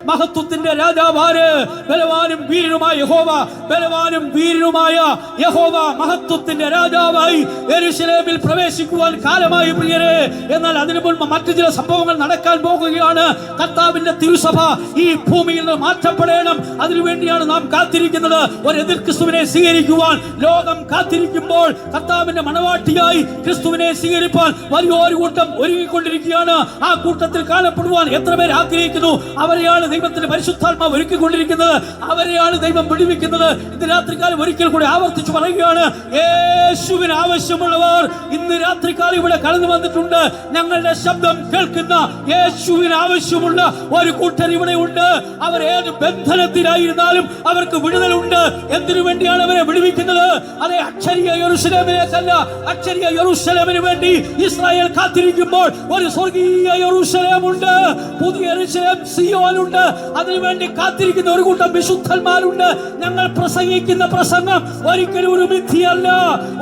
മഹത്വത്തിന്റെ രാജാവാര്? ബലവാനും വീരനുമായ യഹോവ. ബലവാനും വീരനുമായ യഹോവ മഹത്വത്തിന്റെ രാജാവായി യെരൂശലേമിൽ പ്രവേശിക്കുവാൻ കാലമായി പ്രിയരെ. എന്നാൽ അതിനു മുൻപ് മറ്റു ചില സംഭവങ്ങൾ നടക്കാൻ പോകുകയാണ്. കർത്താവിന്റെ തിരുസഭ ഈ ഭൂമിയിൽ നിന്ന് മാറ്റപ്പെടണം. അതിനുവേണ്ടിയാണ് നാം കാത്തിരിക്കുന്നത്. ഒരു എതിർ ക്രിസ്തുവിനെ സ്വീകരിക്കുവാൻ ലോകം കാത്തിരിക്കുമ്പോൾ കർത്താവിന്റെ മണവാട്ടിയായി ക്രിസ്തുവിനെ സ്വീകരിപ്പാൻ വലിയൊരു കൂട്ടം ഒരുങ്ങിക്കൊണ്ടിരിക്കുകയാണ്. ആ കൂട്ടത്തിൽ കാണപ്പെടുവാൻ എത്ര പേർ ആഗ്രഹിക്കുന്നു? അവരെയാണ് ദൈവത്തിന്റെ പരിശുദ്ധാത്മാവ് ഒരുക്കിക്കൊണ്ടിരിക്കുന്നത്. അവരെയാണ് ദൈവം വിടുവിക്കുന്നത്. ഇന്ന് രാത്രികാലം ഒരിക്കൽ കൂടി ആവർത്തിച്ചു പറയുകയാണ്, യേശുവിന് ആവശ്യമുള്ളവർ ഇന്ന് രാത്രികാലം ഇവിടെ കടന്നു വന്നിട്ടുണ്ട്. ഞങ്ങളുടെ ശബ്ദം കേൾക്കുന്ന യേശുവിന് ആവശ്യമുള്ള ഒരു കൂട്ടർ ഇവിടെ ഉണ്ട്. അവർ ഏത് ബന്ധനത്തിലായിരുന്നാലും അവർക്ക് വിടുതലുണ്ട്. എന്തിനു വേണ്ടിയാണ് അവരെ വിടുവിക്കുന്നത്? അതെ, അക്ഷരീയ യെരൂശലേമിലേക്കല്ല, അക്ഷരീയ യെരൂശലേമിന് വേണ്ടി ഇസ്രായേൽ കാത്തിരിക്കുമ്പോൾ ഒരു സ്വർഗീയ യെരൂശലേമുണ്ട്, പുതിയ യെരൂശലേം സിയോനുണ്ട്. അതിനുവേണ്ടി കാത്തിരിക്കുന്ന ഒരു കൂട്ടം വിശുദ്ധന്മാരുണ്ട്. ഞങ്ങൾ പ്രസംഗിക്കുന്ന പ്രസംഗം ഒരിക്കലും ഒരു മിഥ്യയല്ല,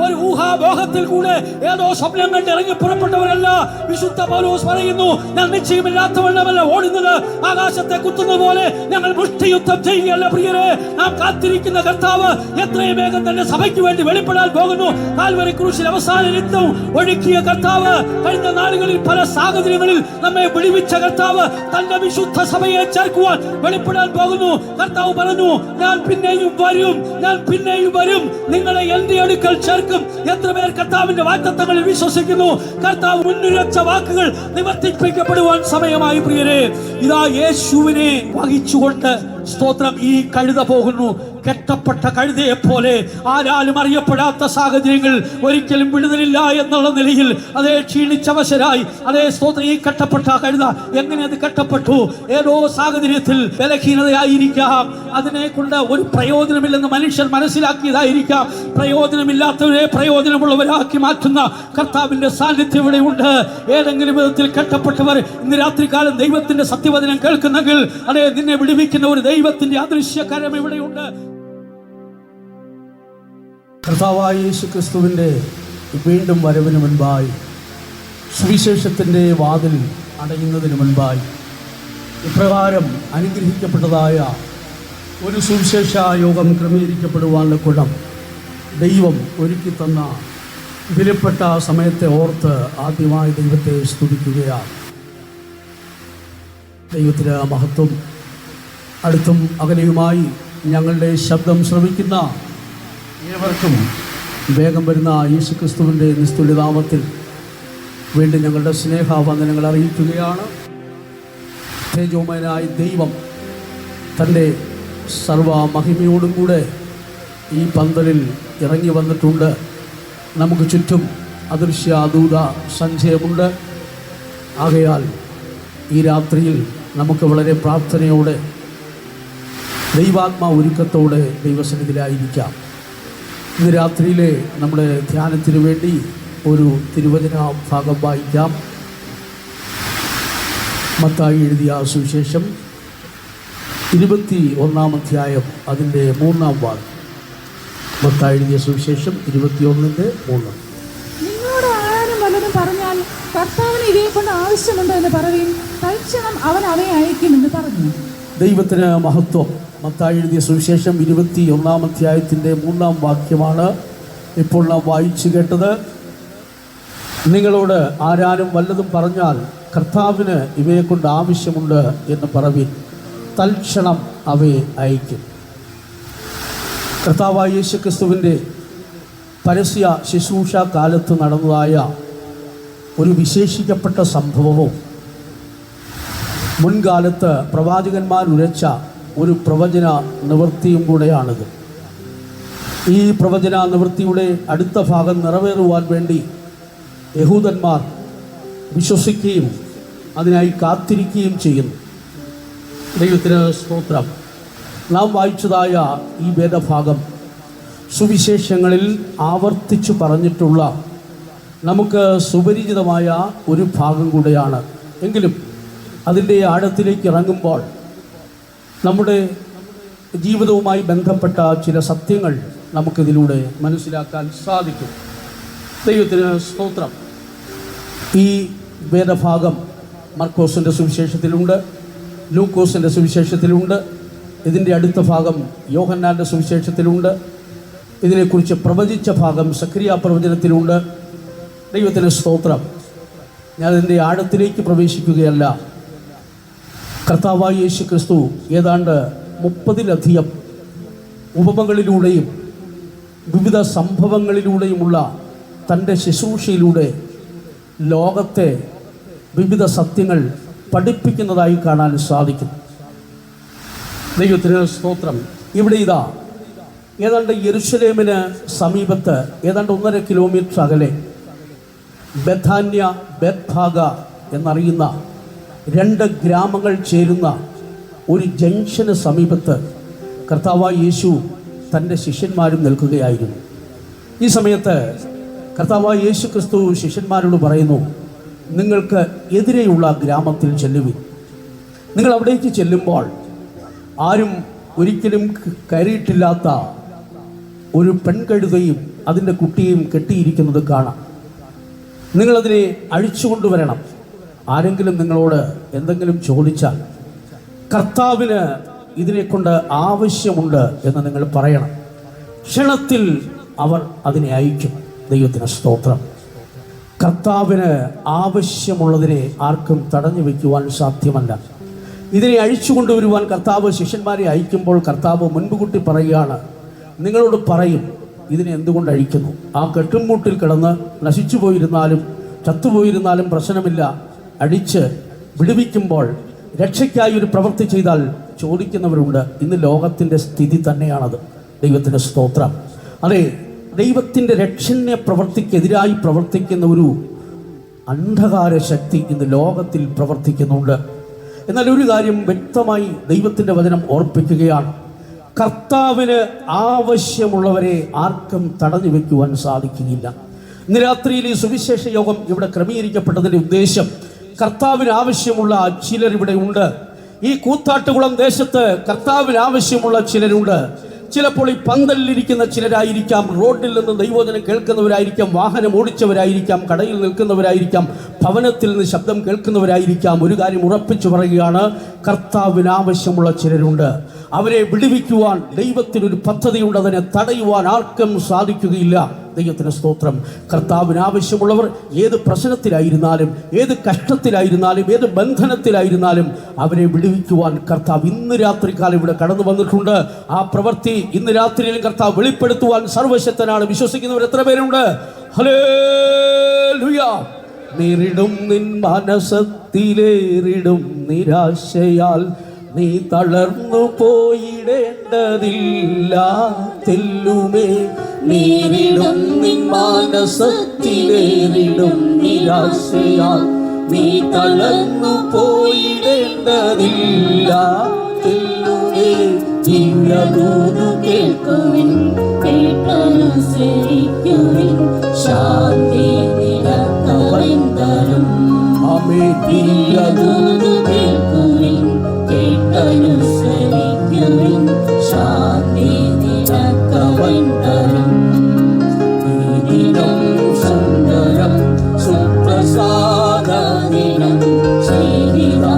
ഒരു ഊഹാബോഹത്തിൽ കൂടെ ഏതോ സ്വപ്നം കണ്ട് ഇറങ്ങി പുറപ്പെട്ടവരല്ല. വിശുദ്ധ പൗലോസ് പറയുന്നു, ഞാൻ നിശ്ചയമില്ലാത്തവണ്ണമല്ല ഓടുന്നത്, ആകാശത്തെ കുത്തുന്നത് പോലെ ഞങ്ങൾ മുഷ്ടിയുദ്ധം ചെയ്യുകയല്ല പ്രിയരെ. നാം കാത്തിരിക്കുന്ന കർത്താവ് എത്രയും വേഗം തന്നെ സഭയ്ക്ക് വേണ്ടി വെളിപ്പെടാൻ പോകുന്നു. കാൽവരി ക്രൂശിൽ അവസാന രക്തം ഒഴുക്കിയ കർത്താവ്, കഴിഞ്ഞ നാളുകളിൽ പല സാഹചര്യങ്ങളിൽ നമ്മെ വിടുവിച്ച കർത്താവ് തന്റെ വിശുദ്ധ സഭയെ ചേർക്കുവാൻ വെളിപ്പെടാൻ പോകുന്നു. കർത്താവ് പറഞ്ഞു, ഞാൻ പിന്നെയും വരും, ഞാൻ പിന്നെയും വരും, നിങ്ങളെ എന്റെ അടുക്കൽ ചേർക്കും. എത്ര പേർ കർത്താവിന്റെ വാഗ്ദത്തങ്ങളിൽ വിശ്വസിക്കുന്നു? കർത്താവ് മുൻനിർച്ച വാക്കുകൾ നിവർത്തിപ്പിക്കപ്പെടുവാൻ സമയമായി പ്രിയരെ. ഇതാ യേശുവിനെ വഹിച്ചുകൊണ്ട് സ്തോത്രം ഈ കഴുത പോകുന്നു. കെട്ടപ്പെട്ട കഴുതയെ പോലെ ആരാലും അറിയപ്പെടാത്ത സാഹചര്യങ്ങൾ, ഒരിക്കലും വിടുതലില്ല എന്നുള്ള നിലയിൽ അതേ ക്ഷീണിച്ചവശരായി അതേ സ്തോത്രം ഈ കെട്ടപ്പെട്ട കഴുത എങ്ങനെ അത് കെട്ടപ്പെട്ടു? ഏതോ സാഹചര്യത്തിൽ ബലഹീനതയായിരിക്കാം, അതിനെ കൊണ്ട് ഒരു പ്രയോജനമില്ലെന്ന് മനുഷ്യൻ മനസ്സിലാക്കിയതായിരിക്കാം. പ്രയോജനമില്ലാത്തവരെ പ്രയോജനമുള്ളവരാക്കി മാറ്റുന്ന കർത്താവിന്റെ സാന്നിധ്യം ഇവിടെയുണ്ട്. ഏതെങ്കിലും വിധത്തിൽ കെട്ടപ്പെട്ടവർ ഇന്ന് രാത്രികാലം ദൈവത്തിന്റെ സത്യവചനം കേൾക്കുന്നെങ്കിൽ അതേ നിന്നെ വിടുവിക്കുന്ന ഒരു ദൈവത്തിന്റെ അദൃശ്യകരം ഇവിടെയുണ്ട്. കർത്താവായ യേശു ക്രിസ്തുവിൻ്റെ വീണ്ടും വരവിന് മുൻപായി, സുവിശേഷത്തിൻ്റെ വാതിൽ അടയുന്നതിന് മുൻപായി ഇപ്രകാരം അനുഗ്രഹിക്കപ്പെട്ടതായ ഒരു സുവിശേഷ യോഗം ക്രമീകരിക്കപ്പെടുവാനുള്ള ഗുണം ദൈവം ഒരുക്കി തന്ന വിലപ്പെട്ട സമയത്തെ ഓർത്ത് ആദ്യമായി ദൈവത്തെ സ്തുതിക്കുകയാണ്. ദൈവത്തിന് മഹത്വം. അടുത്തും അകലെയുമായി ഞങ്ങളുടെ ശബ്ദം ശ്രവിക്കുന്ന ഏവർക്കും വേഗം വരുന്ന യേശുക്രിസ്തുവിൻ്റെ നിസ്തുല്യനാമത്തിൽ വീണ്ടും ഞങ്ങളുടെ സ്നേഹവന്ദനങ്ങൾ അറിയിക്കുകയാണ്. തേജോമയനായ ദൈവം തൻ്റെ സർവ മഹിമയോടും കൂടെ ഈ പന്തലിൽ ഇറങ്ങി വന്നിട്ടുണ്ട്. നമുക്ക് ചുറ്റും അദൃശ്യ അദൂത സഞ്ചയമുണ്ട്. ആകയാൽ ഈ രാത്രിയിൽ നമുക്ക് വളരെ പ്രാർത്ഥനയോടെ ദൈവാത്മാ ഒരുക്കത്തോടെ ദൈവസന്നിധിയിലായിരിക്കാം. ഇന്ന് രാത്രിയിലെ നമ്മുടെ ധ്യാനത്തിനു വേണ്ടി ഒരു തിരുവചന ഭാഗം വായിക്കാം. മത്തായി എഴുതിയ സുവിശേഷം 21 അധ്യായം അതിൻ്റെ 3 വാക്യം. മത്തായി എഴുതിയ സുവിശേഷം 21:3. നിങ്ങളോട് ആരും വല്ലതും പറഞ്ഞാൽ കർത്താവിന് ഇവയെ കൊണ്ട് ആവശ്യമുണ്ടോ എന്ന് പറയും, തൽക്ഷണം അവൻ അവയെ അയക്കുമെന്ന് പറഞ്ഞു. ദൈവത്തിന് മഹത്വം. മത്തായി എഴുതിയ സുവിശേഷം 21 അധ്യായത്തിൻ്റെ 3 വാക്യമാണ് ഇപ്പോൾ നാം വായിച്ചു കേട്ടത്. നിങ്ങളോട് ആരാരും വല്ലതും പറഞ്ഞാൽ കർത്താവിന് ഇവയെ കൊണ്ട് ആവശ്യമുണ്ട് എന്ന് പറവിൻ, തൽക്ഷണം അവയെ അയക്കും. കർത്താവായ യേശു ക്രിസ്തുവിൻ്റെ പരസ്യ ശുശ്രൂഷ കാലത്ത് നടന്നതായ ഒരു വിശേഷിക്കപ്പെട്ട സംഭവവും മുൻകാലത്ത് പ്രവാചകന്മാർ ഉരച്ച ഒരു പ്രവചന നിവൃത്തിയും കൂടെയാണിത്. ഈ പ്രവചന നിവൃത്തിയുടെ അടുത്ത ഭാഗം നിറവേറുവാൻ വേണ്ടി യഹൂദന്മാർ വിശ്വസിക്കുകയും അതിനായി കാത്തിരിക്കുകയും ചെയ്യുന്നു. ദൈവത്തിന് സ്തോത്രം. നാം വായിച്ചതായ ഈ വേദഭാഗം സുവിശേഷങ്ങളിൽ ആവർത്തിച്ചു പറഞ്ഞിട്ടുള്ള നമുക്ക് സുപരിചിതമായ ഒരു ഭാഗം കൂടെയാണ്. എങ്കിലും അതിൻ്റെ ആഴത്തിലേക്ക് ഇറങ്ങുമ്പോൾ നമ്മുടെ ജീവിതവുമായി ബന്ധപ്പെട്ട ചില സത്യങ്ങൾ നമുക്കിതിലൂടെ മനസ്സിലാക്കാൻ സാധിക്കും. ദൈവത്തിന് സ്തോത്രം. ഈ വേദഭാഗം മർക്കോസിൻ്റെ സുവിശേഷത്തിലുണ്ട്, ലൂക്കോസിൻ്റെ സുവിശേഷത്തിലുണ്ട്. ഇതിൻ്റെ അടുത്ത ഭാഗം യോഹന്നാൻ്റെ സുവിശേഷത്തിലുണ്ട്. ഇതിനെക്കുറിച്ച് പ്രവചിച്ച ഭാഗം സക്രിയ പ്രവചനത്തിലുണ്ട്. ദൈവത്തിന് സ്തോത്രം. ഞാനതിൻ്റെ ആഴത്തിലേക്ക് പ്രവേശിക്കുകയല്ല. കർത്താവായ യേശു ക്രിസ്തു ഏതാണ്ട് 30-ലധികം ഉപമകളിലൂടെയും വിവിധ സംഭവങ്ങളിലൂടെയുമുള്ള തൻ്റെ ശുശ്രൂഷയിലൂടെ ലോകത്തെ വിവിധ സത്യങ്ങൾ പഠിപ്പിക്കുന്നതായി കാണാൻ സാധിക്കും. ദൈവത്തിന് സ്തോത്രം. ഇവിടെ ഇതാ ഏതാണ്ട് യെരുശലേമിന് സമീപത്ത് ഏതാണ്ട് 1.5 കിലോമീറ്റർ അകലെ ബഥാന്യ, ബേത്ഫാഗ എന്നറിയുന്ന 2 ഗ്രാമങ്ങൾ ചേരുന്ന ഒരു ജംഗ്ഷന് സമീപത്ത് കർത്താവായ യേശു തൻ്റെ ശിഷ്യന്മാരും നിൽക്കുകയായിരുന്നു. ഈ സമയത്ത് കർത്താവായ യേശു ക്രിസ്തു ശിഷ്യന്മാരോട് പറയുന്നു, നിങ്ങൾക്ക് എതിരെയുള്ള ഗ്രാമത്തിൽ ചെല്ലുവിൻ. നിങ്ങൾ അവിടേക്ക് ചെല്ലുമ്പോൾ ആരും ഒരിക്കലും കയറിയിട്ടില്ലാത്ത ഒരു പെൺകഴുതയും അതിൻ്റെ കുട്ടിയും കെട്ടിയിരിക്കുന്നത് കാണാം. നിങ്ങളതിനെ അഴിച്ചുകൊണ്ടുവരണം. ആരെങ്കിലും നിങ്ങളോട് എന്തെങ്കിലും ചോദിച്ചാൽ കർത്താവിന് ഇതിനെക്കൊണ്ട് ആവശ്യമുണ്ട് എന്ന് നിങ്ങൾ പറയണം. ക്ഷണത്തിൽ അവർ അതിനെ അയക്കും. ദൈവത്തിന് സ്തോത്രം. കർത്താവിന് ആവശ്യമുള്ളതിനെ ആർക്കും തടഞ്ഞു വയ്ക്കുവാൻ സാധ്യമല്ല. ഇതിനെ അഴിച്ചു കൊണ്ടുവരുവാൻ കർത്താവ് ശിഷ്യന്മാരെ അയക്കുമ്പോൾ കർത്താവ് മുൻകൂട്ടി പറയുകയാണ്, നിങ്ങളോട് പറയും ഇതിനെ എന്തുകൊണ്ട് അഴിക്കുന്നു. ആ കെട്ടുംമൂട്ടിൽ കിടന്ന് നശിച്ചു പോയിരുന്നാലും ചത്തുപോയിരുന്നാലും പ്രശ്നമില്ല. അടിച്ച് വിടുവിക്കുമ്പോൾ രക്ഷയ്ക്കായി ഒരു പ്രവൃത്തി ചെയ്താൽ ചോദിക്കുന്നവരുണ്ട്. ഇന്ന് ലോകത്തിൻ്റെ സ്ഥിതി തന്നെയാണത്. ദൈവത്തിൻ്റെ സ്തോത്രം. അതെ, ദൈവത്തിൻ്റെ രക്ഷണ്യ പ്രവൃത്തിക്കെതിരായി പ്രവർത്തിക്കുന്ന ഒരു അന്ധകാര ശക്തി ഇന്ന് ലോകത്തിൽ പ്രവർത്തിക്കുന്നുണ്ട്. എന്നാൽ ഒരു കാര്യം വ്യക്തമായി ദൈവത്തിൻ്റെ വചനം ഓർപ്പിക്കുകയാണ്, കർത്താവിന് ആവശ്യമുള്ളവരെ ആർക്കും തടഞ്ഞു വയ്ക്കുവാൻ സാധിക്കുകയില്ല. ഇന്ന് രാത്രിയിൽ ഈ സുവിശേഷ യോഗം ഇവിടെ ക്രമീകരിക്കപ്പെട്ടതിൻ്റെ ഉദ്ദേശം, കർത്താവിന് ആവശ്യമുള്ള ചിലരിവിടെ ഉണ്ട്. ഈ കൂത്താട്ടുകുളം ദേശത്ത് കർത്താവിന് ആവശ്യമുള്ള ചിലരുണ്ട്. ചിലപ്പോൾ ഈ പന്തലിലിരിക്കുന്ന ചിലരായിരിക്കാം, റോഡിൽ നിന്ന് ദൈവവചനം കേൾക്കുന്നവരായിരിക്കാം, വാഹനം ഓടിച്ചവരായിരിക്കാം, കടയിൽ നിൽക്കുന്നവരായിരിക്കാം, ഭവനത്തിൽ നിന്ന് ശബ്ദം കേൾക്കുന്നവരായിരിക്കാം. ഒരു കാര്യം ഉറപ്പിച്ചു പറയുകയാണ്, കർത്താവിന് ആവശ്യമുള്ള ചിലരുണ്ട്. അവരെ വിടുവിക്കുവാൻ ദൈവത്തിനൊരു പദ്ധതിയുണ്ട്. അതിനെ തടയുവാൻ ആർക്കും സാധിക്കുകയില്ല. ദൈവത്തിന് സ്തോത്രം. കർത്താവിന് ആവശ്യമുള്ളവർ ഏത് പ്രശ്നത്തിലായിരുന്നാലും, ഏത് കഷ്ടത്തിലായിരുന്നാലും, ഏത് ബന്ധനത്തിലായിരുന്നാലും അവരെ വിടുവിക്കുവാൻ കർത്താവ് ഇന്ന് രാത്രികാലം ഇവിടെ കടന്നു വന്നിട്ടുണ്ട്. ആ പ്രവൃത്തി ഇന്ന് രാത്രിയിലും കർത്താവ് വെളിപ്പെടുത്തുവാൻ സർവശക്തനാണ്. വിശ്വസിക്കുന്നവർ എത്ര പേരുണ്ട്? ഹല്ലേലൂയ. നേരിടും നിൻ മനസ്സത്തിലേറിടും നിരാശയാൽ നീ തളർന്നു പോയിടേണ്ടതില്ല. തെല്ലുമേ നേരിടും നിൻ മനസ്സത്തിലേറിടും നിരാശയാൽ നീ തളർന്നു പോയിടേണ്ടതില്ല. തെല്ലുമേ ദിവ്യദൂത് കേൾക്കുവിൻ, കേട്ടനുസരിക്കുവിൻ, ശാന്തി നിനക്കവൻ തരും. ആമേൻ. ദിവ്യദൂത് കേൾക്കുവിൻ, കേട്ടനുസരിക്കുവിൻ, ശാന്തി നിനക്കവൻ തരും. ഈ ദിനം സുന്ദരം സുപ്രസാദ ദിനം, ചെയ്തിതാ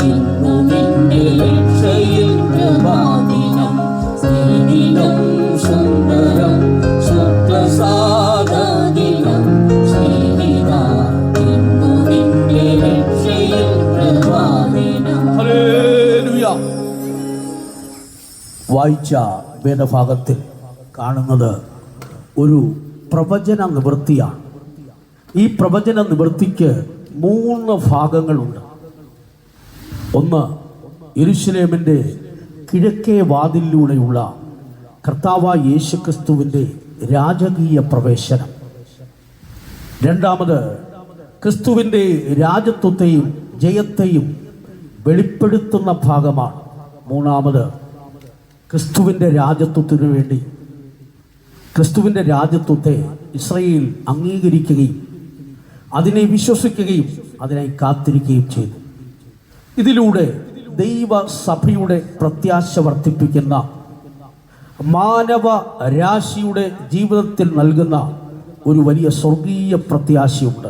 ഇന്നു നിന്റെ രക്ഷയിൽ കൃപാദിനം. ഈ ദിനം സുന്ദരം സുപ്രസാദ ദിനം, ചെയ്തിതാ ഇന്നു നിന്റെ രക്ഷയിൽ കൃപാദിനം. ഹല്ലേലൂയ. വായിച്ച വേദഭാഗത്തിൽ കാണുന്നത് ഒരു പ്രവചന നിവൃത്തിയാണ്. ഈ പ്രവചന നിവൃത്തിക്ക് 3 ഭാഗങ്ങളുണ്ട്. ഒന്ന്, യെരുശലേമിൻ്റെ കിഴക്കേ വാതിലിലൂടെയുള്ള കർത്താവായ യേശുക്രിസ്തുവിൻ്റെ രാജകീയ പ്രവേശനം. രണ്ടാമത്, ക്രിസ്തുവിൻ്റെ രാജത്വത്തെയും ജയത്തെയും വെളിപ്പെടുത്തുന്ന ഭാഗമാണ്. മൂന്നാമത്, ക്രിസ്തുവിൻ്റെ രാജത്വത്തിനു വേണ്ടി ക്രിസ്തുവിൻ്റെ രാജത്വത്തെ ഇസ്രായേൽ അംഗീകരിക്കുകയും അതിനെ വിശ്വസിക്കുകയും അതിനായി കാത്തിരിക്കുകയും ചെയ്തു. ഇതിലൂടെ ദൈവസഭയുടെ പ്രത്യാശ വർദ്ധിപ്പിക്കുന്ന, മാനവ രാശിയുടെ ജീവിതത്തിൽ നൽകുന്ന ഒരു വലിയ സ്വർഗീയ പ്രത്യാശയുണ്ട്.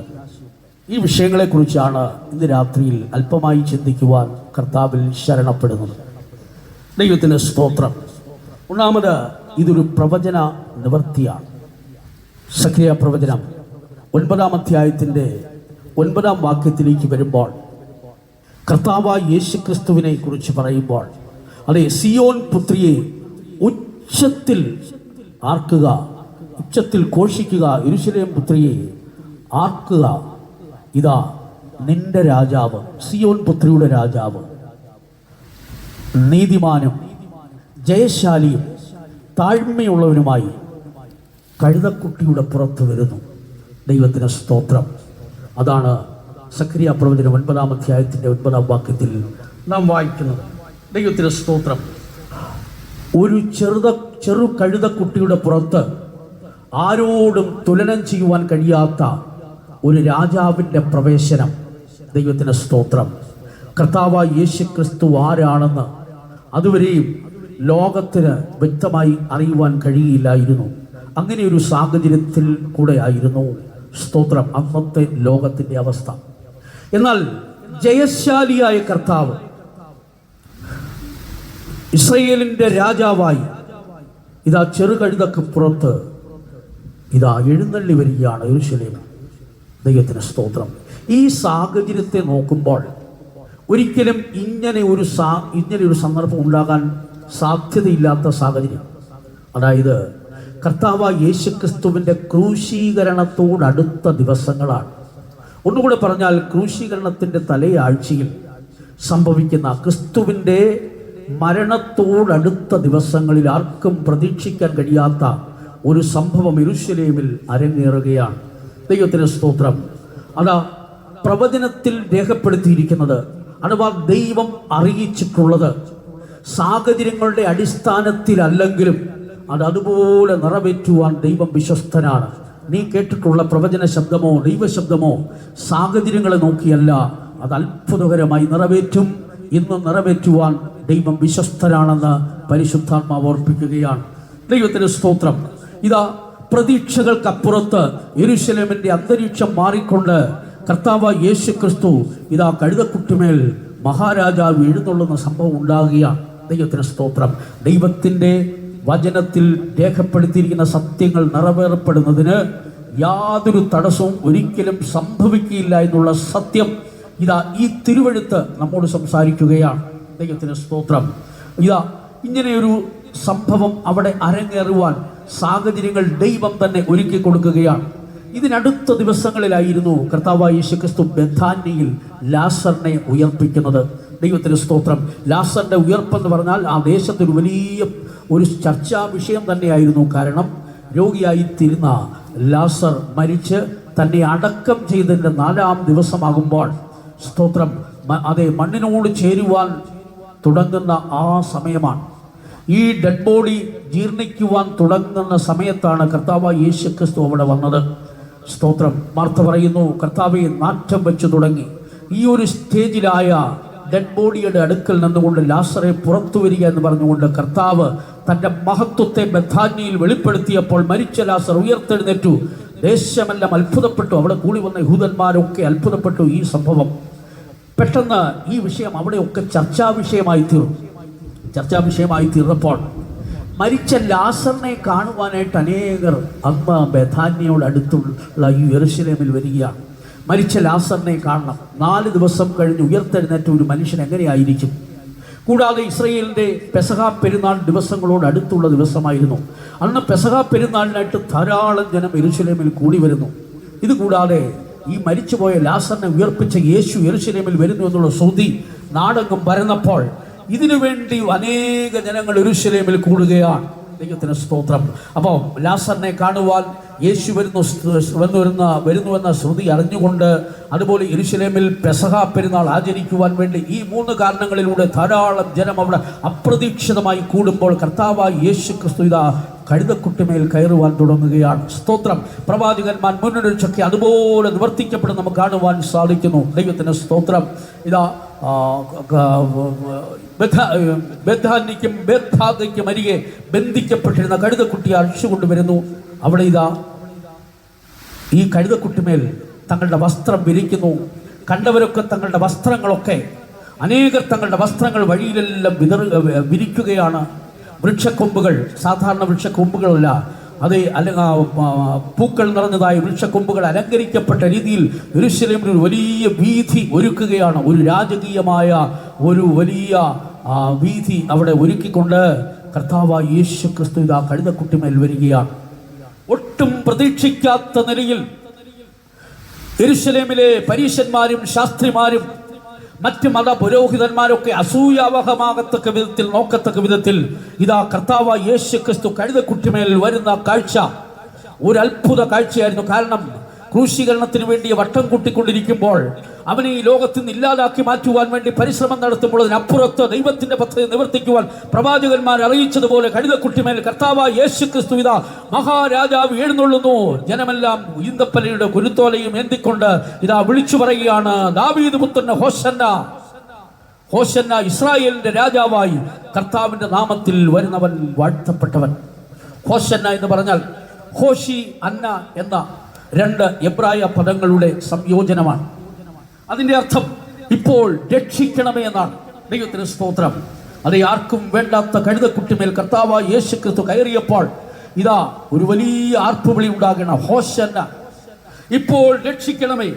ഈ വിഷയങ്ങളെക്കുറിച്ചാണ് ഇന്ന് രാത്രിയിൽ അല്പമായി ചിന്തിക്കുവാൻ കർത്താവിൽ ശരണപ്പെടുന്നത്. ദൈവത്തിന് സ്തോത്രം. ഒന്നാമത് ഇതൊരു പ്രവചന നിവൃത്തിയാണ്. സഖറിയ പ്രവചനം 9-ാം അധ്യായത്തിൻ്റെ 9-ാം വാക്യത്തിലേക്ക് വരുമ്പോൾ കർത്താവായ യേശുക്രിസ്തുവിനെ കുറിച്ച് പറയുമ്പോൾ, അതെ, സിയോൻ പുത്രിയെ ഉച്ചത്തിൽ ആർക്കുക, ഉച്ചത്തിൽ ഘോഷിക്കുക, യെരൂശലേം പുത്രിയെ ആർക്കുക, ഇതാ നിന്റെ രാജാവ്, സിയോൻ പുത്രിയുടെ രാജാവ്, നീതിമാനും ജയശാലിയും താഴ്മയുള്ളവനുമായി കഴുതക്കുട്ടിയുടെ പുറത്ത് വരുന്നു. ദൈവത്തിന് സ്തോത്രം. അതാണ് സഖറിയ പ്രവചനം 9-ാം അധ്യായത്തിൻ്റെ 9-ാം വാക്യത്തിൽ നാം വായിക്കുന്നത്. ദൈവത്തിന് സ്തോത്രം. ഒരു ചെറു കഴുതക്കുട്ടിയുടെ പുറത്ത് ആരോടും തുലനം ചെയ്യുവാൻ കഴിയാത്ത ഒരു രാജാവിൻ്റെ പ്രവേശനം. ദൈവത്തിന് സ്തോത്രം. കർത്താവായ യേശുക്രിസ്തു ആരാണെന്ന് അതുവരെയും ലോകത്തിന് വ്യക്തമായി അറിയുവാൻ കഴിയില്ലായിരുന്നു. അങ്ങനെ ഒരു സാഹചര്യത്തിൽ കൂടെ ആയിരുന്നു, സ്തോത്രം, അന്നത്തെ ലോകത്തിൻ്റെ അവസ്ഥ. എന്നാൽ ജയശാലിയായ കർത്താവ്, ഇസ്രായേലിൻ്റെ രാജാവായി ഇതാ ചെറുകഴുതക്ക് പുറത്ത് ഇതാ എഴുന്നള്ളി വരികയാണ് യെരൂശലേമിൽ. ദൈവത്തിന് സ്തോത്രം. ഈ സാഹചര്യത്തെ നോക്കുമ്പോൾ ഒരിക്കലും ഇങ്ങനെ ഒരു സന്ദർഭം ഉണ്ടാകാൻ സാധ്യതയില്ലാത്ത സാഹചര്യം. അതായത് കർത്താവായ യേശുക്രിസ്തുവിൻ്റെ ക്രൂശീകരണത്തോടടുത്ത ദിവസങ്ങളാണ്. ഒന്നുകൂടെ പറഞ്ഞാൽ, ക്രൂശീകരണത്തിൻ്റെ തലയാഴ്ചയിൽ സംഭവിക്കുന്ന ക്രിസ്തുവിൻ്റെ മരണത്തോടടുത്ത ദിവസങ്ങളിൽ ആർക്കും പ്രതീക്ഷിക്കാൻ കഴിയാത്ത ഒരു സംഭവം യെരൂശലേമിൽ അരങ്ങേറുകയാണ്. ദൈവത്തിന് സ്തോത്രം. അതാ പ്രവചനത്തിൽ രേഖപ്പെടുത്തിയിരിക്കുന്നത്, അഥവാ ദൈവം അറിയിച്ചിട്ടുള്ളത് സാഹചര്യങ്ങളുടെ അടിസ്ഥാനത്തിലല്ലെങ്കിലും അത് അതുപോലെ നിറവേറ്റുവാൻ ദൈവം വിശ്വസ്തനാണ്. നീ കേട്ടിട്ടുള്ള പ്രവചന ശബ്ദമോ ദൈവശബ്ദമോ സാഹചര്യങ്ങളെ നോക്കിയല്ല, അത് അത്ഭുതകരമായി നിറവേറ്റും. ഇന്ന് നിറവേറ്റുവാൻ ദൈവം വിശ്വസ്തനാണെന്ന് പരിശുദ്ധാത്മാവ് ഓർപ്പിക്കുകയാണ്. ദൈവത്തിന് സ്തോത്രം. ഇതാ പ്രതീക്ഷകൾക്കപ്പുറത്ത് യെരൂശലേമിൻ്റെ അന്തരീക്ഷം മാറിക്കൊണ്ട് കർത്താവായ യേശുക്രിസ്തു ഇതാ കഴുതക്കുട്ടിമേൽ മഹാരാജാവ് എഴുന്നള്ളുന്ന സംഭവം ഉണ്ടാകുകയാണ്. ദൈവത്തിന് സ്തോത്രം. ദൈവത്തിൻ്റെ വചനത്തിൽ രേഖപ്പെടുത്തിയിരിക്കുന്ന സത്യങ്ങൾ നിറവേറപ്പെടുന്നതിന് യാതൊരു തടസ്സവും ഒരിക്കലും സംഭവിക്കില്ല എന്നുള്ള സത്യം ഇതാ ഈ തിരുവെഴുത്ത് നമ്മോട് സംസാരിക്കുകയാണ്. ദൈവത്തിന് സ്തോത്രം. ഇതാ ഇങ്ങനെയൊരു സംഭവം അവിടെ അരങ്ങേറുവാൻ സാഹചര്യങ്ങൾ ദൈവം തന്നെ ഒരുക്കി കൊടുക്കുകയാണ്. ഇതിനടുത്ത ദിവസങ്ങളിലായിരുന്നു കർത്താവായ യേശുക്രിസ്തു ബെഥാന്യയിൽ ലാസറിനെ ഉയർപ്പിക്കുന്നത്. ദൈവത്തിന് സ്തോത്രം. ലാസറിൻ്റെ ഉയർപ്പെന്ന് പറഞ്ഞാൽ ആ ദേശത്തൊരു വലിയ ഒരു ചർച്ചാ വിഷയം തന്നെയായിരുന്നു. കാരണം രോഗിയായിത്തീരുന്ന ലാസർ മരിച്ച് തന്നെ അടക്കം ചെയ്തതിൻ്റെ 4-ാം ദിവസമാകുമ്പോൾ, സ്തോത്രം, അതേ മണ്ണിനോട് ചേരുവാൻ തുടങ്ങുന്ന ആ സമയമാണ്. ഈ ഡെഡ് ബോഡി ജീർണിക്കുവാൻ തുടങ്ങുന്ന സമയത്താണ് കർത്താവായ യേശുക്രിസ്തു അവിടെ വന്നത്. സ്തോത്രം. മാർത്ത പറയുന്നു, കർത്താവെ നാറ്റം വെച്ച് തുടങ്ങി. ഈ ഒരു സ്റ്റേജിലായ ഡെഡ് ബോഡിയുടെ അടുക്കൽ നിന്നുകൊണ്ട് ലാസറെ പുറത്തു വരിക എന്ന് പറഞ്ഞുകൊണ്ട് കർത്താവ് തൻ്റെ മഹത്വത്തെ ബെഥാന്യയിൽ വെളിപ്പെടുത്തിയപ്പോൾ മരിച്ച ലാസർ ഉയർത്തെഴുന്നേറ്റു. ദേശമെല്ലാം അത്ഭുതപ്പെട്ടു. അവിടെ കൂടി വന്ന യഹൂദന്മാരൊക്കെ അത്ഭുതപ്പെട്ടു. ഈ സംഭവം പെട്ടെന്ന് ഈ വിഷയം അവിടെയൊക്കെ ചർച്ചാ വിഷയമായി തീർന്നപ്പോൾ മരിച്ച ലാസറിനെ കാണുവാനായിട്ട് അനേകർ അന്ന് ബെഥാന്യയോട് അടുത്തുള്ള ഈ യെരൂശലേമിൽ വരികയാണ്. മരിച്ച ലാസറിനെ കാണണം. 4 ദിവസം കഴിഞ്ഞ് ഉയർത്തെഴുന്നേറ്റ ഒരു മനുഷ്യൻ എങ്ങനെയായിരിക്കും? കൂടാതെ ഇസ്രായേലിൻ്റെ പെസഹ പെരുന്നാൾ ദിവസങ്ങളോട് അടുത്തുള്ള ദിവസമായിരുന്നു. അന്ന് പെസഹ പെരുന്നാളിനായിട്ട് ധാരാളം ജനം യെരൂശലേമിൽ കൂടി വരുന്നു. ഇതുകൂടാതെ ഈ മരിച്ചുപോയ ലാസറിനെ ഉയർപ്പിച്ച യേശു യെരൂശലേമിൽ വരുന്നു എന്നുള്ള ശ്രുതി നാടെങ്ങും പരന്നപ്പോൾ ഇതിനുവേണ്ടി അനേക ജനങ്ങൾ യെരൂശലേമിൽ കൂടുകയാണ്. ദൈവത്തിന് സ്തോത്രം. അപ്പോൾ ലാസറിനെ കാണുവാൻ യേശു വരുന്നുവെന്ന ശ്രുതി അറിഞ്ഞുകൊണ്ട്, അതുപോലെ യെരൂശലേമിൽ പെസഹ പെരുന്നാൾ ആചരിക്കുവാൻ വേണ്ടി ഈ 3 കാരണങ്ങളിലൂടെ ധാരാളം ജനം അവിടെ അപ്രതീക്ഷിതമായി കൂടുമ്പോൾ കർത്താവായ യേശുക്രിസ്തു ഇതാ കഴുതക്കുട്ടിമേൽ കയറുവാൻ തുടങ്ങുകയാണ്. സ്തോത്രം. പ്രവാചകന്മാർ മുന്നറിയിച്ചൊക്കെ അതുപോലെ നിവർത്തിക്കപ്പെടുന്ന നമുക്ക് കാണുവാൻ സാധിക്കുന്നു. ദൈവത്തിന് സ്തോത്രം. ഇതാ ബെഥാന്യയ്ക്കും ബേത്ഫാഗയ്ക്കും അരികെ ബന്ധിക്കപ്പെട്ടിരുന്ന കഴുതക്കുട്ടിയെ അഴിച്ചുകൊണ്ടുവരുന്നു. അവിടെ ഇതാ ഈ കഴുതക്കുട്ടിമേൽ തങ്ങളുടെ വസ്ത്രം വിരിക്കുന്നു. കണ്ടവരൊക്കെ തങ്ങളുടെ വസ്ത്രങ്ങളൊക്കെ അനേകർ തങ്ങളുടെ വസ്ത്രങ്ങൾ വഴിയിലെല്ലാം വിരിക്കുകയാണ്. വൃക്ഷക്കൊമ്പുകൾ, സാധാരണ വൃക്ഷക്കൊമ്പുകളല്ല, അത് പൂക്കൾ നിറഞ്ഞതായ വൃക്ഷക്കൊമ്പുകൾ അലങ്കരിക്കപ്പെട്ട രീതിയിൽ യെരൂശലേമിൽ ഒരു വലിയ വീഥി ഒരുക്കുകയാണ്. ഒരു രാജകീയമായ ഒരു വലിയ വീഥി അവിടെ ഒരുക്കിക്കൊണ്ട് കർത്താവായ യേശു ക്രിസ്തു ഇതാ കഴുതക്കുട്ടിമേൽ വരികയാണ്. ഒട്ടും പ്രതീക്ഷിക്കാത്ത നിലയിൽ യെരൂശലേമിലെ പരീശന്മാരും ശാസ്ത്രിമാരും മറ്റ് മത പുരോഹിതന്മാരൊക്കെ അസൂയാവഹമാകത്തക്ക വിധത്തിൽ, നോക്കത്തക്ക വിധത്തിൽ ഇതാ കർത്താവായ യേശു ക്രിസ്തു കഴുതക്കുട്ടിമേൽ വരുന്ന കാഴ്ച ഒരു അത്ഭുത കാഴ്ചയായിരുന്നു. കാരണം ക്രൂശീകരണത്തിന് വേണ്ടി വട്ടം കൂട്ടിക്കൊണ്ടിരിക്കുമ്പോൾ അവനെ ഈ ലോകത്തിൽ നിന്ന് ഇല്ലാതാക്കി മാറ്റുവാൻ വേണ്ടി പരിശ്രമം നടത്തുമ്പോൾ അതിനപ്പുറത്ത് ദൈവത്തിന്റെ പദ്ധതി നിവർത്തിക്കുവാൻ പ്രവാചകന്മാർ അറിയിച്ചതുപോലെ കഴുതക്കുട്ടിമേൽ കർത്താവായ യേശു ക്രിസ്തു ഇതാ മഹാരാജാവ് എഴുന്നള്ളുന്നു. ജനമെല്ലാം ഈന്തപ്പനയുടെ കുരുത്തോലയും ഏന്തിക്കൊണ്ട് ഇതാ വിളിച്ചു പറയുകയാണ്, ദാവീദ് പുത്രന് ഹോശന്ന, ഹോശന്ന, ഇസ്രായേലിന്റെ രാജാവായി കർത്താവിന്റെ നാമത്തിൽ വരുന്നവൻ വാഴ്ത്തപ്പെട്ടവൻ. ഹോശന്ന എന്ന് പറഞ്ഞാൽ ഹോഷി അന്ന എന്ന രണ്ട് എബ്രായ പദങ്ങളുടെ സംയോജനമാണ്. അതിന്റെ അർത്ഥം ഇപ്പോൾ രക്ഷിക്കണമേ എന്നാണ്. ദൈവത്തിന് സ്തോത്രം. അത് ആർക്കും വേണ്ടാത്ത കഴുതക്കുട്ടിമേൽ കർത്താവായ യേശു ക്രിസ്തു കയറിയപ്പോൾ ഇതാ ഒരു വലിയ ആർപ്പുവിളി ഉണ്ടാകണം. ഹോശന്ന, ഇപ്പോൾ രക്ഷിക്കണമേ.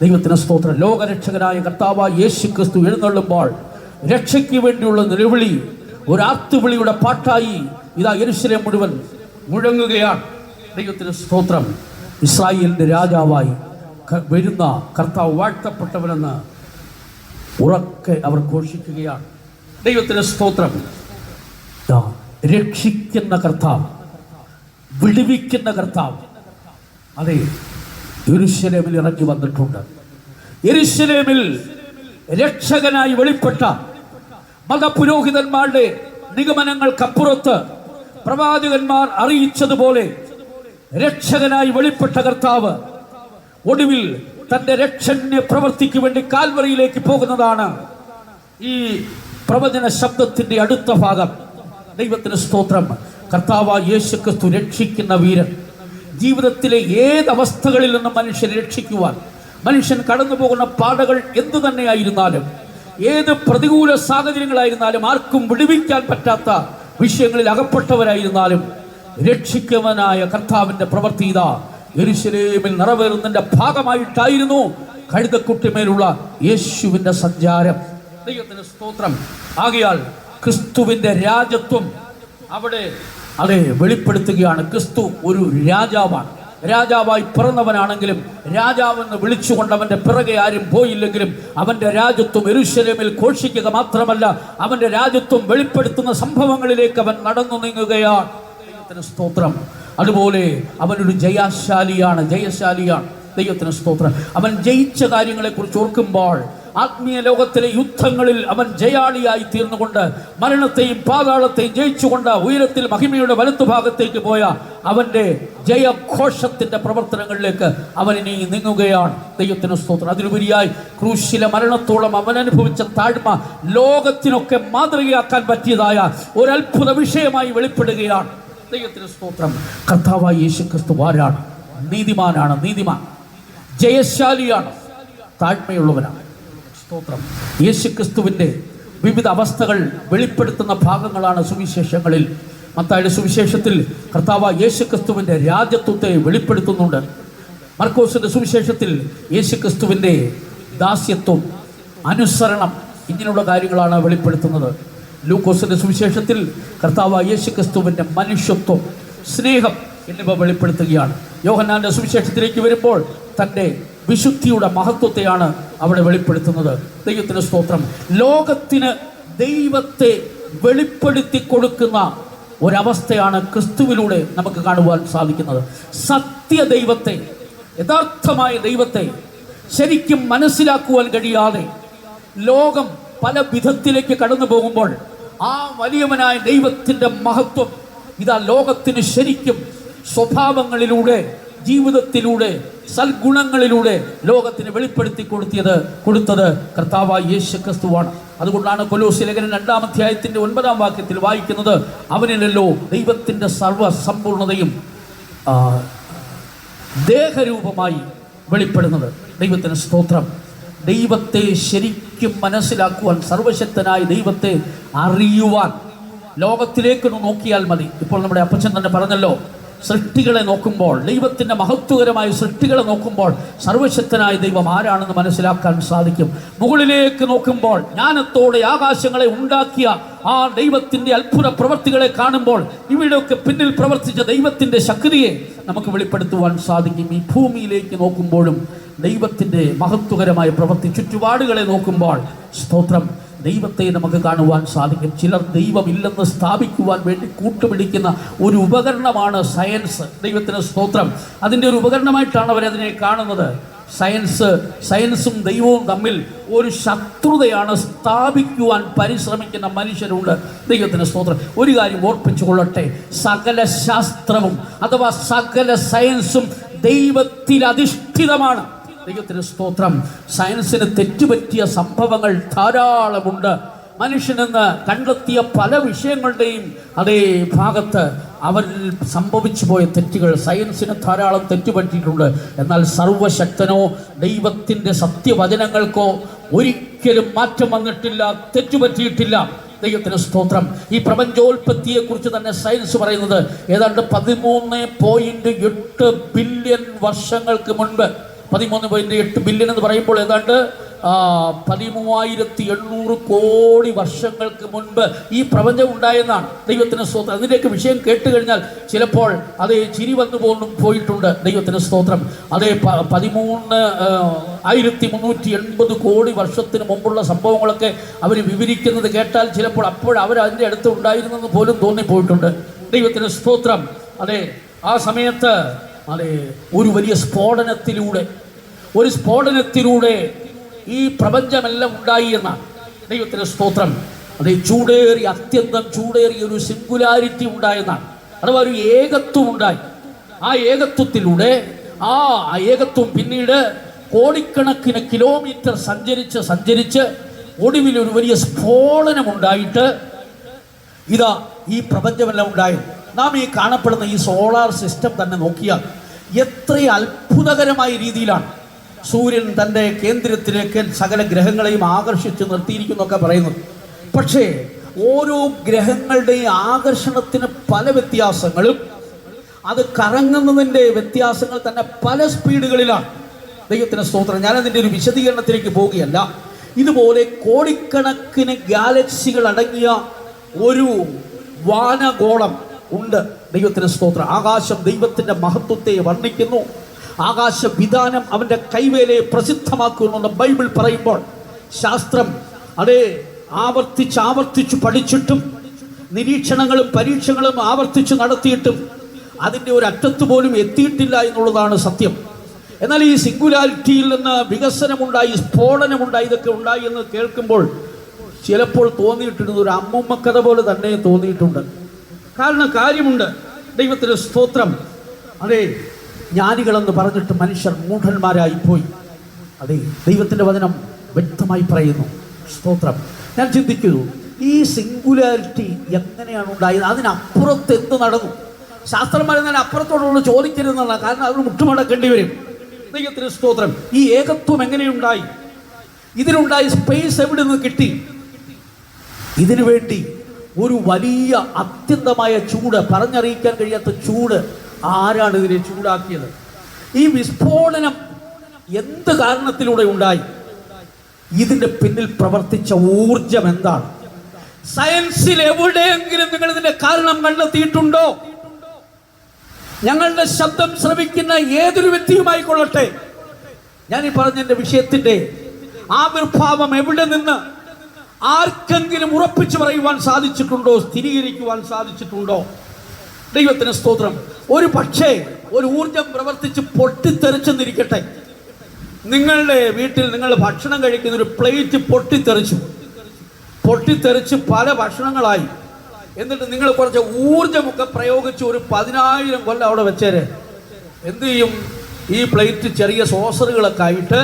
ദൈവത്തിന് സ്തോത്രം. ലോകരക്ഷകനായ കർത്താവായ യേശു ക്രിസ്തു എഴുന്നള്ളുമ്പോൾ രക്ഷയ്ക്ക് വേണ്ടിയുള്ള നിലവിളി ഒരു ആർത്തുവിളിയുടെ പാട്ടായി ഇതാ യെരൂശലേം മുഴുവൻ മുഴങ്ങുകയാണ്. ദൈവത്തിന് സ്തോത്രം. ഇസ്രായേലിന്റെ രാജാവായി വരുന്ന കർത്താവ് വാഴ്ത്തപ്പെട്ടവനെന്ന് ഉറക്കെ അവർ ഘോഷിക്കുകയാണ്. ദൈവത്തിന് സ്തോത്രം. രക്ഷിക്കുന്ന കർത്താവ്, വിടുവിക്കുന്ന കർത്താവ് അതെ യെരൂശലേമിൽ ഇറങ്ങി വന്നിട്ടുണ്ട്. യെരൂശലേമിൽ രക്ഷകനായി വെളിപ്പെട്ട മതപുരോഹിതന്മാരുടെ നിഗമനങ്ങൾക്കപ്പുറത്ത് പ്രവാചകന്മാർ അറിയിച്ചതുപോലെ രക്ഷകനായി വെളിപ്പെട്ട കർത്താവ് ഒടുവിൽ തന്റെ രക്ഷണ്യ പ്രവൃത്തിക്ക് വേണ്ടി കാൽവറിയിലേക്ക് പോകുന്നതാണ് ഈ പ്രവചന ശബ്ദത്തിന്റെ അടുത്ത ഭാഗം. ദൈവത്തിന് സ്തോത്രം. കർത്താവായ യേശു ക്രിസ്തു രക്ഷിക്കുന്ന വീരൻ. ജീവിതത്തിലെ ഏതവസ്ഥകളിൽ നിന്നും മനുഷ്യനെ രക്ഷിക്കുവാൻ, മനുഷ്യൻ കടന്നു പോകുന്ന പാതകൾ എന്തു തന്നെയായിരുന്നാലും, ഏത് പ്രതികൂല സാഹചര്യങ്ങളായിരുന്നാലും, ആർക്കും വിടുവിക്കാൻ പറ്റാത്ത വിഷയങ്ങളിൽ അകപ്പെട്ടവരായിരുന്നാലും രക്ഷിക്കുവാനായ കർത്താവിന്റെ പ്രവൃത്തി ഇതാ യെരൂശലേമിൽ നിറവേറുന്നതിന്റെ ഭാഗമായിട്ടായിരുന്നു കഴുതക്കുട്ടിമേലുള്ള യേശുവിന്റെ സഞ്ചാരം. ദൈവത്തിന് സ്തോത്രം. ആകയാൽ ക്രിസ്തുവിന്റെ രാജത്വം അവിടെ അതെ വെളിപ്പെടുത്തുകയാണ്. ക്രിസ്തു ഒരു രാജാവാണ്. രാജാവായി പിറന്നവനാണെങ്കിലും രാജാവെന്ന് വിളിച്ചുകൊണ്ട് അവന്റെ പിറകെ ആരും പോയില്ലെങ്കിലും അവന്റെ രാജത്വം യെരൂശലേമിൽ ഘോഷിക്കുക മാത്രമല്ല, അവന്റെ രാജത്വം വെളിപ്പെടുത്തുന്ന സംഭവങ്ങളിലേക്ക് അവൻ നടന്നു നീങ്ങുകയാണ്. ദൈവത്തിന് സ്തോത്രം. അതുപോലെ അവനൊരു ജയശാലിയാണ്. ദൈവത്തിന് സ്തോത്രം. അവൻ ജയിച്ച കാര്യങ്ങളെക്കുറിച്ച് ഓർക്കുമ്പോൾ ആത്മീയ ലോകത്തിലെ യുദ്ധങ്ങളിൽ അവൻ ജയാളിയായി തീർന്നുകൊണ്ട് മരണത്തെയും പാതാളത്തെയും ജയിച്ചുകൊണ്ട് ഉയരത്തിൽ മഹിമയുടെ വലത്തുഭാഗത്തേക്ക് പോയ അവന്റെ ജയഘോഷത്തിന്റെ പ്രവർത്തനങ്ങളിലേക്ക് അവൻ ഇനി നീങ്ങുകയാണ്. ദൈവത്തിന് സ്തോത്രം. അതിലുപരിയായി ക്രൂശിലെ മരണത്തോളം അവൻ അനുഭവിച്ച താഴ്മ ലോകത്തിനൊക്കെ മാതൃകയാക്കാൻ പറ്റിയതായ ഒരത്ഭുത വിഷയമായി വെളിപ്പെടുകയാണ്. ദൈവത്തിന് സ്തോത്രം. കർത്താവായ യേശു ക്രിസ്തു ആരാണ്? നീതിമാനാണ്. നീതിമാൻ, ജയശാലിയാണ്, താഴ്മയുള്ളവനാണ്. സ്തോത്രം. യേശു ക്രിസ്തുവിന്റെ വിവിധ അവസ്ഥകൾ വെളിപ്പെടുത്തുന്ന ഭാഗങ്ങളാണ് സുവിശേഷങ്ങളിൽ. മത്തായിയുടെ സുവിശേഷത്തിൽ കർത്താവായ യേശു ക്രിസ്തുവിന്റെ രാജത്വത്തെ വെളിപ്പെടുത്തുന്നുണ്ട്. മർക്കോസിന്റെ സുവിശേഷത്തിൽ യേശു ക്രിസ്തുവിന്റെ ദാസ്യത്വം, അനുസരണം, ഇങ്ങനെയുള്ള കാര്യങ്ങളാണ് വെളിപ്പെടുത്തുന്നത്. ലൂക്കോസിന്റെ സുവിശേഷത്തിൽ കർത്താവായ യേശു ക്രിസ്തുവിന്റെ മനുഷ്യത്വം, സ്നേഹം എന്നിവ വെളിപ്പെടുത്തുകയാണ്. യോഹന്നാന്റെ സുവിശേഷത്തിലേക്ക് വരുമ്പോൾ തൻ്റെ വിശുദ്ധിയുടെ മഹത്വത്തെയാണ് അവിടെ വെളിപ്പെടുത്തുന്നത്. ദൈവത്തിന് സ്തോത്രം. ലോകത്തിന് ദൈവത്തെ വെളിപ്പെടുത്തി കൊടുക്കുന്ന ഒരവസ്ഥയാണ് ക്രിസ്തുവിലൂടെ നമുക്ക് കാണുവാൻ സാധിക്കുന്നത്. സത്യദൈവത്തെ, യഥാർത്ഥമായ ദൈവത്തെ ശരിക്കും മനസ്സിലാക്കുവാൻ കഴിയാതെ ലോകം പല വിധത്തിലേക്ക് കടന്നു പോകുമ്പോൾ ആ വലിയവനായ ദൈവത്തിൻ്റെ മഹത്വം ഇതാ ലോകത്തിന് ശരിക്കും സ്വഭാവങ്ങളിലൂടെ, ജീവിതത്തിലൂടെ, സൽഗുണങ്ങളിലൂടെ ലോകത്തിന് വെളിപ്പെടുത്തി കൊടുത്തത് കർത്താവായ യേശു ക്രിസ്തുവാണ്. അതുകൊണ്ടാണ് കൊലോസ്യ ലേഖനം 2-ാം അധ്യായത്തിന്റെ 9-ാം വാക്യത്തിൽ വായിക്കുന്നത്, അവനിലല്ലോ ദൈവത്തിന്റെ സർവ്വസമ്പൂർണതയും ദേഹരൂപമായി വെളിപ്പെടുന്നത്. ദൈവത്തിന് സ്തോത്രം. ദൈവത്തെ ശരിക്കും മനസ്സിലാക്കുവാൻ, സർവശക്തനായ ദൈവത്തെ അറിയുവാൻ ലോകത്തിലേക്ക് നോക്കിയാൽ മതി. ഇപ്പോൾ നമ്മുടെ അപ്പച്ചൻ തന്നെ പറഞ്ഞല്ലോ, സൃഷ്ടികളെ നോക്കുമ്പോൾ, ദൈവത്തിൻ്റെ മഹത്വകരമായ സൃഷ്ടികളെ നോക്കുമ്പോൾ സർവശക്തനായ ദൈവം ആരാണെന്ന് മനസ്സിലാക്കാൻ സാധിക്കും. മുകളിലേക്ക് നോക്കുമ്പോൾ ജ്ഞാനത്തോടെ ആകാശങ്ങളെ ഉണ്ടാക്കിയ ആ ദൈവത്തിൻ്റെ അത്ഭുത പ്രവൃത്തികളെ കാണുമ്പോൾ ഇവിടെയൊക്കെ പിന്നിൽ പ്രവർത്തിച്ച ദൈവത്തിൻ്റെ ശക്തിയെ നമുക്ക് വെളിപ്പെടുത്തുവാൻ സാധിക്കും. ഈ ഭൂമിയിലേക്ക് നോക്കുമ്പോഴും ദൈവത്തിൻ്റെ മഹത്വകരമായ പ്രവൃത്തി, ചുറ്റുപാടുകളെ നോക്കുമ്പോൾ സ്തോത്രം, ദൈവത്തെ നമുക്ക് കാണുവാൻ സാധിക്കും. ചിലർ ദൈവമില്ലെന്ന് സ്ഥാപിക്കുവാൻ വേണ്ടി കൂട്ടുപിടിക്കുന്ന ഒരു ഉപകരണമാണ് സയൻസ്. ദൈവത്തിന് സ്തോത്രം. അതിൻ്റെ ഒരു ഉപകരണമായിട്ടാണ് അവരതിനെ കാണുന്നത്. സയൻസും ദൈവവും തമ്മിൽ ഒരു ശത്രുതയാണ് സ്ഥാപിക്കുവാൻ പരിശ്രമിക്കുന്ന മനുഷ്യരുണ്ട്. ദൈവത്തിന് സ്തോത്രം. ഒരു കാര്യം ഓർപ്പിച്ചു കൊള്ളട്ടെ, സകല ശാസ്ത്രവും അഥവാ സകല സയൻസും ദൈവത്തിൽ അധിഷ്ഠിതമാണ്. ദൈവത്തിന് സ്തോത്രം. സയൻസിന് തെറ്റുപറ്റിയ സംഭവങ്ങൾ ധാരാളമുണ്ട്. മനുഷ്യനെന്ന് കണ്ടെത്തിയ പല വിഷയങ്ങളുടെയും അതേ ഭാഗത്ത് അവരിൽ സംഭവിച്ചു പോയ തെറ്റുകൾ, സയൻസിന് ധാരാളം തെറ്റുപറ്റിയിട്ടുണ്ട്. എന്നാൽ സർവശക്തനോ ദൈവത്തിൻ്റെ സത്യവചനങ്ങൾക്കോ ഒരിക്കലും മാറ്റം വന്നിട്ടില്ല, തെറ്റുപറ്റിയിട്ടില്ല. ദൈവത്തിന് സ്തോത്രം. ഈ പ്രപഞ്ചോൽപത്തിയെക്കുറിച്ച് തന്നെ സയൻസ് പറയുന്നത് ഏതാണ്ട് 13.8 ബില്യൺ വർഷങ്ങൾക്ക് മുൻപ്, 13.8 ബില്യൺ എന്ന് പറയുമ്പോൾ ഏതാണ്ട് 13,800 കോടി വർഷങ്ങൾക്ക് മുൻപ് ഈ പ്രപഞ്ചം ഉണ്ടായെന്നാണ്. ദൈവത്തിന് സ്തോത്രം. അതിൻ്റെയൊക്കെ വിഷയം കേട്ട് കഴിഞ്ഞാൽ ചിലപ്പോൾ അത് ചിരി വന്നു പോയിട്ടുണ്ട്. ദൈവത്തിന് സ്തോത്രം. അതേ 13,380 കോടി വർഷത്തിന് മുമ്പുള്ള സംഭവങ്ങളൊക്കെ അവർ വിവരിക്കുന്നത് കേട്ടാൽ ചിലപ്പോൾ അവർ അതിൻ്റെ അടുത്ത് ഉണ്ടായിരുന്നെന്ന് പോലും തോന്നിപ്പോയിട്ടുണ്ട്. ദൈവത്തിന് സ്തോത്രം. അതെ, ആ സമയത്ത് അതെ ഒരു വലിയ സ്ഫോടനത്തിലൂടെ ഈ പ്രപഞ്ചമെല്ലാം ഉണ്ടായി എന്നാണ്. ദൈവത്തിന് സ്തോത്രം. അതേ, അത്യന്തം ചൂടേറിയ ഒരു സിംഗുലാരിറ്റി ഉണ്ടായെന്നാണ്. അഥവാ ഒരു ഏകത്വം ഉണ്ടായി. ആ ഏകത്വത്തിലൂടെ ആ ഏകത്വം പിന്നീട് കോടിക്കണക്കിന് കിലോമീറ്റർ സഞ്ചരിച്ച് ഒടുവിൽ ഒരു വലിയ സ്ഫോടനമുണ്ടായിട്ട് ഇതാ ഈ പ്രപഞ്ചമെല്ലാം ഉണ്ടായത്. നാം ഈ കാണപ്പെടുന്ന ഈ സോളാർ സിസ്റ്റം തന്നെ നോക്കിയാൽ എത്ര അത്ഭുതകരമായ രീതിയിലാണ് സൂര്യൻ തൻ്റെ കേന്ദ്രത്തിലേക്ക് സകല ഗ്രഹങ്ങളെയും ആകർഷിച്ച് നിർത്തിയിരിക്കുന്നൊക്കെ പറയുന്നത്. പക്ഷേ ഓരോ ഗ്രഹങ്ങളുടെയും ആകർഷണത്തിന് പല വ്യത്യാസങ്ങളും, അത് കറങ്ങുന്നതിൻ്റെ വ്യത്യാസങ്ങൾ തന്നെ പല സ്പീഡുകളിലാണ്. ദൈവത്തിന് സ്തോത്രം. ഞാനതിൻ്റെ ഒരു വിശദീകരണത്തിലേക്ക് പോവുകയല്ല. ഇതുപോലെ കോടിക്കണക്കിന് ഗാലക്സികൾ അടങ്ങിയ ഒരു വാനഗോളം ഉണ്ട്. ദൈവത്തിന് സ്തോത്രം. ആകാശം ദൈവത്തിൻ്റെ മഹത്വത്തെ വർണ്ണിക്കുന്നു. ആകാശവിധാനം അവൻ്റെ കൈവേലയെ പ്രസിദ്ധമാക്കുമെന്ന് ബൈബിൾ പറയുമ്പോൾ ശാസ്ത്രം അതേ ആവർത്തിച്ച് പഠിച്ചിട്ടും നിരീക്ഷണങ്ങളും പരീക്ഷകളും ആവർത്തിച്ച് നടത്തിയിട്ടും അതിൻ്റെ ഒരു അറ്റത്ത് പോലും എത്തിയിട്ടില്ല എന്നുള്ളതാണ് സത്യം. എന്നാൽ ഈ സിംഗുലാരിറ്റിയിൽ നിന്ന് വികസനമുണ്ടായി, സ്ഫോടനമുണ്ടായി, ഇതൊക്കെ ഉണ്ടായി എന്ന് കേൾക്കുമ്പോൾ ചിലപ്പോൾ തോന്നിയിട്ടുണ്ട് ഒരു അമ്മൂമ്മ കഥ പോലെ തന്നെ തോന്നിയിട്ടുണ്ട്. കാര്യമുണ്ട്. ദൈവത്തിന് സ്തോത്രം. അതെ, ജ്ഞാനികളെന്ന് പറഞ്ഞിട്ട് മനുഷ്യർ മൂഢന്മാരായിപ്പോയി. അതെ, ദൈവത്തിൻ്റെ വചനം വ്യക്തമായി പറയുന്നു. സ്തോത്രം. ഞാൻ ചിന്തിക്കുന്നു, ഈ സിംഗുലാരിറ്റി എങ്ങനെയാണ് ഉണ്ടായത്? അതിനപ്പുറത്ത് എന്ത് നടന്നു? ശാസ്ത്രന്മാർ തന്നെ അപ്പുറത്തോടുള്ള ചോദിക്കരുതെന്നുള്ള, കാരണം അവർ മുട്ടുമടക്കേണ്ടി വരും. ദൈവത്തിന് സ്തോത്രം. ഈ ഏകത്വം എങ്ങനെയുണ്ടായി? ഇതിനുണ്ടായി സ്പേസ് എവിടെ നിന്ന് കിട്ടി? ഇതിനു വേണ്ടി ഒരു വലിയ അത്യന്തമായ ചൂട്, പറഞ്ഞറിയിക്കാൻ കഴിയാത്ത ചൂട്, ആരാണ് ഇതിനെ ചൂടാക്കിയത്? ഈ വിസ്ഫോടനം എന്ത് കാരണത്തിലൂടെ ഉണ്ടായി? ഇതിൻ്റെ പിന്നിൽ പ്രവർത്തിച്ച ഊർജം എന്താണ്? സയൻസിൽ എവിടെയെങ്കിലും നിങ്ങൾ ഇതിന്റെ കാരണം കണ്ടെത്തിയിട്ടുണ്ടോ? ഞങ്ങളുടെ ശബ്ദം ശ്രവിക്കുന്ന ഏതൊരു വ്യക്തിയുമായി കൊള്ളട്ടെ, ഞാൻ ഈ പറഞ്ഞ എൻ്റെ വിഷയത്തിന്റെ ആവിർഭാവം എവിടെ നിന്ന് ആർക്കെങ്കിലും ഉറപ്പിച്ചു പറയുവാൻ സാധിച്ചിട്ടുണ്ടോ? സ്ഥിരീകരിക്കുവാൻ സാധിച്ചിട്ടുണ്ടോ? ദൈവത്തിന് സ്തോത്രം. ഒരു പക്ഷേ ഒരു ഊർജം പ്രവർത്തിച്ച് പൊട്ടിത്തെറിച്ചെന്നിരിക്കട്ടെ, നിങ്ങളുടെ വീട്ടിൽ നിങ്ങൾ ഭക്ഷണം കഴിക്കുന്ന ഒരു പ്ലേറ്റ് പൊട്ടിത്തെറിച്ച് പല ഭക്ഷണങ്ങളായി. എന്നിട്ട് നിങ്ങൾ കുറച്ച് ഊർജമൊക്കെ പ്രയോഗിച്ച് ഒരു 10,000 കൊല്ലം അവിടെ വെച്ചേരെ, എന്തു ചെയ്യും? ഈ പ്ലേറ്റ് ചെറിയ സോസറുകളൊക്കെ ആയിട്ട്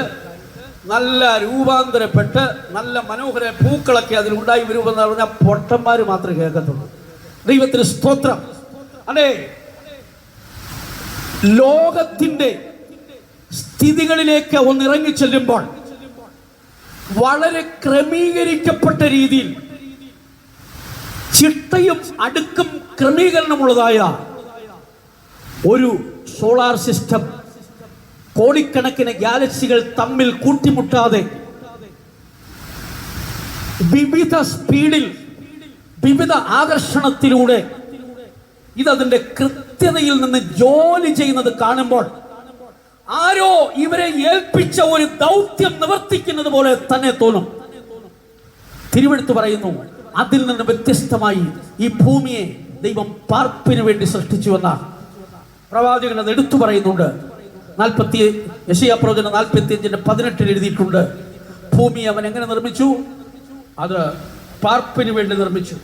നല്ല രൂപാന്തരപ്പെട്ട് നല്ല മനോഹര പൂക്കളൊക്കെ അതിലുണ്ടായി വരുമെന്ന് പറഞ്ഞാൽ പൊട്ടന്മാർ മാത്രമേ കേൾക്കത്തുള്ളൂ. ദൈവത്തിന് സ്തോത്രം. അതെ, ലോകത്തിൻ്റെ സ്ഥിതികളിലേക്ക് ഒന്ന് ഇറങ്ങിച്ചെല്ലുമ്പോൾ വളരെ ക്രമീകരിക്കപ്പെട്ട രീതിയിൽ ചിട്ടയും അടുക്കും ക്രമീകരണമുള്ളതായ ഒരു സോളാർ സിസ്റ്റം, കോടിക്കണക്കിന് ഗാലക്സികൾ തമ്മിൽ കൂട്ടിമുട്ടാതെ വിവിധ സ്പീഡിൽ, വിവിധ ആകർഷണത്തിലൂടെ ഇതതിന്റെ കൃത്യതയിൽ നിന്ന് ജോലി ചെയ്യുന്നത് കാണുമ്പോൾ ആരോ ഇവരെ ഏൽപ്പിച്ച ഒരു ദൗത്യം നിവർത്തിക്കുന്നത് പോലെ തന്നെ തോന്നും. തിരുവെഴുത്ത് പറയുന്നു, അതിൽ നിന്ന് വ്യത്യസ്തമായി ഈ ഭൂമിയെ ദൈവം പാർപ്പിന് വേണ്ടി സൃഷ്ടിച്ചുവെന്ന പ്രവാചകൻ അത് എടുത്തു പറയുന്നുണ്ട്. യെശയ്യാ പ്രവചനം 45:18 എഴുതിയിട്ടുണ്ട്. ഭൂമി അവൻ എങ്ങനെ നിർമ്മിച്ചു? അത് പാർപ്പിന് വേണ്ടി നിർമ്മിച്ചു.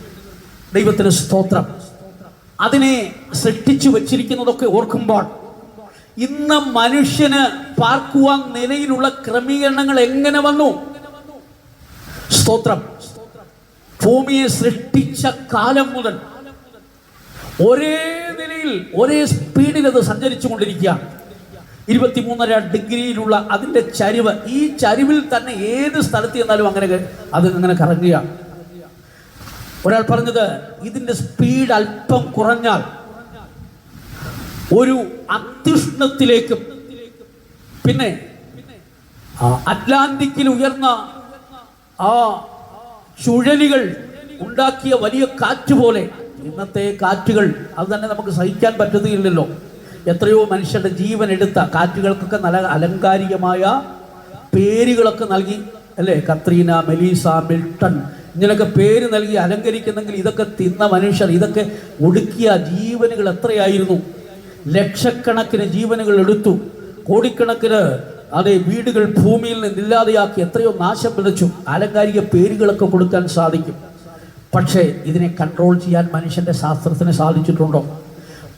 ദൈവത്തിന് സ്തോത്രം. അതിനെ സൃഷ്ടിച്ചു വച്ചിരിക്കുന്നതൊക്കെ ഓർക്കുമ്പോൾ ഇന്ന് മനുഷ്യന് പാർക്കുവാൻ നിലയിലുള്ള ക്രമീകരണങ്ങൾ എങ്ങനെ വന്നു? സ്തോത്രം. ഭൂമിയെ സൃഷ്ടിച്ച കാലം മുതൽ ഒരേ നിലയിൽ, ഒരേ സ്പീഡിൽ അത് സഞ്ചരിച്ചു കൊണ്ടിരിക്കുക. 23.5 ഡിഗ്രിയിലുള്ള അതിന്റെ ചരിവ്, ഈ ചരിവിൽ തന്നെ ഏത് സ്ഥലത്ത് ചെന്നാലും അങ്ങനെ കറങ്ങുക. ഒരാൾ പറഞ്ഞത്, ഇതിന്റെ സ്പീഡ് അല്പം കുറഞ്ഞാൽ ഒരു അത്യുഷ്ണത്തിലേക്കും പിന്നെ അറ്റ്ലാന്റിക്കിൽ ഉയർന്ന ആ ചുഴലികൾ ഉണ്ടാക്കിയ വലിയ കാറ്റ് പോലെ, ഇന്നത്തെ കാറ്റുകൾ അത് തന്നെ നമുക്ക് സഹിക്കാൻ പറ്റുകയില്ലല്ലോ. എത്രയോ മനുഷ്യരുടെ ജീവൻ എടുത്ത കാറ്റുകൾക്കൊക്കെ നല്ല അലങ്കാരികമായ പേരുകളൊക്കെ നൽകി അല്ലേ? കത്രീന, മെലീസ, മിൽട്ടൺ, ഇങ്ങനെയൊക്കെ പേര് നൽകി അലങ്കരിക്കുന്നെങ്കിൽ ഇതൊക്കെ തിന്ന മനുഷ്യർ, ഇതൊക്കെ ഒടുക്കിയ ജീവനുകൾ എത്രയായിരുന്നു? ലക്ഷക്കണക്കിന് ജീവനുകൾ എടുത്തു, കോടിക്കണക്കിന് വീടുകൾ ഭൂമിയിൽ നിന്നില്ലാതെയാക്കി, എത്രയോ നാശം വിതച്ചു. ആലങ്കാരിക പേരുകളൊക്കെ കൊടുക്കാൻ സാധിക്കും. പക്ഷേ ഇതിനെ കൺട്രോൾ ചെയ്യാൻ മനുഷ്യന്റെ ശാസ്ത്രത്തിന് സാധിച്ചിട്ടുണ്ടോ?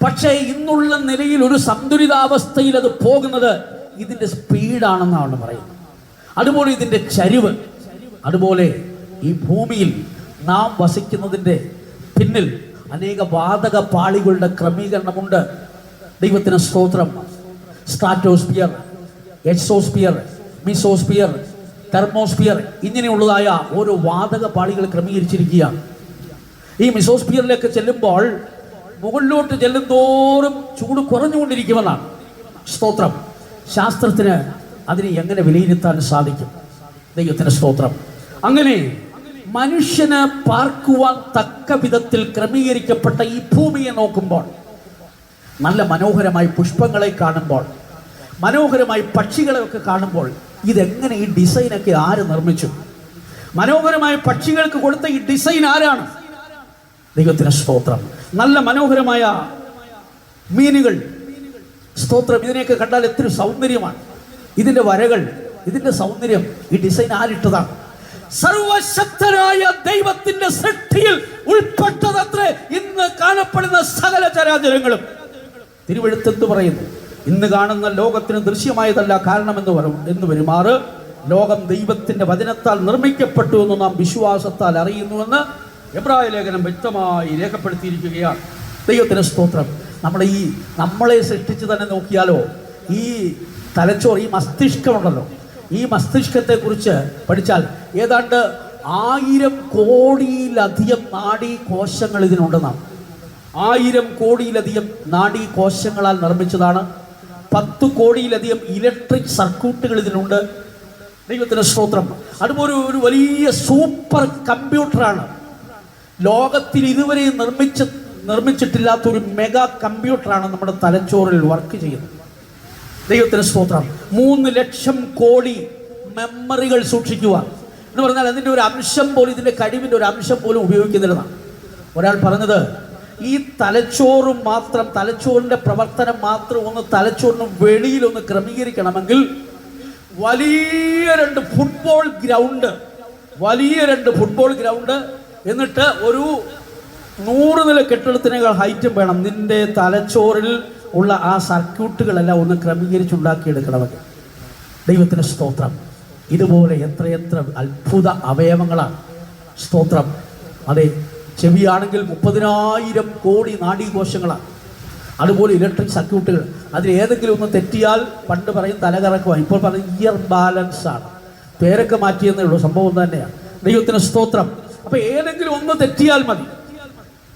പക്ഷേ ഇന്നുള്ള നിലയിൽ ഒരു സന്തുലിതാവസ്ഥയിൽ അത് പോകുന്നത് ഇതിന്റെ സ്പീഡാണെന്നാണ് പറയുന്നത്. അതുപോലെ ഇതിന്റെ ചരിവ്, അതുപോലെ ഈ ഭൂമിയിൽ നാം വസിക്കുന്നതിൻ്റെ പിന്നിൽ അനേക വാതക പാളികളുടെ ക്രമീകരണമുണ്ട്. ദൈവത്തിന് സ്തോത്രം. സ്ട്രാറ്റോസ്ഫിയർ, എക്സോസ്ഫിയർ, മീസോസ്ഫിയർ, തെർമോസ്ഫിയർ, ഇങ്ങനെയുള്ളതായ ഓരോ വാതക പാളികൾ ക്രമീകരിച്ചിരിക്കുകയാണ്. ഈ മിസോസ്ഫിയറിലേക്ക് ചെല്ലുമ്പോൾ മുകളിലോട്ട് ചെല്ലുന്തോറും ചൂട് കുറഞ്ഞുകൊണ്ടിരിക്കുമെന്നാണ്. സ്തോത്രം. ശാസ്ത്രത്തിന് അതിനെ എങ്ങനെ വിലയിരുത്താൻ സാധിക്കും? ദൈവത്തിന് സ്തോത്രം. അങ്ങനെ മനുഷ്യന് പാർക്കുവാൻ തക്ക വിധത്തിൽ ക്രമീകരിക്കപ്പെട്ട ഈ ഭൂമിയെ നോക്കുമ്പോൾ, നല്ല മനോഹരമായി പുഷ്പങ്ങളെ കാണുമ്പോൾ, മനോഹരമായി പക്ഷികളെയൊക്കെ കാണുമ്പോൾ, ഇതെങ്ങനെ ഈ ഡിസൈനൊക്കെ ആര് നിർമ്മിച്ചു? മനോഹരമായ പക്ഷികൾക്ക് കൊടുത്ത ഈ ഡിസൈൻ ആരാണ്? ദൈവത്തിന് സ്തോത്രം. നല്ല മനോഹരമായ മീനുകൾ, സ്തോത്രം. ഇതിനെയൊക്കെ കണ്ടാൽ എത്ര സൗന്ദര്യമാണ്. ഇതിന്റെ വരകൾ, ഇതിന്റെ സൗന്ദര്യം, ഈ ഡിസൈൻ ആരിട്ടതാണ്? സർവശക്തനായ ദൈവത്തിന്റെ സൃഷ്ടിയിൽ ഉൾപ്പെട്ടതത്രേ ഇന്ന് കാണപ്പെടുന്ന സകല ചരാചരങ്ങളും. തിരുവെഴുത്ത് പറയുന്നു, ഇന്ന് കാണുന്ന ലോകത്തിന് ദൃശ്യമായതല്ല കാരണമെന്ന് വരുമാറ് ലോകം ദൈവത്തിന്റെ വചനത്താൽ നിർമ്മിക്കപ്പെട്ടു എന്ന് നാം വിശ്വാസത്താൽ അറിയുന്നുവെന്ന് എബ്രായ ലേഖനം വ്യക്തമായി രേഖപ്പെടുത്തിയിരിക്കുകയാണ്. ദൈവത്തിന് സ്തോത്രം. നമ്മളെ സൃഷ്ടിച്ച് തന്നെ നോക്കിയാലോ, ഈ തലച്ചോറ്, ഈ മസ്തിഷ്കമുണ്ടല്ലോ, ഈ മസ്തിഷ്കത്തെക്കുറിച്ച് പഠിച്ചാൽ ഏതാണ്ട് 1000 കോടിയിലധികം നാഡീകോശങ്ങൾ ഇതിനുണ്ടെന്നാണ്. 1000 കോടിയിലധികം നാഡീകോശങ്ങളാൽ നിർമ്മിച്ചതാണ്. 10 കോടിയിലധികം ഇലക്ട്രിക് സർക്യൂട്ടുകൾ ഇതിനുണ്ട്. ദൈവത്തിന് സ്തോത്രം. അതുപോലെ ഒരു വലിയ സൂപ്പർ കമ്പ്യൂട്ടറാണ്. ലോകത്തിൽ ഇതുവരെ നിർമ്മിച്ചിട്ടില്ലാത്തൊരു മെഗാ കമ്പ്യൂട്ടറാണ് നമ്മുടെ തലച്ചോറിൽ വർക്ക് ചെയ്യുന്നത്. ദൈവത്തിന് സ്തോത്രം. 3 ലക്ഷം കോടി മെമ്മറികൾ സൂക്ഷിക്കുക എന്ന് പറഞ്ഞാൽ അതിൻ്റെ ഒരു അംശം പോലും, ഇതിൻ്റെ കഴിവിൻ്റെ ഒരു അംശം പോലും ഉപയോഗിക്കുന്നില്ലെന്നാണ് ഒരാൾ പറഞ്ഞത്. ഈ തലച്ചോറും മാത്രം, തലച്ചോറിൻ്റെ പ്രവർത്തനം മാത്രം ഒന്ന് തലച്ചോറിന് വെളിയിലൊന്ന് ക്രമീകരിക്കണമെങ്കിൽ വലിയ 2 ഫുട്ബോൾ ഗ്രൗണ്ട്, എന്നിട്ട് ഒരു 100 നില കെട്ടിടത്തിനേക്കാൾ ഹൈറ്റും വേണം നിന്റെ തലച്ചോറിൽ ഉള്ള ആ സർക്യൂട്ടുകളെല്ലാം ഒന്ന് ക്രമീകരിച്ചുണ്ടാക്കിയെടുക്കണമെങ്കിൽ. ദൈവത്തിന് സ്തോത്രം. ഇതുപോലെ എത്രയെത്ര അത്ഭുത അവയവങ്ങളാണ്. സ്തോത്രം. അതെ, ചെവിയാണെങ്കിൽ 30,000 കോടി നാഡീകോശങ്ങളാണ്. അതുപോലെ ഇലക്ട്രിക് സർക്യൂട്ടുകൾ, അതിൽ ഏതെങ്കിലും ഒന്ന് തെറ്റിയാൽ പണ്ട് പറയും തലകറക്കുവാൻ, ഇപ്പോൾ പറയും ഇയർ ബാലൻസ് ആണ്. പേരൊക്കെ മാറ്റിയെന്നേ ഉള്ളൂ, സംഭവം തന്നെയാണ്. ദൈവത്തിന് സ്തോത്രം. അപ്പൊ ഏതെങ്കിലും ഒന്ന് തെറ്റിയാൽ മതി.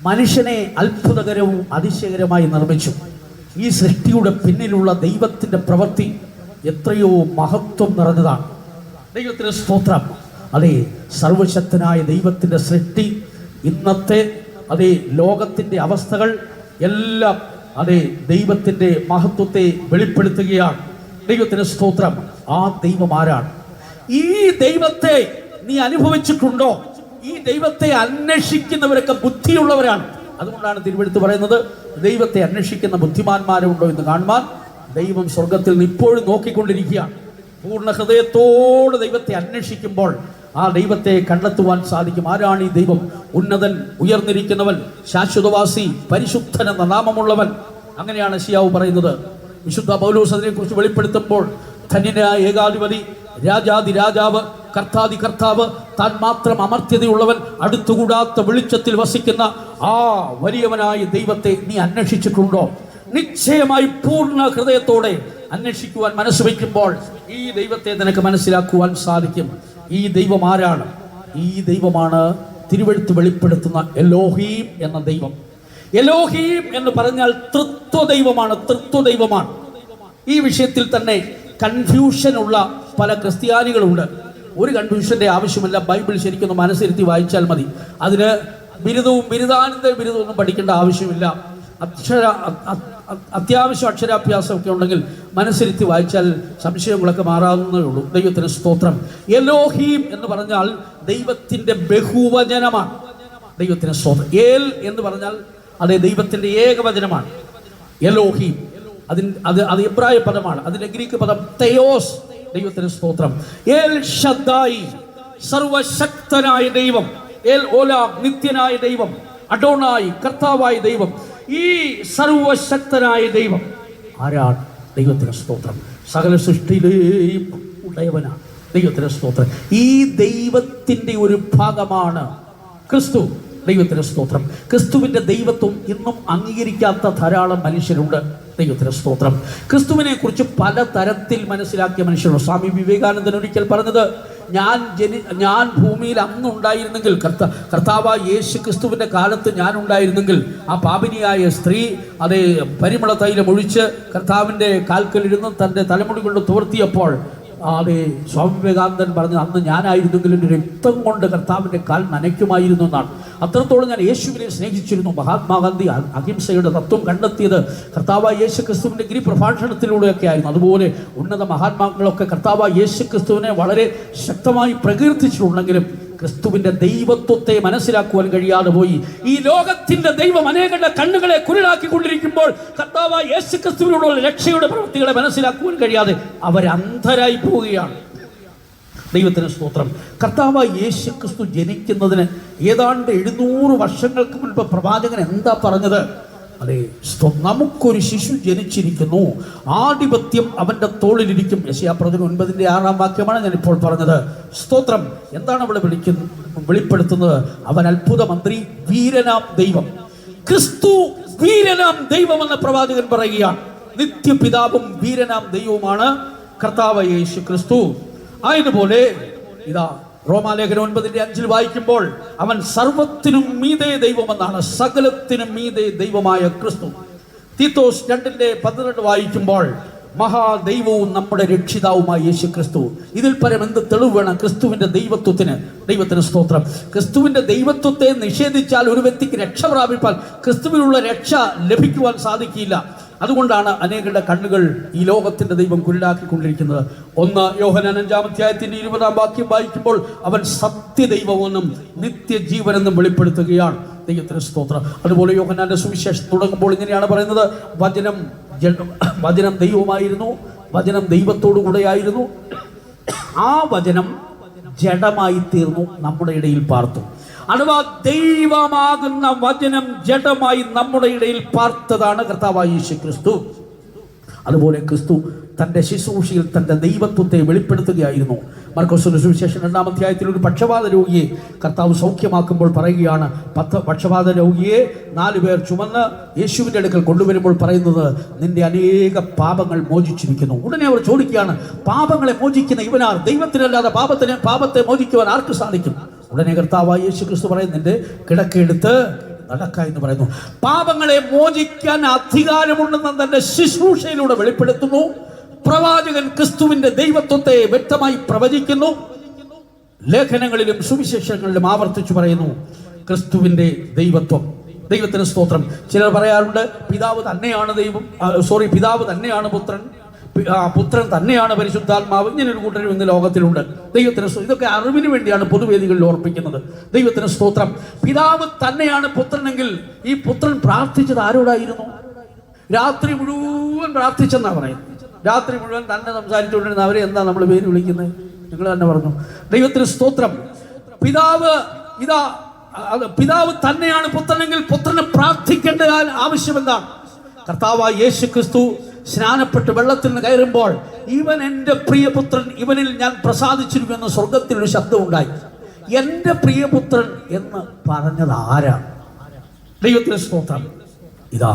മനുഷ്യനെ അത്ഭുതകരവും അതിശയകരമായി നിർമ്മിച്ചു. ഈ സൃഷ്ടിയുടെ പിന്നിലുള്ള ദൈവത്തിന്റെ പ്രവൃത്തി എത്രയോ മഹത്വം നിറഞ്ഞതാണ്. ദൈവത്തിന് സ്തോത്രം. അതെ, സർവശക്തനായ ദൈവത്തിന്റെ സൃഷ്ടി, ഇന്നത്തെ അതേ ലോകത്തിന്റെ അവസ്ഥകൾ എല്ലാം അതെ ദൈവത്തിന്റെ മഹത്വത്തെ വെളിപ്പെടുത്തുകയാണ്. ദൈവത്തിന് സ്തോത്രം. ആ ദൈവം ആരാണ്? ഈ ദൈവത്തെ നീ അനുഭവിച്ചിട്ടുണ്ടോ? ഈ ദൈവത്തെ അന്വേഷിക്കുന്നവരൊക്കെ ബുദ്ധിയുള്ളവരാണ്. അതുകൊണ്ടാണ് തിരുവെഴുത്ത് പറയുന്നത്, ദൈവത്തെ അന്വേഷിക്കുന്ന ബുദ്ധിമാന്മാരുണ്ടോ എന്ന് കാണുവാൻ ദൈവം സ്വർഗത്തിൽ നിന്ന് ഇപ്പോഴും നോക്കിക്കൊണ്ടിരിക്കുകയാണ്. പൂർണ്ണ ഹൃദയത്തോടെ ദൈവത്തെ അന്വേഷിക്കുമ്പോൾ ആ ദൈവത്തെ കണ്ടെത്തുവാൻ സാധിക്കും. ആരാണ് ഈ ദൈവം? ഉന്നതൻ, ഉയർന്നിരിക്കുന്നവൻ, ശാശ്വതവാസി, പരിശുദ്ധൻ എന്ന നാമമുള്ളവൻ. അങ്ങനെയാണ് യെശയ്യാവ് പറയുന്നത്. വിശുദ്ധ പൗലോസ് അതിനെക്കുറിച്ച് വെളിപ്പെടുത്തുമ്പോൾ, ധന്യനായ ഏകാധിപതി, രാജാതി രാജാവ്, കർത്താതി കർത്താവ്, താൻ മാത്രം അമർത്യതയുള്ളവൻ, അടുത്തുകൂടാത്ത വെളിച്ചത്തിൽ വസിക്കുന്ന ആ വലിയവനായ ദൈവത്തെ നീ അന്വേഷിച്ചിട്ടുണ്ടോ? നിശ്ചയമായി പൂർണ്ണ ഹൃദയത്തോടെ അന്വേഷിക്കുവാൻ മനസ്സ് വയ്ക്കുമ്പോൾ ഈ ദൈവത്തെ നിനക്ക് മനസ്സിലാക്കുവാൻ സാധിക്കും. ഈ ദൈവം ആരാണ്? ഈ ദൈവമാണ് തിരുവെഴുത്ത് വെളിപ്പെടുത്തുന്ന എലോഹീം എന്ന ദൈവം. എലോഹീം എന്ന് പറഞ്ഞാൽ തൃത്വദൈവമാണ്, തൃത്വദൈവമാണ്. ഈ വിഷയത്തിൽ തന്നെ കൺഫ്യൂഷനുള്ള പല ക്രിസ്ത്യാനികളുണ്ട്. ഒരു കൺഫ്യൂഷന്റെ ആവശ്യമില്ല. ബൈബിൾ ശരിക്കൊന്ന് മനസ്സിരുത്തി വായിച്ചാൽ മതി. അതിന് ബിരുദവും ബിരുദാനന്തര ബിരുദവും ഒന്നും പഠിക്കേണ്ട ആവശ്യമില്ല. അത്യാവശ്യം അക്ഷരാഭ്യാസം ഒക്കെ ഉണ്ടെങ്കിൽ മനസ്സിരുത്തി വായിച്ചാൽ സംശയങ്ങളൊക്കെ മാറാവുന്നതേ ഉള്ളൂ. ദൈവത്തിന് സ്തോത്രം. എലോഹീം എന്ന് പറഞ്ഞാൽ ദൈവത്തിന്റെ ബഹുവചനമാണ്. ദൈവത്തിന് സ്തോത്രം. ഏൽ എന്ന് പറഞ്ഞാൽ അത് ദൈവത്തിന്റെ ഏകവചനമാണ്. എലോഹീം അത് എബ്രായ പദമാണ്. അതിന്റെ ഗ്രീക്ക് പദം തെയോസ്. ദൈവത്തിന് സ്തോത്രം. എൽ ഷദ്ദായി, സർവശക്തനായ ദൈവം. എൽ ഓലാം, നിത്യനായ ദൈവം. അഡോണായി, കർത്താവായ ദൈവം. ഈ സർവശക്തനായ ദൈവം ആരാണ്? ദൈവത്തിന് സ്തോത്രം. സകല സൃഷ്ടിയിലെയും ഉടയവനാണ്. ദൈവത്തിന് സ്തോത്രം. ഈ ദൈവത്തിന്റെ ഒരു ഭാഗമാണ് ക്രിസ്തു. ദൈവത്തിന് സ്തോത്രം. ക്രിസ്തുവിന്റെ ദൈവത്വം ഇന്നും അംഗീകരിക്കാത്ത ധാരാളം മനുഷ്യരുണ്ട്. ദൈവത്തിന് സ്തോത്രം. ക്രിസ്തുവിനെ കുറിച്ച് പല തരത്തിൽ മനസ്സിലാക്കിയ മനുഷ്യരുണ്ട്. സ്വാമി വിവേകാനന്ദൻ ഒരിക്കൽ പറഞ്ഞത്, ഞാൻ ഭൂമിയിൽ അന്നുണ്ടായിരുന്നെങ്കിൽ, കർത്താവായ യേശു ക്രിസ്തുവിന്റെ കാലത്ത് ഞാൻ ഉണ്ടായിരുന്നെങ്കിൽ, ആ പാപിനിയായ സ്ത്രീ അതേ പരിമള തൈലം ഒഴിച്ച് കർത്താവിന്റെ കാൽക്കലിരുന്ന് തന്റെ തലമുടി കൊണ്ട് തുവർത്തിയപ്പോൾ അതെ സ്വാമി വിവേകാനന്ദൻ പറഞ്ഞത്, അന്ന് ഞാനായിരുന്നെങ്കിൽ എൻ്റെ രക്തം കൊണ്ട് കർത്താവിൻ്റെ കാൽ നനയ്ക്കുമായിരുന്നു എന്നാണ്. അത്രത്തോളം ഞാൻ യേശുവിനെ സ്നേഹിച്ചിരുന്നു. മഹാത്മാഗാന്ധി അഹിംസയുടെ തത്വം കണ്ടെത്തിയത് കർത്താവായ യേശു ക്രിസ്തുവിൻ്റെ ഗിരിപ്രഭാഷണത്തിലൂടെയൊക്കെ ആയിരുന്നു. അതുപോലെ ഉന്നത മഹാത്മാക്കളൊക്കെ കർത്താവായ യേശു ക്രിസ്തുവിനെ വളരെ ശക്തമായി പ്രകീർത്തിച്ചിട്ടുണ്ടെങ്കിലും ക്രിസ്തുവിന്റെ ദൈവത്വത്തെ മനസ്സിലാക്കുവാൻ കഴിയാതെ പോയി. ഈ ലോകത്തിന്റെ ദൈവം അനേകരുടെ കണ്ണുകളെ കുരുടാക്കിക്കൊണ്ടിരിക്കുമ്പോൾ കർത്താവായ യേശു ക്രിസ്തുവിനോടുള്ള രക്ഷയുടെ പ്രവൃത്തികളെ മനസ്സിലാക്കുവാൻ കഴിയാതെ അവരന്ധരായി പോവുകയാണ്. ദൈവത്തിന് സ്തോത്രം. കർത്താവായ യേശു ക്രിസ്തു ജനിക്കുന്നതിന് ഏതാണ്ട് 700 വർഷങ്ങൾക്ക് മുൻപ് പ്രവാചകൻ എന്താ പറഞ്ഞത്? അതെ, നമുക്കൊരു ശിശു ജനിച്ചിരിക്കുന്നു, ആധിപത്യം അവന്റെ തോളിലിരിക്കും. യെശയ്യാ 9:6 വാക്യമാണ് ഞാനിപ്പോൾ പറഞ്ഞത്. സ്തോത്രം. എന്താണ് അവിടെ വെളിപ്പെടുത്തുന്നത്? അവൻ അത്ഭുത മന്ത്രി, വീരനാം ദൈവം. ക്രിസ്തു വീരനാം ദൈവമെന്ന് പ്രവാചകൻ പറയുകയാണ്. നിത്യപിതാവും വീരനാം ദൈവവുമാണ് കർത്താവ് യേശു ക്രിസ്തു. ആയതുപോലെ ഇതാ റോമാലേഖനം 9:5 വായിക്കുമ്പോൾ അവൻ സർവത്തിനും മീതെ ദൈവമെന്നാണ്, സകലത്തിനും മീതെ ദൈവമായ ക്രിസ്തു. തീത്തോസ് 2:12 വായിക്കുമ്പോൾ മഹാദൈവവും നമ്മുടെ രക്ഷിതാവുമായ യേശു ക്രിസ്തു. ഇതിൽ പരം എന്ത് തെളിവ് വേണം ക്രിസ്തുവിന്റെ ദൈവത്വത്തിന്? ദൈവത്തിന് സ്തോത്രം. ക്രിസ്തുവിന്റെ ദൈവത്വത്തെ നിഷേധിച്ചാൽ ഒരു വ്യക്തിക്ക് രക്ഷ പ്രാപിപ്പാൻ, ക്രിസ്തുവിനുള്ള രക്ഷ ലഭിക്കുവാൻ സാധിക്കില്ല. അതുകൊണ്ടാണ് അനേകരുടെ കണ്ണുകൾ ഈ ലോകത്തിന്റെ ദൈവം കുരുടാക്കിക്കൊണ്ടിരിക്കുന്നത്. 1 യോഹന്നാൻ 5:20 വാക്യം വായിക്കുമ്പോൾ അവൻ സത്യദൈവമെന്നും നിത്യജീവനെന്നും വെളിപ്പെടുത്തുകയാണ്. ദൈവത്തിന് സ്തോത്രം. അതുപോലെ യോഹന്നാന്റെ സുവിശേഷം തുടങ്ങുമ്പോൾ ഇങ്ങനെയാണ് പറയുന്നത്, വചനം ദൈവമായിരുന്നു, വചനം ദൈവത്തോടു കൂടെയായിരുന്നു, ആ വചനം ജഡമായി തീർന്നു, നമ്മുടെ ഇടയിൽ പാർത്തു. അഥവാ ദൈവമാകുന്ന വചനം ജഡമായി നമ്മുടെ ഇടയിൽ പാർത്തതാണ് കർത്താവായ യേശു ക്രിസ്തു. അതുപോലെ ക്രിസ്തു തൻ്റെ ശുശ്രൂഷയിൽ തൻ്റെ ദൈവത്വത്തെ വെളിപ്പെടുത്തുകയായിരുന്നു. മർക്കോസിന്റെ സുവിശേഷം 2-ാം അധ്യായത്തിൽ ഒരു പക്ഷപാത രോഗിയെ കർത്താവ് സൗഖ്യമാക്കുമ്പോൾ പറയുകയാണ്, 10 പക്ഷപാത രോഗിയെ 4 പേർ ചുമന്ന് യേശുവിൻ്റെ അടുക്കൽ കൊണ്ടുവരുമ്പോൾ പറയുന്നത്, നിന്റെ അനേക പാപങ്ങൾ മോചിച്ചിരിക്കുന്നു. ഉടനെ അവർ ചോദിക്കുകയാണ്, പാപങ്ങളെ മോചിക്കുന്ന ഇവനാർ? ദൈവത്തിനല്ലാതെ പാപത്തെ മോചിക്കുവാൻ ആർക്ക് സാധിക്കും? ഉടനെ കർത്താവായ യേശു ക്രിസ്തു പറയുന്നു, നിന്റെ കിടക്കെടുത്ത് നടക്ക എന്ന് പറയുന്നു. പാപങ്ങളെ മോചിക്കാൻ അധികാരമുണ്ടെന്ന് തന്റെ ശുശ്രൂഷയിലൂടെ വെളിപ്പെടുത്തുന്നു. പ്രവാചകൻ ക്രിസ്തുവിന്റെ ദൈവത്വത്തെ വ്യക്തമായി പ്രവചിക്കുന്നു. ലേഖനങ്ങളിലും സുവിശേഷങ്ങളിലും ആവർത്തിച്ചു പറയുന്നു ക്രിസ്തുവിന്റെ ദൈവത്വം. ദൈവത്തിന് സ്തോത്രം. ചിലർ പറയാറുണ്ട്, പിതാവ് തന്നെയാണ് പുത്രൻ, പുത്രൻ തന്നെയാണ് പരിശുദ്ധാത്മാവ്. ഇങ്ങനൊരു കൂട്ടരും ഇന്ന് ലോകത്തിലുണ്ട്. ദൈവത്തിന് ഇതൊക്കെ അറിവിന് വേണ്ടിയാണ് പൊതുവേദികളിൽ ഓർപ്പിക്കുന്നത്. ദൈവത്തിന് സ്തോത്രം. പിതാവ് തന്നെയാണ് പുത്രനെങ്കിൽ ഈ പുത്രൻ പ്രാർത്ഥിച്ചത് ആരോടായിരുന്നു? രാത്രി മുഴുവൻ പ്രാർത്ഥിച്ചെന്നാ പറയുന്നത്. രാത്രി മുഴുവൻ തന്നെ സംസാരിച്ചുകൊണ്ടിരുന്ന അവരെ എന്താ നമ്മൾ പേര് വിളിക്കുന്നത്? നിങ്ങൾ തന്നെ പറഞ്ഞു. ദൈവത്തിന് സ്തോത്രം. പിതാവ് തന്നെയാണ് പുത്രനെങ്കിൽ പുത്രനെ പ്രാർത്ഥിക്കേണ്ട ആവശ്യം എന്താണ്? കർത്താവായ യേശു ക്രിസ്തു സ്നാനപ്പെട്ട് വെള്ളത്തിൽ നിന്ന് കയറുമ്പോൾ, ഇവൻ എൻ്റെ പ്രിയപുത്രൻ, ഇവനിൽ ഞാൻ പ്രസാദിച്ചിരിക്കുമെന്ന് സ്വർഗത്തിലൊരു ശബ്ദം ഉണ്ടായി. എൻ്റെ പ്രിയപുത്രൻ എന്ന് പറഞ്ഞത് ആരാണ്? ദൈവത്തിന് സ്തോത്രം. ഇതാ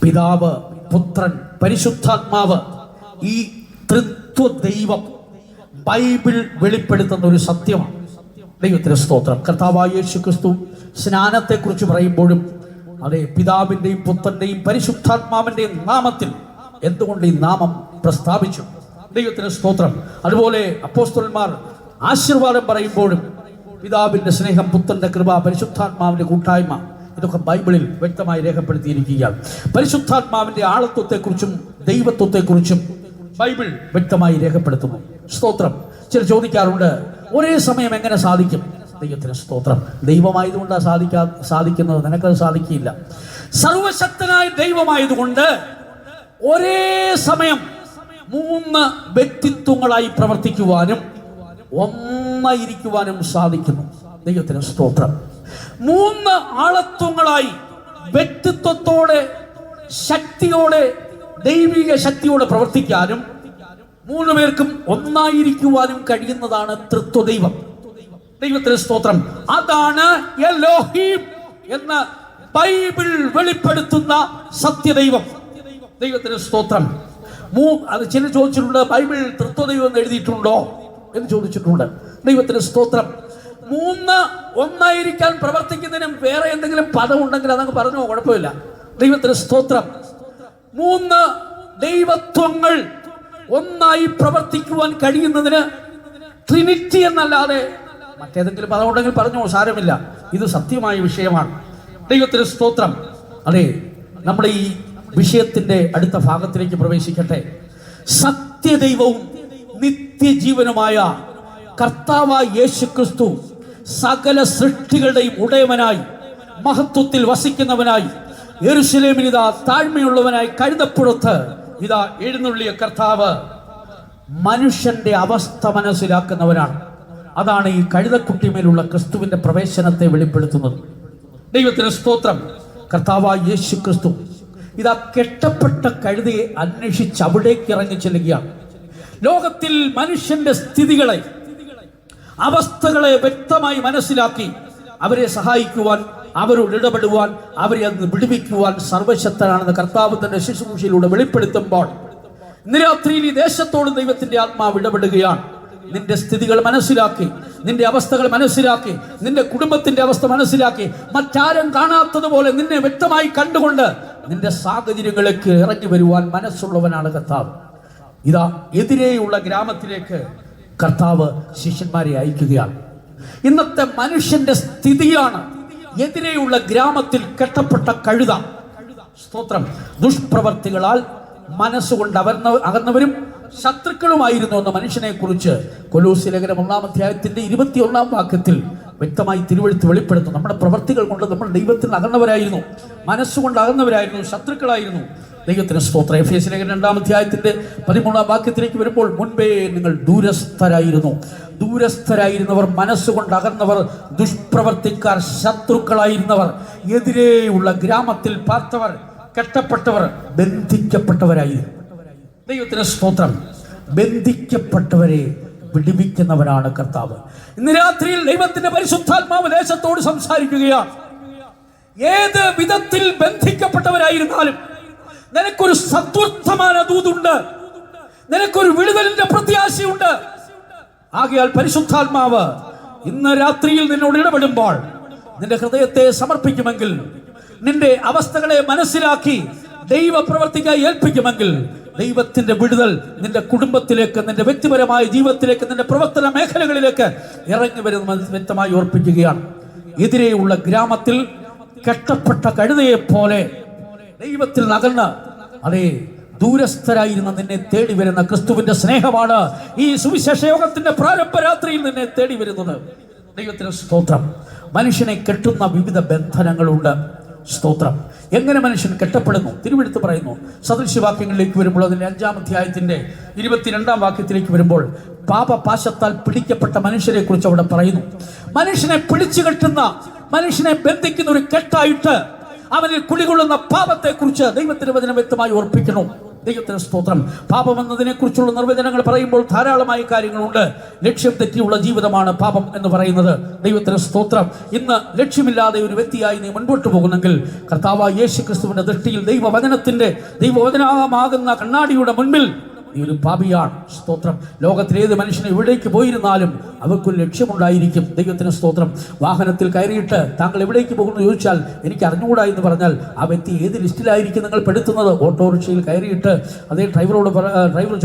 പിതാവ്, പുത്രൻ, പരിശുദ്ധാത്മാവ്, ഈ ത്രിത്വ ദൈവം ബൈബിൾ വെളിപ്പെടുത്തുന്ന ഒരു സത്യമാണ്. ദൈവത്തിന് സ്തോത്രം. കർത്താവായ യേശു ക്രിസ്തു സ്നാനത്തെക്കുറിച്ച് പറയുമ്പോഴും അതെ, പിതാവിൻ്റെയും പുത്രൻ്റെയും പരിശുദ്ധാത്മാവിൻ്റെയും നാമത്തിൽ എന്തുകൊണ്ട് ഈ നാമം പ്രസ്താവിച്ചു? ദൈവത്തിന് സ്തോത്രം. അതുപോലെ അപ്പോസ്തലന്മാർ ആശീർവാദം പറയുമ്പോഴും പിതാവിൻ്റെ സ്നേഹം, പുത്രൻ്റെ കൃപ, പരിശുദ്ധാത്മാവിൻ്റെ കൂട്ടായ്മ, ഇതൊക്കെ ബൈബിളിൽ വ്യക്തമായി രേഖപ്പെടുത്തിയിരിക്കുകയാണ്. പരിശുദ്ധാത്മാവിൻ്റെ ആളത്വത്തെക്കുറിച്ചും ദൈവത്വത്തെക്കുറിച്ചും ബൈബിൾ വ്യക്തമായി രേഖപ്പെടുത്തുന്നു. സ്തോത്രം. ചിലർ ചോദിക്കാറുണ്ട്, ഒരേ സമയം എങ്ങനെ സാധിക്കും? ദൈവത്തിന് സ്തോത്രം. ദൈവമായതുകൊണ്ടാണ് സാധിക്കുന്നത്, നിനക്കത് സാധിക്കില്ല. സർവശക്തനായ ദൈവമായതുകൊണ്ട് ഒരേ സമയം 3 വ്യക്തിത്വങ്ങളായി പ്രവർത്തിക്കുവാനും ഒന്നായിരിക്കുവാനും സാധിക്കുന്നു. ദൈവത്തിന് സ്തോത്രം. 3 ആളത്വങ്ങളായി വ്യക്തിത്വത്തോടെ, ശക്തിയോടെ, ദൈവിക ശക്തിയോടെ പ്രവർത്തിക്കാനും 3 പേർക്കും ഒന്നായിരിക്കുവാനും കഴിയുന്നതാണ് ത്രിത്വദൈവം. ദൈവത്തിന് സ്തോത്രം. അതാണ് എലോഹീം എന്ന് ബൈബിൾ വെളിപ്പെടുത്തുന്ന സത്യദൈവം. ദൈവത്തിന് സ്തോത്രം. അത് ചിലർ ചോദിച്ചിട്ടുണ്ട്, ബൈബിൾ ത്രിത്വദൈവം എന്ന് എഴുതിയിട്ടുണ്ടോ എന്ന് ചോദിച്ചിട്ടുണ്ട്. ദൈവത്തിന് സ്തോത്രം. 3 ഒന്നായിരിക്കാൻ പ്രവർത്തിക്കുന്നതിനും വേറെ എന്തെങ്കിലും പദം ഉണ്ടെങ്കിൽ അതങ്ങ് പറഞ്ഞോ, കുഴപ്പമില്ല. ദൈവത്തിന് സ്തോത്രം. 3 ദൈവത്വങ്ങൾ ഒന്നായി പ്രവർത്തിക്കുവാൻ കഴിയുന്നതിന് ട്രിനിറ്റി എന്നല്ലാതെ മറ്റേതെങ്കിലും പദം ഉണ്ടെങ്കിൽ പറഞ്ഞോ, സാരമില്ല. ഇത് സത്യമായ വിഷയമാണ്. ദൈവത്തിന് സ്തോത്രം. അതെ, നമ്മുടെ ഈ വിഷയത്തിന്റെ അടുത്ത ഭാഗത്തിലേക്ക് പ്രവേശിക്കട്ടെ. സത്യദൈവവും നിത്യജീവനുമായ കർത്താവായ യേശു ക്രിസ്തു സകല സൃഷ്ടികളുടെയും ഉടയവനായി, മഹത്വത്തിൽ വസിക്കുന്നവനായി, യെരൂശലേമിൽ ഇതാ താഴ്മയുള്ളവനായി കഴുതപ്പുറത്ത് ഇതാ എഴുന്നള്ളിയ കർത്താവ് മനുഷ്യന്റെ അവസ്ഥ മനസ്സിലാക്കുന്നവനാണ്. അതാണ് ഈ കഴുതക്കുട്ടിമേലുള്ള ക്രിസ്തുവിന്റെ പ്രവേശനത്തെ വെളിപ്പെടുത്തുന്നത്. ദൈവത്തിന് സ്തോത്രം. കർത്താവായ യേശു ക്രിസ്തു ഇതാ കെട്ടപ്പെട്ട കഴുതയെ അന്വേഷിച്ച് അവിടേക്ക് ഇറങ്ങി ചെല്ലുകയാണ്. ലോകത്തിൽ മനുഷ്യന്റെ സ്ഥിതികളെ, അവസ്ഥകളെ വ്യക്തമായി മനസ്സിലാക്കി അവരെ സഹായിക്കുവാൻ, അവരോട് ഇടപെടുവാൻ, അവരെ അന്ന് വിടുവിക്കുവാൻ സർവശക്തനാണെന്ന് കർത്താവ് തന്റെ ശുശ്രൂഷയിലൂടെ വെളിപ്പെടുത്തുമ്പോൾ ഇന്ന് രാത്രിയിൽ ഈ ദേശത്തോട് ദൈവത്തിന്റെ ആത്മാവ് ഇടപെടുകയാണ്. നിന്റെ സ്ഥിതികൾ മനസ്സിലാക്കി, നിന്റെ അവസ്ഥകൾ മനസ്സിലാക്കി, നിന്റെ കുടുംബത്തിന്റെ അവസ്ഥ മനസ്സിലാക്കി, മറ്റാരും കാണാത്തതുപോലെ നിന്നെ വ്യക്തമായി കണ്ടുകൊണ്ട് നിന്റെ സാഹചര്യങ്ങളിലേക്ക് ഇറങ്ങി വരുവാൻ മനസ്സുള്ളവനാണ് കർത്താവ്. ഇതാ എതിരെയുള്ള ഗ്രാമത്തിലേക്ക് കർത്താവ് ശിഷ്യന്മാരെ അയക്കുകയാണ്. ഇന്നത്തെ മനുഷ്യന്റെ സ്ഥിതിയാണ് എതിരെയുള്ള ഗ്രാമത്തിൽ കെട്ടപ്പെട്ട കഴുത. സ്തോത്രം. ദുഷ്പ്രവർത്തികളാൽ മനസ്സുകൊണ്ട് അകന്നവരും ശത്രുക്കളുമായിരുന്നു എന്ന മനുഷ്യനെ കുറിച്ച് കൊലോസ്യ ലേഖനം 1-ാം അധ്യായത്തിന്റെ 21-ാം വാക്യത്തിൽ വ്യക്തമായി തിരുവെഴുത്ത് വെളിപ്പെടുത്തും. നമ്മുടെ പ്രവർത്തികൾ കൊണ്ട് നമ്മൾ ദൈവത്തിൽ അകന്നവരായിരുന്നു, മനസ്സുകൊണ്ട് അകന്നവരായിരുന്നു, ശത്രുക്കളായിരുന്നു. ദൈവത്തിന് സ്തോത്രം. എഫേസ്യ ലേഖനം 2-ാം അധ്യായത്തിന്റെ 13-ാം വാക്യത്തിലേക്ക് വരുമ്പോൾ, മുൻപേ നിങ്ങൾ ദൂരസ്ഥരായിരുന്നവർ, മനസ്സുകൊണ്ട് അകന്നവർ, ദുഷ്പ്രവർത്തിക്കാർ, ശത്രുക്കളായിരുന്നവർ, എതിരെയുള്ള ഗ്രാമത്തിൽ പാർത്തവർ, കെട്ടപ്പെട്ടവർ, ബന്ധിക്കപ്പെട്ടവരായിരുന്നു. ദൈവത്തിന് സ്തോത്രം. ബന്ധിക്കപ്പെട്ടവരെ വിടുവിക്കുന്നവനാണ് കർത്താവ്. ഇന്ന് രാത്രിയിൽ ദൈവത്തിന്റെ പരിശുദ്ധാത്മാവ് ദേശത്തോട് സംസാരിക്കുകയാണ്. ഏത് വിധത്തിൽ ബന്ധിക്കപ്പെട്ടവരായിരുന്നാലും നിനക്കൊരു സദ്വർത്തമാന ദൂതുണ്ട്, നിനക്കൊരു വിടുതലിന്റെ പ്രത്യാശയുണ്ട്. ആകയാൽ പരിശുദ്ധാത്മാവ് ഇന്ന് രാത്രിയിൽ നിന്നോട് ഇടപെടുമ്പോൾ നിന്റെ ഹൃദയത്തെ സമർപ്പിക്കുമെങ്കിൽ, നിന്റെ അവസ്ഥകളെ മനസ്സിലാക്കി ദൈവ പ്രവർത്തിക്കായി ഏൽപ്പിക്കുമെങ്കിൽ, ദൈവത്തിന്റെ വിടുതൽ നിന്റെ കുടുംബത്തിലേക്ക്, നിന്റെ വ്യക്തിപരമായ ജീവിതത്തിലേക്ക്, നിന്റെ പ്രവർത്തന മേഖലകളിലേക്ക് ഇറങ്ങി വരുന്ന വ്യക്തമായി ഓർപ്പിക്കുകയാണ്. എതിരെയുള്ള ഗ്രാമത്തിൽ കെട്ടപ്പെട്ട കഴുതയെ പോലെ ദൈവത്തിൽ നകർന്ന് അതേ ദൂരസ്ഥരായിരുന്ന നിന്നെ തേടി വരുന്ന ക്രിസ്തുവിന്റെ സ്നേഹമാണ് ഈ സുവിശേഷ യോഗത്തിന്റെ പ്രാരംഭ രാത്രിയിൽ നിന്നെ തേടി വരുന്നത്. ദൈവത്തിന് സ്തോത്രം. മനുഷ്യനെ കെട്ടുന്ന വിവിധ ബന്ധനങ്ങളുണ്ട്. സ്തോത്രം. എങ്ങനെ മനുഷ്യൻ കെട്ടപ്പെടുന്നു? തിരുവെടുത്ത് പറയുന്നു. സദൃശ്യവാക്യങ്ങളിലേക്ക് വരുമ്പോൾ അതിന്റെ 5-ാം അധ്യായത്തിന്റെ 22-ാം വാക്യത്തിലേക്ക് വരുമ്പോൾ പാപപാശത്താൽ പിടിക്കപ്പെട്ട മനുഷ്യരെ കുറിച്ച് അവിടെ പറയുന്നു. മനുഷ്യനെ പിടിച്ചു കെട്ടുന്ന, മനുഷ്യനെ ബന്ധിക്കുന്ന ഒരു കെട്ടായിട്ട് അവനിൽ കുടികൊള്ളുന്ന പാപത്തെ കുറിച്ച് ദൈവത്തിന്റെ വചനം വ്യക്തമായി ഓർപ്പിക്കുന്നു. ദൈവത്തിന് സ്തോത്രം. പാപം എന്നതിനെ കുറിച്ചുള്ള നിർവചനങ്ങൾ പറയുമ്പോൾ ധാരാളമായ കാര്യങ്ങളുണ്ട്. ലക്ഷ്യം തെറ്റിയുള്ള ജീവിതമാണ് പാപം എന്ന് പറയുന്നത്. ദൈവത്തിന് സ്തോത്രം. ഇന്ന് ലക്ഷ്യമില്ലാതെ ഒരു വ്യക്തിയായി നീ മുൻപോട്ട് പോകുന്നെങ്കിൽ കർത്താവായ യേശു ക്രിസ്തുവിന്റെ ദൃഷ്ടിയിൽ ദൈവവചനമാകുന്ന കണ്ണാടിയുടെ മുൻപിൽ നീ ഒരു പാപിയാണ്. സ്തോത്രം. ലോകത്തിലേത് മനുഷ്യനെ എവിടേക്ക് പോയിരുന്നാലും അവർക്കൊരു ലക്ഷ്യമുണ്ടായിരിക്കും. ദൈവത്തിന് സ്തോത്രം. വാഹനത്തിൽ കയറിയിട്ട് താങ്കൾ എവിടേക്ക് പോകുന്നു ചോദിച്ചാൽ എനിക്ക് അറിഞ്ഞുകൂടാ എന്ന് പറഞ്ഞാൽ ആ വ്യക്തി ഏത് ലിസ്റ്റിലായിരിക്കും നിങ്ങൾ പെടുത്തുന്നത്? ഓട്ടോറിക്ഷയിൽ കയറിയിട്ട് അതേ ഡ്രൈവർ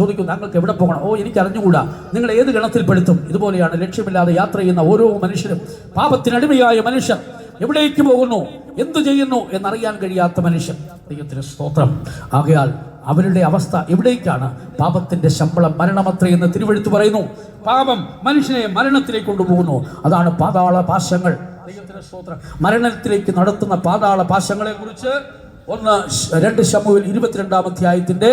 ചോദിക്കും താങ്കൾക്ക് എവിടെ പോകണം? ഓ എനിക്ക് അറിഞ്ഞുകൂടാ. നിങ്ങൾ ഏത് ഗണത്തിൽ പെടുത്തും? ഇതുപോലെയാണ് ലക്ഷ്യമില്ലാതെ യാത്ര ചെയ്യുന്ന ഓരോ മനുഷ്യരും. പാപത്തിനടിമയായ മനുഷ്യർ എവിടേക്ക് പോകുന്നു, എന്തു ചെയ്യുന്നു എന്നറിയാൻ കഴിയാത്ത മനുഷ്യൻ. ദൈവത്തിന് സ്തോത്രം. ആകയാൽ അവരുടെ അവസ്ഥ എവിടേക്കാണ്? പാപത്തിന്റെ ശമ്പളം മരണമത്രേ എന്ന് തിരുവെഴുത്ത് പറയുന്നു. പാപം മനുഷ്യനെ മരണത്തിലേക്ക് കൊണ്ടുപോകുന്നു. അതാണ് പാതാള പാശങ്ങൾ. ദൈവത്തിന്റെ സ്തോത്രം. മരണത്തിലേക്ക് നടത്തുന്ന പാതാള പാശങ്ങളെ കുറിച്ച് 2 ശമൂവേൽ 22-ാം അധ്യായത്തിന്റെ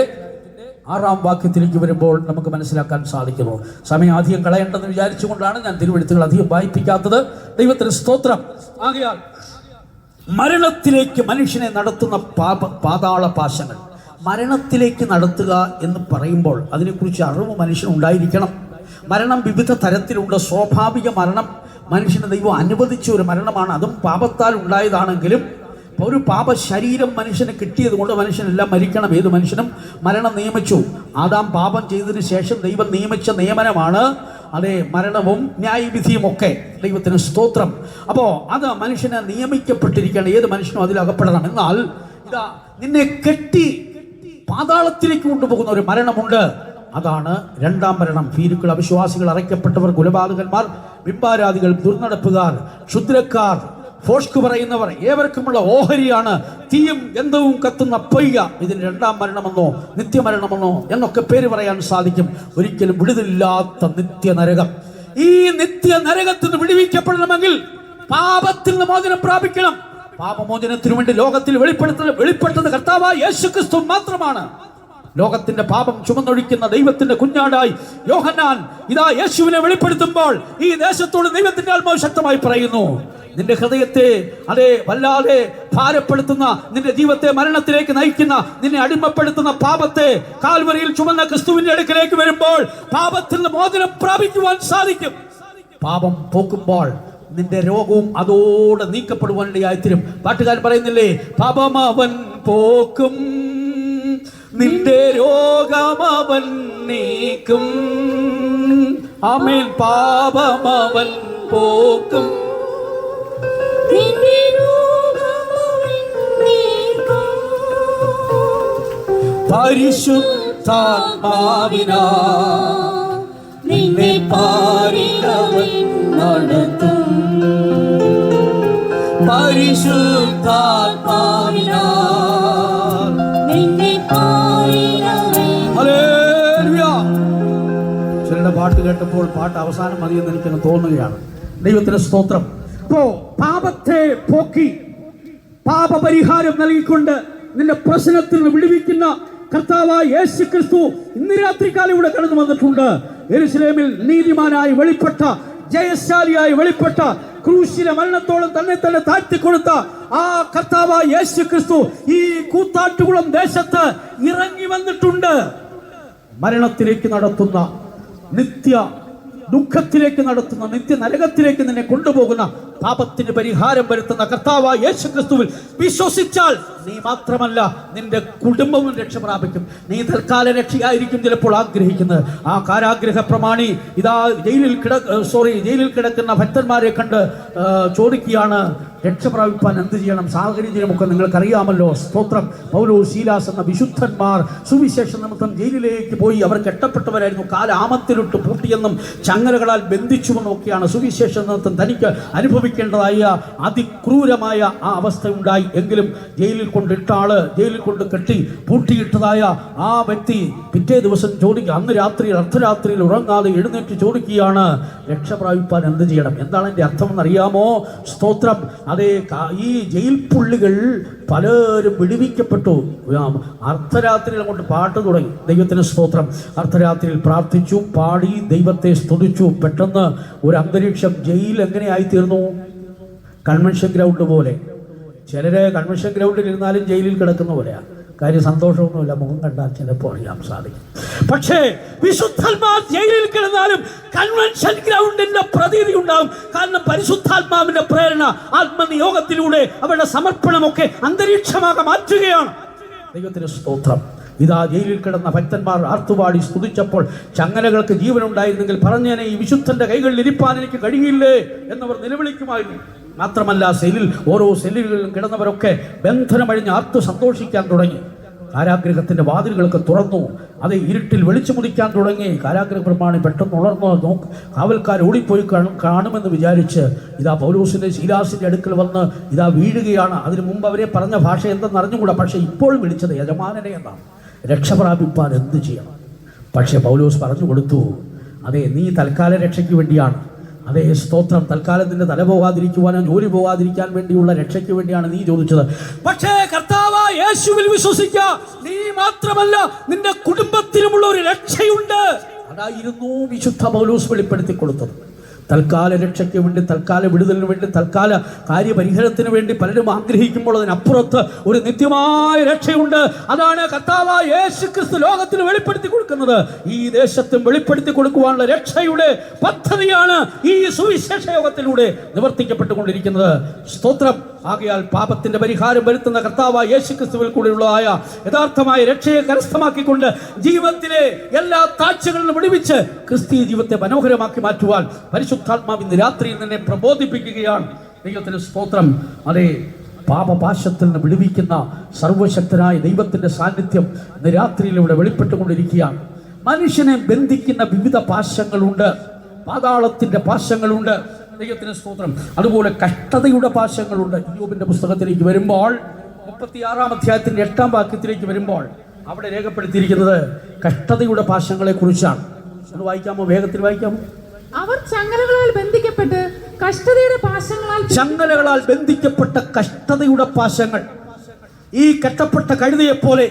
6-ാം വാക്യത്തിലേക്ക് വരുമ്പോൾ നമുക്ക് മനസ്സിലാക്കാൻ സാധിക്കുന്നു. സമയം അധികം കളയേണ്ടെന്ന് വിചാരിച്ചുകൊണ്ടാണ് ഞാൻ തിരുവെഴുത്തുകൾ അധികം വായിപ്പിക്കാത്തത്. ദൈവത്തിന് സ്തോത്രം. ആകയാൽ മരണത്തിലേക്ക് മനുഷ്യനെ നടത്തുന്ന പാതാള പാശങ്ങൾ, മരണത്തിലേക്ക് നടത്തുക എന്ന് പറയുമ്പോൾ അതിനെക്കുറിച്ച് അറിവ് മനുഷ്യനുണ്ടായിരിക്കണം. മരണം വിവിധ തരത്തിലുണ്ട്. സ്വാഭാവിക മരണം മനുഷ്യന് ദൈവം അനുവദിച്ച ഒരു മരണമാണ്. അതും പാപത്താൽ ഉണ്ടായതാണെങ്കിലും ഒരു പാപ ശരീരം മനുഷ്യന് കിട്ടിയത് കൊണ്ട് മനുഷ്യനെല്ലാം മരിക്കണം. ഏത് മനുഷ്യനും മരണം നിയമിച്ചു. ആദാം പാപം ചെയ്തതിന് ശേഷം ദൈവം നിയമിച്ച നിയമനമാണ് അതേ മരണവും ന്യായവിധിയും ഒക്കെ. ദൈവത്തിന് സ്തോത്രം. അപ്പോൾ അത് മനുഷ്യനെ നിയമിക്കപ്പെട്ടിരിക്കുകയാണ്. ഏത് മനുഷ്യനും അതിൽ അകപ്പെടണം. എന്നാൽ ഇതാ നിന്നെ കെട്ടി പാതാളത്തിലേക്ക് കൊണ്ടുപോകുന്ന ഒരു മരണമുണ്ട്. അതാണ് 2-ാം മരണം. ഭീരുക്കൾ, അവിശ്വാസികൾ, അറയ്ക്കപ്പെട്ടവർ, കൊലപാതകന്മാർ, ബിംബാരാധികൾ, ദുർനടപ്പുകാർ, ക്ഷുദ്രക്കാർ, ഫോഷ്ക് പറയുന്നവർ, ഏവർക്കുമുള്ള ഓഹരിയാണ് തീയും ഗന്ധവും കത്തുന്ന പൊയ്യ. ഇതിന് 2-ാം മരണമെന്നോ നിത്യമരണമെന്നോ എന്നൊക്കെ പേര് പറയാൻ സാധിക്കും. ഒരിക്കലും വിടുതലില്ലാത്ത നിത്യനരകം. ഈ നിത്യനരകത്തിൽ നിന്ന് വിടുവിക്കപ്പെടണമെങ്കിൽ പാപത്തിൽ നിന്ന് മോചനം പ്രാപിക്കണം. പാപമോചനത്തിനു വേണ്ടി ലോകത്തിൽ വെളിപ്പെട്ടത് കർത്താവായ യേശുക്രിസ്തു മാത്രമാണ്. ലോകത്തിന്റെ പാപം ചുമന്നൊഴിക്കുന്ന ദൈവത്തിന്റെ കുഞ്ഞാടായി യോഹന്നാൻ ഇതാ യേശുവിനെ വെളിപ്പെടുത്തുമ്പോൾ ഈ ദേശത്തോട് ദൈവത്തിന്റെ ആത്മാവ് ശക്തമായി പറയുന്നു, നിന്റെ ഹൃദയത്തെ അതേ വല്ലാതെ ഭാരപ്പെടുത്തുന്ന, നിന്റെ ജീവിതത്തെ മരണത്തിലേക്ക് നയിക്കുന്ന, നിന്നെ അടിമപ്പെടുത്തുന്ന പാപത്തെ കാൽവരിയിൽ ചുമന്ന ക്രിസ്തുവിന്റെ അടുക്കലേക്ക് വരുമ്പോൾ പാപത്തിൽ നിന്ന് മോചനം പ്രാപിക്കുവാൻ സാധിക്കും. പാപം പോക്കുമ്പോൾ നിന്റെ രോഗവും അതോടെ നീക്കപ്പെടുവാനിടയായിത്തീരും. പാട്ടുകാരൻ പറയുന്നില്ലേ, പാപമവൻ പോക്കും നിന്റെ രോഗമവൻ നീക്കും. ആമേൻ. പാപമവൻ പോക്കും പരിശുദ്ധാത്മാവിനാ നിന്നെ പാരിലവൻ നടത്തും. പരിശുദ്ധാത്മാവിനാ നിന്നെ പാരിലവൻ. ഹല്ലേലൂയ. ചിലരുടെ പാട്ട് കേട്ടപ്പോൾ പാട്ട് അവസാനം മതിയെന്ന് എനിക്കങ്ങ് തോന്നുകയാണ്. ദൈവത്തിന് സ്തോത്രം. അപ്പോ പാപത്തെ പോക്കി പാപപരിഹാരം നൽകിക്കൊണ്ട് നിന്റെ പ്രശ്നത്തിൽ നിന്ന് വിടുവിക്കുന്ന കർത്താവായ യേശു ക്രിസ്തു ഇന്ന് രാത്രികാലം ഇവിടെ കടന്നു വന്നിട്ടുണ്ട്. യെരൂശലേമിൽ നീതിമാനായി വെളിപ്പെട്ട, ജയശാലിയായി വെളിപ്പെട്ട, ക്രൂശിലെ മരണത്തോളം തന്നെ താഴ്ത്തിക്കൊടുത്ത ആ കർത്താവായ യേശു ക്രിസ്തു ഈ കൂത്താട്ടുകുളം ദേശത്ത് ഇറങ്ങി വന്നിട്ടുണ്ട്. മരണത്തിലേക്ക് നടത്തുന്ന, നിത്യ ദുഃഖത്തിലേക്ക് നടത്തുന്ന, നിത്യ നരകത്തിലേക്ക് നിന്നെ കൊണ്ടുപോകുന്ന, പാപത്തിന് പരിഹാരം വരുത്തുന്ന കർത്താവായ യേശുക്രിസ്തുവിൽ വിശ്വസിച്ചാൽ നീ മാത്രമല്ല നിന്റെ കുടുംബവും രക്ഷ പ്രാപിക്കും. നീ തൽക്കാല രക്ഷയായിരിക്കും ചിലപ്പോൾ ആഗ്രഹിക്കുന്നത്. ആ കാരാഗ്രഹ പ്രമാണി ഇതാ ജയിലിൽ കിടക്കുന്ന ഭക്തന്മാരെ കണ്ട് ചോദിക്കുകയാണ്, രക്ഷ പ്രാപിപ്പാൻ എന്ത് ചെയ്യണം? സാഹചര്യമൊക്കെ നിങ്ങൾക്കറിയാമല്ലോ. സ്തോത്രം. പൗലോസ്, ശീലാസ് എന്ന വിശുദ്ധന്മാർ സുവിശേഷ നിമിത്തം ജയിലിലേക്ക് പോയി. അവർ കെട്ടപ്പെട്ടവരായിരുന്നു. കാലാമത്തിലിട്ട് പൂട്ടിയെന്നും ചങ്ങലകളാൽ ബന്ധിച്ചുവെന്നും ഒക്കെയാണ് സുവിശേഷ നിമിത്തം തനിക്ക് അനുഭവിക്കേണ്ടതായ അതിക്രൂരമായ ആ അവസ്ഥ ഉണ്ടായി. എങ്കിലും ജയിലിൽ കൊണ്ടിട്ട ആള്, ജയിലിൽ കൊണ്ട് കെട്ടി പൂട്ടിയിട്ടതായ ആ വ്യക്തി പിറ്റേ ദിവസം ചോദിക്കുക, അന്ന് രാത്രിയിൽ അർദ്ധരാത്രിയിൽ ഉറങ്ങാതെ എഴുന്നേറ്റ് ചോദിക്കുകയാണ്, രക്ഷ പ്രാപിപ്പാൻ എന്ത് ചെയ്യണം? എന്താണ് എൻ്റെ അർത്ഥം എന്നറിയാമോ? സ്തോത്രം. അതേ, ഈ ജയിൽ പുള്ളികൾ പലരും വിടുവിക്കപ്പെട്ടു. അർദ്ധരാത്രിയിൽ അങ്ങോട്ട് പാട്ട് തുടങ്ങി. ദൈവത്തിന് സ്തോത്രം. അർദ്ധരാത്രിയിൽ പ്രാർത്ഥിച്ചു, പാടി, ദൈവത്തെ സ്തുതിച്ചു. പെട്ടെന്ന് ഒരു അന്തരീക്ഷം. ജയിൽ എങ്ങനെയായിത്തീർന്നു? കൺവെൻഷൻ ഗ്രൗണ്ട് പോലെ. ചിലര് കൺവെൻഷൻ ഗ്രൗണ്ടിൽ ഇരുന്നാലും ജയിലിൽ കിടക്കുന്ന പോലെയാണ്. കാര്യം സന്തോഷമൊന്നുമില്ല, മുഖം കണ്ടാൽ ചിലപ്പോൾ അറിയാൻ സാധിക്കും. പക്ഷേ വിശുദ്ധന്മാർ ജയിലിൽ കിടന്നാലും കൺവെൻഷൻ ഗ്രൗണ്ടിന്റെ പ്രതീതി ഉണ്ടാകും. കാരണം പരിശുദ്ധാത്മാവിന്റെ പ്രേരണ, ആത്മനിയോഗത്തിലൂടെ അവരുടെ സമർപ്പണമൊക്കെ അന്തരീക്ഷമാകെ മാറ്റുകയാണ്. ദൈവത്തിന് സ്തോത്രം. ഇതാ ജയിലിൽ കിടന്ന ഭക്തന്മാർ ആർത്തുപാടി സ്തുതിച്ചപ്പോൾ ചങ്ങലകൾക്ക് ജീവനുണ്ടായിരുന്നെങ്കിൽ പറഞ്ഞേനെ, ഈ വിശുദ്ധന്റെ കൈകളിൽ ഇരിപ്പാൻ എനിക്ക് കഴിയില്ലേ എന്നവർ നിലവിളിക്കുമായിരുന്നു. മാത്രമല്ല, ഓരോ സെല്ലുകളിലും കിടന്നവരൊക്കെ ബന്ധനമഴിഞ്ഞ് ആർത്തു സന്തോഷിക്കാൻ തുടങ്ങി. കാരാഗ്രഹത്തിന്റെ വാതിലുകളൊക്കെ തുറന്നു. അത് ഇരുട്ടിൽ വെളിച്ചമുദിക്കാൻ തുടങ്ങി. കാരാഗ്രഹ പ്രമാണി പെട്ടെന്ന് ഉണർന്നു. കാവൽക്കാർ ഓടിപ്പോയി കാണുമെന്ന് വിചാരിച്ച് ഇതാ പൗലോസിന്റെ, ശീലാസിന്റെ അടുക്കൽ വന്ന് ഇതാ വീഴുകയാണ്. അതിനു മുമ്പ് അവരെ പറഞ്ഞ ഭാഷ എന്തെന്ന് അറിഞ്ഞുകൂടാ. പക്ഷെ ഇപ്പോൾ വിളിച്ചത് യജമാനനെ എന്നാണ്. രക്ഷ പ്രാപിപ്പാൻ എന്ത് ചെയ്യണം? പക്ഷെ പൗലോസ് പറഞ്ഞു കൊടുത്തു, അതെ, നീ തൽക്കാല രക്ഷയ്ക്ക് വേണ്ടിയാണ്. അതേ, സ്തോത്രം. തൽക്കാലത്തിന്റെ തല പോകാതിരിക്കുവാനോ ജോലി പോകാതിരിക്കാൻ വേണ്ടിയുള്ള രക്ഷയ്ക്ക് വേണ്ടിയാണ് നീ ചോദിച്ചത്. പക്ഷേ കർത്താവായ യേശുവിൽ വിശ്വസിക്കുക, നീ മാത്രമല്ല നിന്റെ കുടുംബത്തിനുമുള്ള ഒരു രക്ഷയുണ്ട്. അതായിരുന്നു വിശുദ്ധ പൗലോസ് വെളിപ്പെടുത്തി കൊടുത്തത്. തൽക്കാല രക്ഷയ്ക്ക് വേണ്ടി, തൽക്കാല വിടുതലിന് വേണ്ടി, തൽക്കാല കാര്യപരിഹാരത്തിന് വേണ്ടി പലരും ആഗ്രഹിക്കുമ്പോൾ അതിനപ്പുറത്ത് ഒരു നിത്യമായ രക്ഷയുണ്ട്. അതാണ് കർത്താവായ യേശുക്രിസ്തു ലോകത്തിന് വെളിപ്പെടുത്തി കൊടുക്കുന്നത്. ഈ ദേശത്തും വെളിപ്പെടുത്തി കൊടുക്കുവാനുള്ള രക്ഷയുടെ പദ്ധതിയാണ് ഈ സുവിശേഷ യോഗത്തിലൂടെ നിവർത്തിക്കപ്പെട്ടുകൊണ്ടിരിക്കുന്നത്. സ്തോത്രം. ആകയാൽ പാപത്തിന്റെ പരിഹാരം വരുത്തുന്ന കർത്താവായ യേശുക്രിസ്തുവിൽ കൂടെയുള്ളതായ യഥാർത്ഥമായ രക്ഷയെ കരസ്ഥമാക്കിക്കൊണ്ട് ജീവിതത്തിലെ എല്ലാ താഴ്ചകളിലും വിടുവിച്ച് ക്രിസ്തീയ ജീവിതത്തെ മനോഹരമാക്കി മാറ്റുവാൻ പരിശുദ്ധാത്മാവ് ഇന്ന് രാത്രിയിൽ നിന്നെ പ്രബോധിപ്പിക്കുകയാണ്. ദൈവത്തിന് സ്തോത്രം. അതേ, പാപപാശത്തിൽ നിന്ന് വിടുവിക്കുന്ന സർവശക്തനായ ദൈവത്തിന്റെ സാന്നിധ്യം ഇന്ന് രാത്രിയിൽ ഇവിടെ വെളിപ്പെട്ടുകൊണ്ടിരിക്കുകയാണ്. മനുഷ്യനെ ബന്ധിക്കുന്ന വിവിധ പാശങ്ങളുണ്ട്. പാതാളത്തിന്റെ പാശങ്ങളുണ്ട്. ദൈവത്തിന് സ്തോത്രം. അതുപോലെ കഷ്ടതയുടെ പാശങ്ങളുണ്ട്. ഇയ്യോബിന്റെ പുസ്തകത്തിലേക്ക് വരുമ്പോൾ 36-ാം അധ്യായത്തിന്റെ 8-ാം വാക്യത്തിലേക്ക് വരുമ്പോൾ അവിടെ രേഖപ്പെടുത്തിയിരിക്കുന്നത് കഷ്ടതയുടെ പാശങ്ങളെ കുറിച്ചാണ്. അത് വായിക്കാമോ? വേഗത്തിൽ വായിക്കാമോ? അവർ ചങ്ങലകളാൽ ബന്ധിക്കപ്പെട്ട് ചങ്ങലകളാൽ ബന്ധിക്കപ്പെട്ട കഷ്ടതയുടെ പാശങ്ങൾ. ഈ കെട്ടപ്പെട്ട കഴുതയെ പോലെ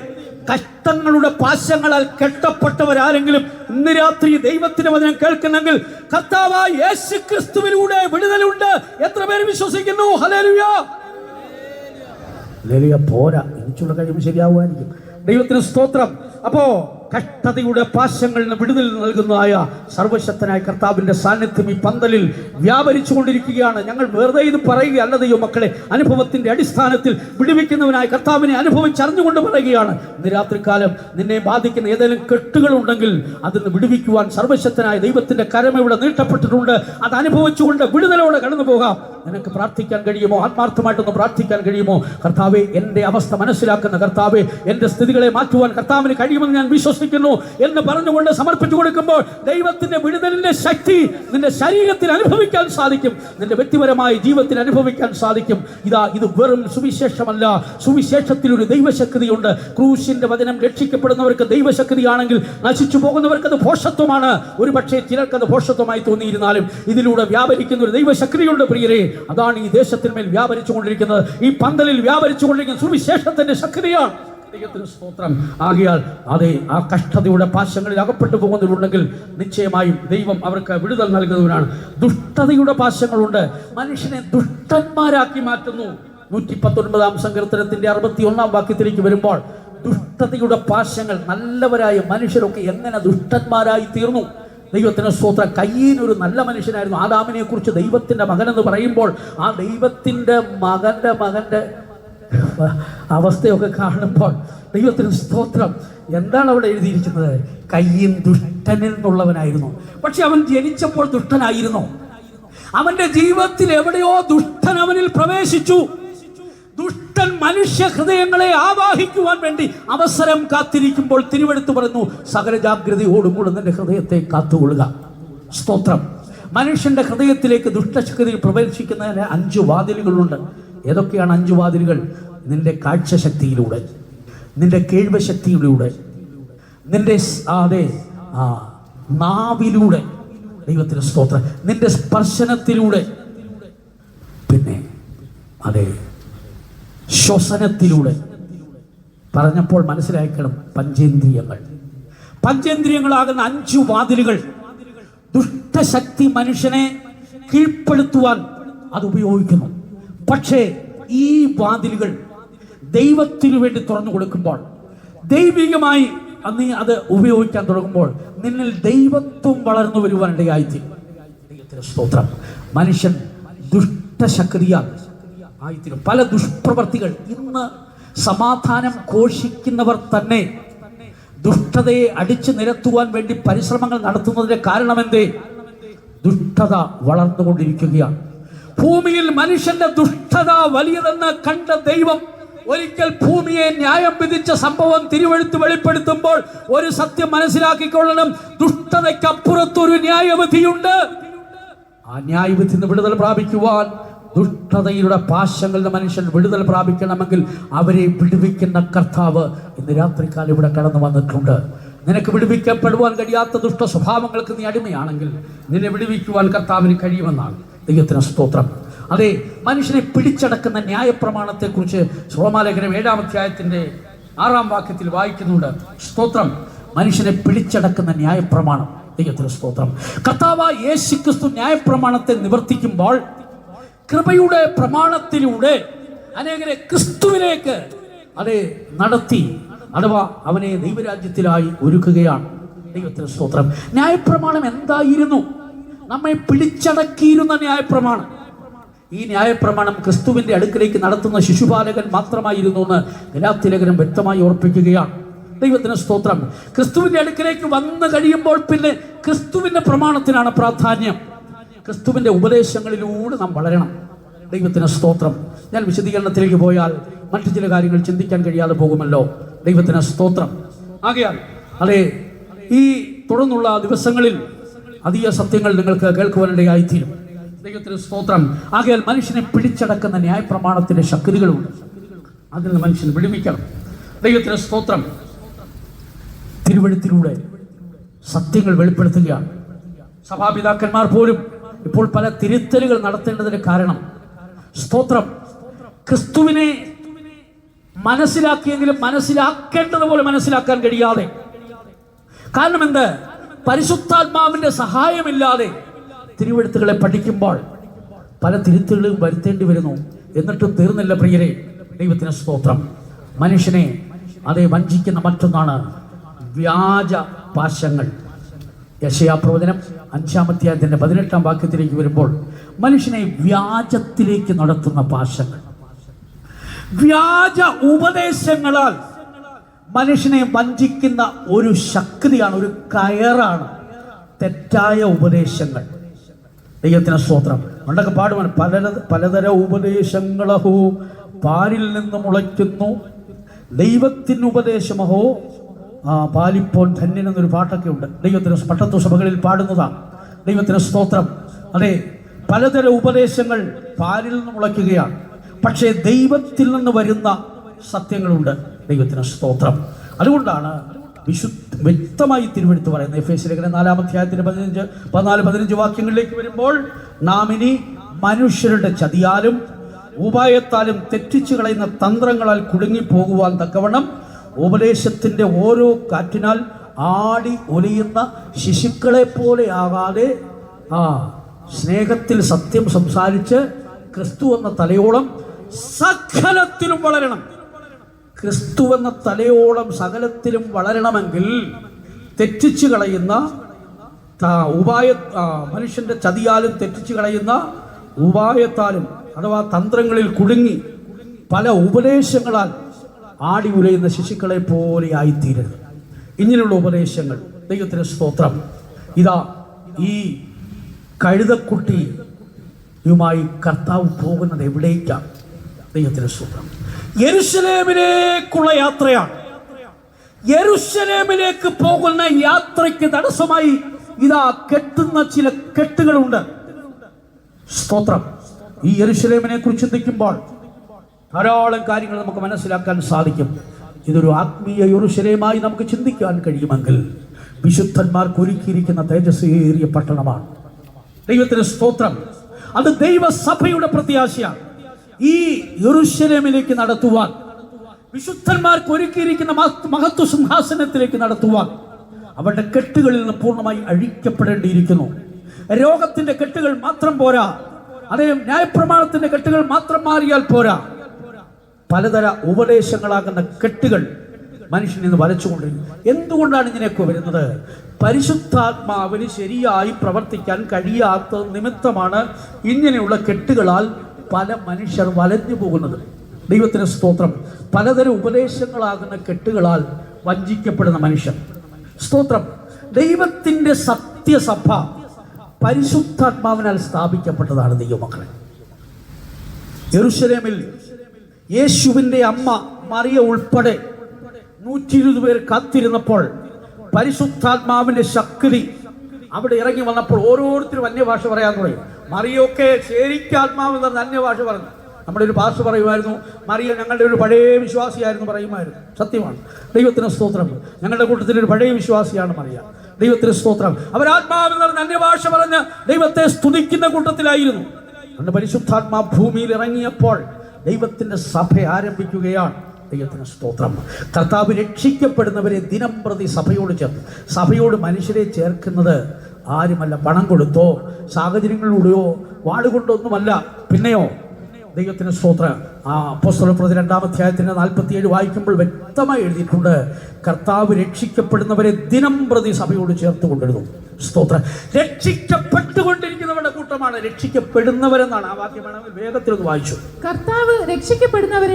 കഷ്ടങ്ങളുടെ പാശങ്ങളാൽ കെട്ടപ്പെട്ടവരാരെങ്കിലും ഇന്ന് രാത്രി ദൈവത്തിന്റെ വചനം കേൾക്കുന്നെങ്കിൽ കർത്താവായ യേശുക്രിസ്തുവിലൂടെ വിടുതലുണ്ട്. എത്ര പേര് വിശ്വസിക്കുന്നു? ഹല്ലേലൂയ. ഹല്ലേലൂയ. പോരാ, എനിക്കുള്ള കഴിവ് ശരിയാവുമായിരിക്കും. ദൈവത്തിന് സ്തോത്രം. അപ്പോ കഷ്ടതയുടെ പാശങ്ങളിൽ നിന്ന് വിടുതൽ നൽകുന്നതായ സർവശക്തനായ കർത്താവിന്റെ സാന്നിധ്യം ഈ പന്തലിൽ വ്യാപരിച്ചു കൊണ്ടിരിക്കുകയാണ്. ഞങ്ങൾ വെറുതെ ഇത് പറയുകയല്ല ദൈവ മക്കളെ, അനുഭവത്തിന്റെ അടിസ്ഥാനത്തിൽ വിടുവിക്കുന്നവനായ കർത്താവിനെ അനുഭവിച്ചറിഞ്ഞുകൊണ്ട് പറയുകയാണ്. ഇന്ന് രാത്രികാലം നിന്നെ ബാധിക്കുന്ന ഏതെങ്കിലും കെട്ടുകളുണ്ടെങ്കിൽ അതിന് വിടുവിക്കുവാൻ സർവശക്തനായ ദൈവത്തിന്റെ കരം ഇവിടെ നീട്ടപ്പെട്ടിട്ടുണ്ട്. അത് അനുഭവിച്ചുകൊണ്ട് വിടുതലോടെ കടന്നു പോകാം. നിനക്ക് പ്രാർത്ഥിക്കാൻ കഴിയുമോ? ആത്മാർത്ഥമായിട്ടൊന്ന് പ്രാർത്ഥിക്കാൻ കഴിയുമോ? കർത്താവെ, എൻ്റെ അവസ്ഥ മനസ്സിലാക്കുന്ന കർത്താവെ, എൻ്റെ സ്ഥിതികളെ മാറ്റുവാൻ കർത്താവിന് കഴിയുമെന്ന് ഞാൻ വിശ്വസിക്കുന്നു എന്ന് പറഞ്ഞുകൊണ്ട് സമർപ്പിച്ചു കൊടുക്കുമ്പോൾ ദൈവത്തിന്റെ വിടുതലിന്റെ ശക്തി നിന്റെ ശരീരത്തിൽ അനുഭവിക്കാൻ സാധിക്കും. നിന്റെ വ്യക്തിപരമായ ജീവിതത്തിൽ അനുഭവിക്കാൻ സാധിക്കും. ഇത് വെറും സുവിശേഷമല്ല. സുവിശേഷത്തിൽ ഒരു ദൈവശക്തിയുണ്ട്. ക്രൂശിന്റെ വചനം രക്ഷിക്കപ്പെടുന്നവർക്ക് ദൈവശക്തിയാണെങ്കിൽ നശിച്ചു പോകുന്നവർക്ക് അത് ഭോഷത്വമാണ്. ഒരു പക്ഷേ ചിലർക്കത് ഭോഷത്വമായി തോന്നിയിരുന്നാലും ഇതിലൂടെ വ്യാപരിക്കുന്ന ഒരു ദൈവശക്തിയുണ്ട് പ്രിയരെ. അതാണ് ഈ ദേശത്തിന്മേൽ വ്യാപരിച്ചു കൊണ്ടിരിക്കുന്നത്. ഈ പന്തലിൽ വ്യാപരിച്ചു കൊണ്ടിരിക്കുന്ന സുവിശേഷത്തിന്റെ ശക്തിയാണ്. ദൈവത്തിന് സ്തോത്രം. ആകയാൽ അതെ, ആ കഷ്ടതയുടെ പാശങ്ങളിൽ അകപ്പെട്ടു പോകുന്നവരുണ്ടെങ്കിൽ നിശ്ചയമായും ദൈവം അവർക്ക് വിടുതൽ നൽകുന്നവരാണ്. ദുഷ്ടതയുടെ പാശങ്ങളുണ്ട്. മനുഷ്യനെ ദുഷ്ടന്മാരാക്കി മാറ്റുന്നു. 119-ാം സങ്കീർത്തനത്തിന്റെ 61-ാം വാക്യത്തിലേക്ക് വരുമ്പോൾ ദുഷ്ടതയുടെ പാശങ്ങൾ. നല്ലവരായ മനുഷ്യരൊക്കെ എങ്ങനെ ദുഷ്ടന്മാരായി തീർന്നു. ദൈവത്തിന് സ്തോത്രം. കയ്യീൻ ഒരു നല്ല മനുഷ്യനായിരുന്നു. ആദാമിനെ കുറിച്ച് ദൈവത്തിൻ്റെ മകനെന്ന് പറയുമ്പോൾ ആ ദൈവത്തിൻ്റെ മകൻ്റെ അവസ്ഥയൊക്കെ കാണുമ്പോൾ ദൈവത്തിന് സ്തോത്രം. എന്താണ് അവിടെ എഴുതിയിരിക്കുന്നത്? കയ്യീൻ ദുഷ്ടനിൽ നിന്നുള്ളവനായിരുന്നു. പക്ഷെ അവൻ ജനിച്ചപ്പോൾ ദുഷ്ടനായിരുന്നു. അവന്റെ ജീവിതത്തിൽ എവിടെയോ ദുഷ്ടൻ അവനിൽ പ്രവേശിച്ചു. ദുഷ്ടൻ മനുഷ്യ ഹൃദയങ്ങളെ ആവാഹിക്കുവാൻ വേണ്ടി അവസരം കാത്തിരിക്കുമ്പോൾ തിരുവെടുത്ത് പറഞ്ഞു, സകല ജാഗ്രതയോടും കൂടെ നിന്റെ ഹൃദയത്തെ കാത്തുകൊള്ളുക. സ്തോത്രം. മനുഷ്യന്റെ ഹൃദയത്തിലേക്ക് ദുഷ്ടശക്തി പ്രവേശിക്കുന്നതിന് 5 വാതിലുകളുണ്ട്. ഏതൊക്കെയാണ് 5 വാതിലുകൾ? നിന്റെ കാഴ്ചശക്തിയിലൂടെ, നിന്റെ കേൾവശക്തിയിലൂടെ, നിന്റെ നാവിലൂടെ, ദൈവത്തിന് സ്തോത്രം, നിന്റെ സ്പർശനത്തിലൂടെ, പിന്നെ ശ്വസനത്തിലൂടെ. പറഞ്ഞപ്പോൾ മനസ്സിലാക്കണം, പഞ്ചേന്ദ്രിയങ്ങളാകുന്ന 5 വാതിലുകൾ. ദുഷ്ടശക്തി മനുഷ്യനെ കീഴ്പ്പെടുത്തുവാൻ അത് ഉപയോഗിക്കുന്നു. പക്ഷേ ഈ വാതിലുകൾ ദൈവത്തിനു വേണ്ടി തുറന്നു കൊടുക്കുമ്പോൾ, ദൈവികമായി നീ അത് ഉപയോഗിക്കാൻ തുടങ്ങുമ്പോൾ നിന്നിൽ ദൈവത്വം വളർന്നു വരുവാനിടയായിത്തീരും. ദൈവത്തിന് സ്തോത്രം. മനുഷ്യൻ ദുഷ്ടശക്തിയാൽ ആയിത്തീരും. പല ദുഷ്പ്രവർത്തികൾ. ഇന്ന് സമാധാനം ഘോഷിക്കുന്നവർ തന്നെ ദുഷ്ടതയെ അടിച്ചു നിരത്തുവാൻ വേണ്ടി പരിശ്രമങ്ങൾ നടത്തുന്നതിന്റെ കാരണമെന്തേ? ദുഷ്ടത വളർന്നുകൊണ്ടിരിക്കുകയാണ്. ഭൂമിയിൽ മനുഷ്യന്റെ ദുഷ്ടത വലിയതെന്ന് കണ്ട ദൈവം ഒരിക്കൽ ഭൂമിയെ ന്യായം വിധിച്ച സംഭവം തിരുവെഴുത്ത് വെളിപ്പെടുത്തുമ്പോൾ ഒരു സത്യം മനസ്സിലാക്കിക്കൊള്ളണം. ദുഷ്ടതയ്ക്കപ്പുറത്തൊരു ന്യായവിധിയുണ്ട്. ആ ന്യായവിധി നിന്ന് വിടുതൽ പ്രാപിക്കുവാൻ, ദുഷ്ടതയുടെ പാശങ്ങളിൽ നിന്ന് മനുഷ്യൻ വിടുതൽ പ്രാപിക്കണമെങ്കിൽ അവരെ വിടുവിക്കുന്ന കർത്താവ് ഇന്ന് രാത്രികാലം ഇവിടെ കടന്നു വന്നിട്ടുണ്ട്. നിനക്ക് വിടുവിക്കപ്പെടുവാൻ കഴിയാത്ത ദുഷ്ട സ്വഭാവങ്ങൾക്ക് നീ അടിമയാണെങ്കിൽ നിന്നെ വിടുവിക്കുവാൻ കർത്താവിന് കഴിയുമെന്നാണ്. ദൈവത്തിന് സ്തോത്രം. അതെ, മനുഷ്യനെ പിടിച്ചടക്കുന്ന ന്യായപ്രമാണത്തെക്കുറിച്ച് റോമാലേഖനം 7-ാം അധ്യായത്തിന്റെ 6-ാം വാക്യത്തിൽ വായിക്കുന്നുണ്ട്. സ്തോത്രം. മനുഷ്യനെ പിടിച്ചടക്കുന്ന ന്യായപ്രമാണം. ദൈവത്തിന് സ്തോത്രം. കർത്താവായ യേശുക്രിസ്തു ന്യായപ്രമാണത്തെ നിവർത്തിക്കുമ്പോൾ കൃപയുടെ പ്രമാണത്തിലൂടെ അനേകരെ ക്രിസ്തുവിലേക്ക് നടത്തി, അഥവാ അവനെ ദൈവരാജ്യത്തിലായി ഒരുക്കുകയാണ്. ദൈവത്തിന് സ്തോത്രം. ന്യായപ്രമാണം എന്തായിരുന്നു? നമ്മെ പിടിച്ചടക്കിയിരുന്ന ന്യായപ്രമാണം. ഈ ന്യായപ്രമാണം ക്രിസ്തുവിന്റെ അടുക്കിലേക്ക് നടത്തുന്ന ശിശുപാലകൻ മാത്രമായിരുന്നു എന്ന് ഗലാത്യലേഖനം വ്യക്തമായി ഓർപ്പിക്കുകയാണ്. ദൈവത്തിന് സ്തോത്രം. ക്രിസ്തുവിന്റെ അടുക്കിലേക്ക് വന്നു കഴിയുമ്പോൾ പിന്നെ ക്രിസ്തുവിന്റെ പ്രമാണത്തിനാണ് പ്രാധാന്യം. ക്രിസ്തുവിന്റെ ഉപദേശങ്ങളിലൂടെ നാം വളരണം. ദൈവത്തിന് സ്തോത്രം. ഞാൻ വിശദീകരണത്തിലേക്ക് പോയാൽ മറ്റു ചില കാര്യങ്ങൾ ചിന്തിക്കാൻ കഴിയാതെ പോകുമല്ലോ. ദൈവത്തിന് സ്തോത്രം. ആകയാൽ ഈ തുടർന്നുള്ള ദിവസങ്ങളിൽ അധിക സത്യങ്ങൾ നിങ്ങൾക്ക് കേൾക്കുവാനിടയായിത്തീരും. ദൈവത്തിന് സ്തോത്രം. ആകയാൽ മനുഷ്യനെ പിടിച്ചടക്കുന്ന ന്യായപ്രമാണത്തിന്റെ ശക്തികളുണ്ട്. അതിൽ നിന്ന് മനുഷ്യൻ വിടുവിക്കണം. ദൈവത്തിന് സ്തോത്രം. തിരുവെഴുത്തിലൂടെ സത്യങ്ങൾ വെളിപ്പെടുത്തുകയാണ്. സഭാപിതാക്കന്മാർ പോലും ഇപ്പോൾ പല തിരുത്തലുകൾ നടത്തേണ്ടതിന് കാരണം, സ്തോത്രം, ക്രിസ്തുവിനെ മനസ്സിലാക്കിയെങ്കിലും മനസ്സിലാക്കേണ്ടതുപോലെ മനസ്സിലാക്കാൻ കഴിയാതെ. കാരണം എന്ത്? പരിശുദ്ധാത്മാവിന്റെ സഹായമില്ലാതെ തിരുവെഴുത്തുകളെ പഠിക്കുമ്പോൾ പല തിരുത്തുകളും വരുത്തേണ്ടി വരുന്നു. എന്നിട്ടും തീർന്നില്ല പ്രിയരെ. ദൈവത്തിന് സ്തോത്രം. മനുഷ്യനെ വഞ്ചിക്കുന്ന മറ്റൊന്നാണ് വ്യാജ പാശങ്ങൾ. യെശയ്യാപ്രവചനം 5-ാം അധ്യായത്തിന്റെ 18-ാം വാക്യത്തിലേക്ക് വരുമ്പോൾ മനുഷ്യനെ വ്യാജത്തിലേക്ക് നടത്തുന്ന പാശങ്ങൾ, വ്യാജ ഉപദേശങ്ങളാൽ മനുഷ്യനെ വഞ്ചിക്കുന്ന ഒരു ശക്തിയാണ്, ഒരു കയറാണ് തെറ്റായ ഉപദേശങ്ങൾ. ദൈവത്തിന് സ്തോത്രം. പണ്ടൊക്കെ പാടുവാൻ പലതര ഉപദേശങ്ങളഹോ പാലിൽ നിന്ന് മുളയ്ക്കുന്നു, ദൈവത്തിന് ഉപദേശമഹോ പാലിപ്പോൻ ധന്യൻ എന്നൊരു പാട്ടൊക്കെ ഉണ്ട്. ദൈവത്തിന് പട്ടത്തു സഭകളിൽ പാടുന്നതാണ്. ദൈവത്തിന് സ്തോത്രം. അതെ, പലതര ഉപദേശങ്ങൾ പാലിൽ നിന്ന് മുളയ്ക്കുകയാണ്. പക്ഷേ ദൈവത്തിൽ നിന്ന് വരുന്ന സത്യങ്ങളുണ്ട്. ദൈവത്തിന് സ്തോത്രം. അതുകൊണ്ടാണ് വ്യക്തമായി തിരുവെടുത്ത് പറയുന്നത്. എഫേസ്യ ലേഖനം 4-ാം അധ്യായത്തിന് 14-15 വാക്യങ്ങളിലേക്ക് വരുമ്പോൾ നാം ഇനി മനുഷ്യരുടെ ചതിയാലും ഉപായത്താലും തെറ്റിച്ചു കളയുന്ന തന്ത്രങ്ങളാൽ കുടുങ്ങിപ്പോകുവാൻ തക്കവണ്ണം ഉപദേശത്തിന്റെ ഓരോ കാറ്റിനാൽ ആടി ഒലിയുന്ന ശിശുക്കളെ പോലെ ആകാതെ സ്നേഹത്തിൽ സത്യം സംസാരിച്ച് ക്രിസ്തു എന്ന തലയോളം സകലത്തിലും വളരണം. ക്രിസ്തുവെന്ന തലയോളം സകലത്തിലും വളരണമെങ്കിൽ തെറ്റിച്ചു കളയുന്ന മനുഷ്യന്റെ ചതിയാലും തെറ്റിച്ചു കളയുന്ന ഉപായത്താലും അഥവാ തന്ത്രങ്ങളിൽ കുടുങ്ങി പല ഉപദേശങ്ങളാൽ ആടി ഉലയുന്ന ശിശുക്കളെ പോലെ ആയിത്തീരരുത്. ഇങ്ങനെയുള്ള ഉപദേശങ്ങൾ, ദൈവത്തിന് സ്തോത്രം. ഇതാ ഈ കഴുതക്കുട്ടിയുമായി കർത്താവ് പോകുന്നത് എവിടേക്കാണ്? ദൈവത്തിന് സ്തോത്രം. യെരൂശലേമിലേക്കുള്ള യാത്രയാണ്. യെരൂശലേമിലേക്ക് പോകുന്ന യാത്രയ്ക്ക് തടസ്സമായി ഇതാ കെട്ടുന്ന ചില കെട്ടുകളുണ്ട്. സ്തോത്രം. ഈ യെരൂശലേമിനെ കുറിച്ച് ചിന്തിക്കുമ്പോൾ ധാരാളം കാര്യങ്ങൾ നമുക്ക് മനസ്സിലാക്കാൻ സാധിക്കും. ഇതൊരു ആത്മീയ യെരൂശലേമായി നമുക്ക് ചിന്തിക്കാൻ കഴിയുമെങ്കിൽ വിശുദ്ധന്മാർക്ക് ഒരുക്കിയിരിക്കുന്ന തേജസ്സേറിയ പട്ടണമാണ്. ദൈവത്തിന് സ്തോത്രം. അത് ദൈവസഭയുടെ പ്രത്യാശയാണ്. ഈ യെരൂശലേമിലേക്ക് നടത്തുവാൻ, വിശുദ്ധന്മാർക്ക് ഒരുക്കിയിരിക്കുന്ന മഹത്വ സിംഹാസനത്തിലേക്ക് നടത്തുവാൻ അവരുടെ കെട്ടുകളിൽ നിന്ന് പൂർണ്ണമായി അഴിക്കപ്പെടേണ്ടിയിരിക്കുന്നു. രോഗത്തിന്റെ കെട്ടുകൾ മാത്രം പോരാ, അതേ ന്യായപ്രമാണത്തിന്റെ കെട്ടുകൾ മാത്രം മാറിയാൽ പോരാ, പലതര ഉപദേശങ്ങളാകുന്ന കെട്ടുകൾ മനുഷ്യൻ ഇന്ന് വലച്ചുകൊണ്ടിരിക്കുന്നു. എന്തുകൊണ്ടാണ് ഇങ്ങനെയൊക്കെ വരുന്നത്? പരിശുദ്ധാത്മാവിന് ശരിയായി പ്രവർത്തിക്കാൻ കഴിയാത്ത നിമിത്തമാണ് ഇങ്ങനെയുള്ള കെട്ടുകളാൽ പല മനുഷ്യർ വലഞ്ഞു പോകുന്നത്. ദൈവത്തിന് സ്തോത്രം. പലതരം ഉപദേശങ്ങളാകുന്ന കെട്ടുകളാൽ വഞ്ചിക്കപ്പെടുന്ന മനുഷ്യർ. സ്തോത്രം. ദൈവത്തിൻ്റെ സത്യസഭ പരിശുദ്ധാത്മാവിനാൽ സ്ഥാപിക്കപ്പെട്ടതാണ്. ദൈവമക്കളെ, യെരൂശലേമിൽ യേശുവിൻ്റെ അമ്മ മറിയ ഉൾപ്പെടെ 120 പേർ കാത്തിരുന്നപ്പോൾ പരിശുദ്ധാത്മാവിൻ്റെ ശക്തി അവിടെ ഇറങ്ങി വന്നപ്പോൾ ഓരോരുത്തരും അന്യഭാഷ പറയാൻ തുടങ്ങി. മറിയൊക്കെ ശരിക്കാത്മാവ് എന്ന് അന്യഭാഷ പറഞ്ഞു. നമ്മുടെ ഒരു ഭാഷ പറയുമായിരുന്നു, മറിയ ഞങ്ങളുടെ ഒരു പഴയ വിശ്വാസിയായിരുന്നു പറയുമായിരുന്നു. സത്യമാണ്. ദൈവത്തിന് സ്തോത്രം. ഞങ്ങളുടെ കൂട്ടത്തിൽ ഒരു പഴയ വിശ്വാസിയാണ് മറിയ. ദൈവത്തിന് സ്തോത്രം. അവരാത്മാവിൽ നിന്ന് അന്യഭാഷ പറഞ്ഞ് ദൈവത്തെ സ്തുതിക്കുന്ന കൂട്ടത്തിലായിരുന്നു. അന്ന് പരിശുദ്ധാത്മാ ഭൂമിയിൽ ഇറങ്ങിയപ്പോൾ ദൈവത്തിൻ്റെ സഭ ആരംഭിക്കുകയാണ്. ദൈവത്തിന് സ്തോത്രം. കർത്താവ് രക്ഷിക്കപ്പെടുന്നവരെ ദിനം പ്രതി സഭയോട് ചേർത്ത്, സഭയോട് മനുഷ്യരെ ചേർക്കുന്നത് ആരുമല്ല, പണം കൊടുത്തോ സാഹചര്യങ്ങളിലൂടെയോ വാളുകൊണ്ടൊന്നുമല്ല. പിന്നെയോ ദൈവത്തിന് സ്തോത്രം. അപ്പോസ്തലപ്രവൃത്തി 2-ാം അധ്യായത്തിന്റെ 47 വായിക്കുമ്പോൾ വ്യക്തമായി എഴുതിയിട്ടുണ്ട്, കർത്താവ് രക്ഷിക്കപ്പെടുന്നവരെ ദിനം പ്രതി സഭയോട് ചേർത്ത് കൊണ്ടിരുന്നു. സ്തോത്രം. രക്ഷിക്കപ്പെട്ടുകൊണ്ടിരിക്കുന്നവരുടെ കൂട്ടമാണ് രക്ഷിക്കപ്പെടുന്നവരെന്നാണ് ആ വാക്യം. വേണമെങ്കിൽ വേഗത്തിൽ ഒന്ന് വായിച്ചു. കർത്താവ് രക്ഷിക്കപ്പെടുന്നവർ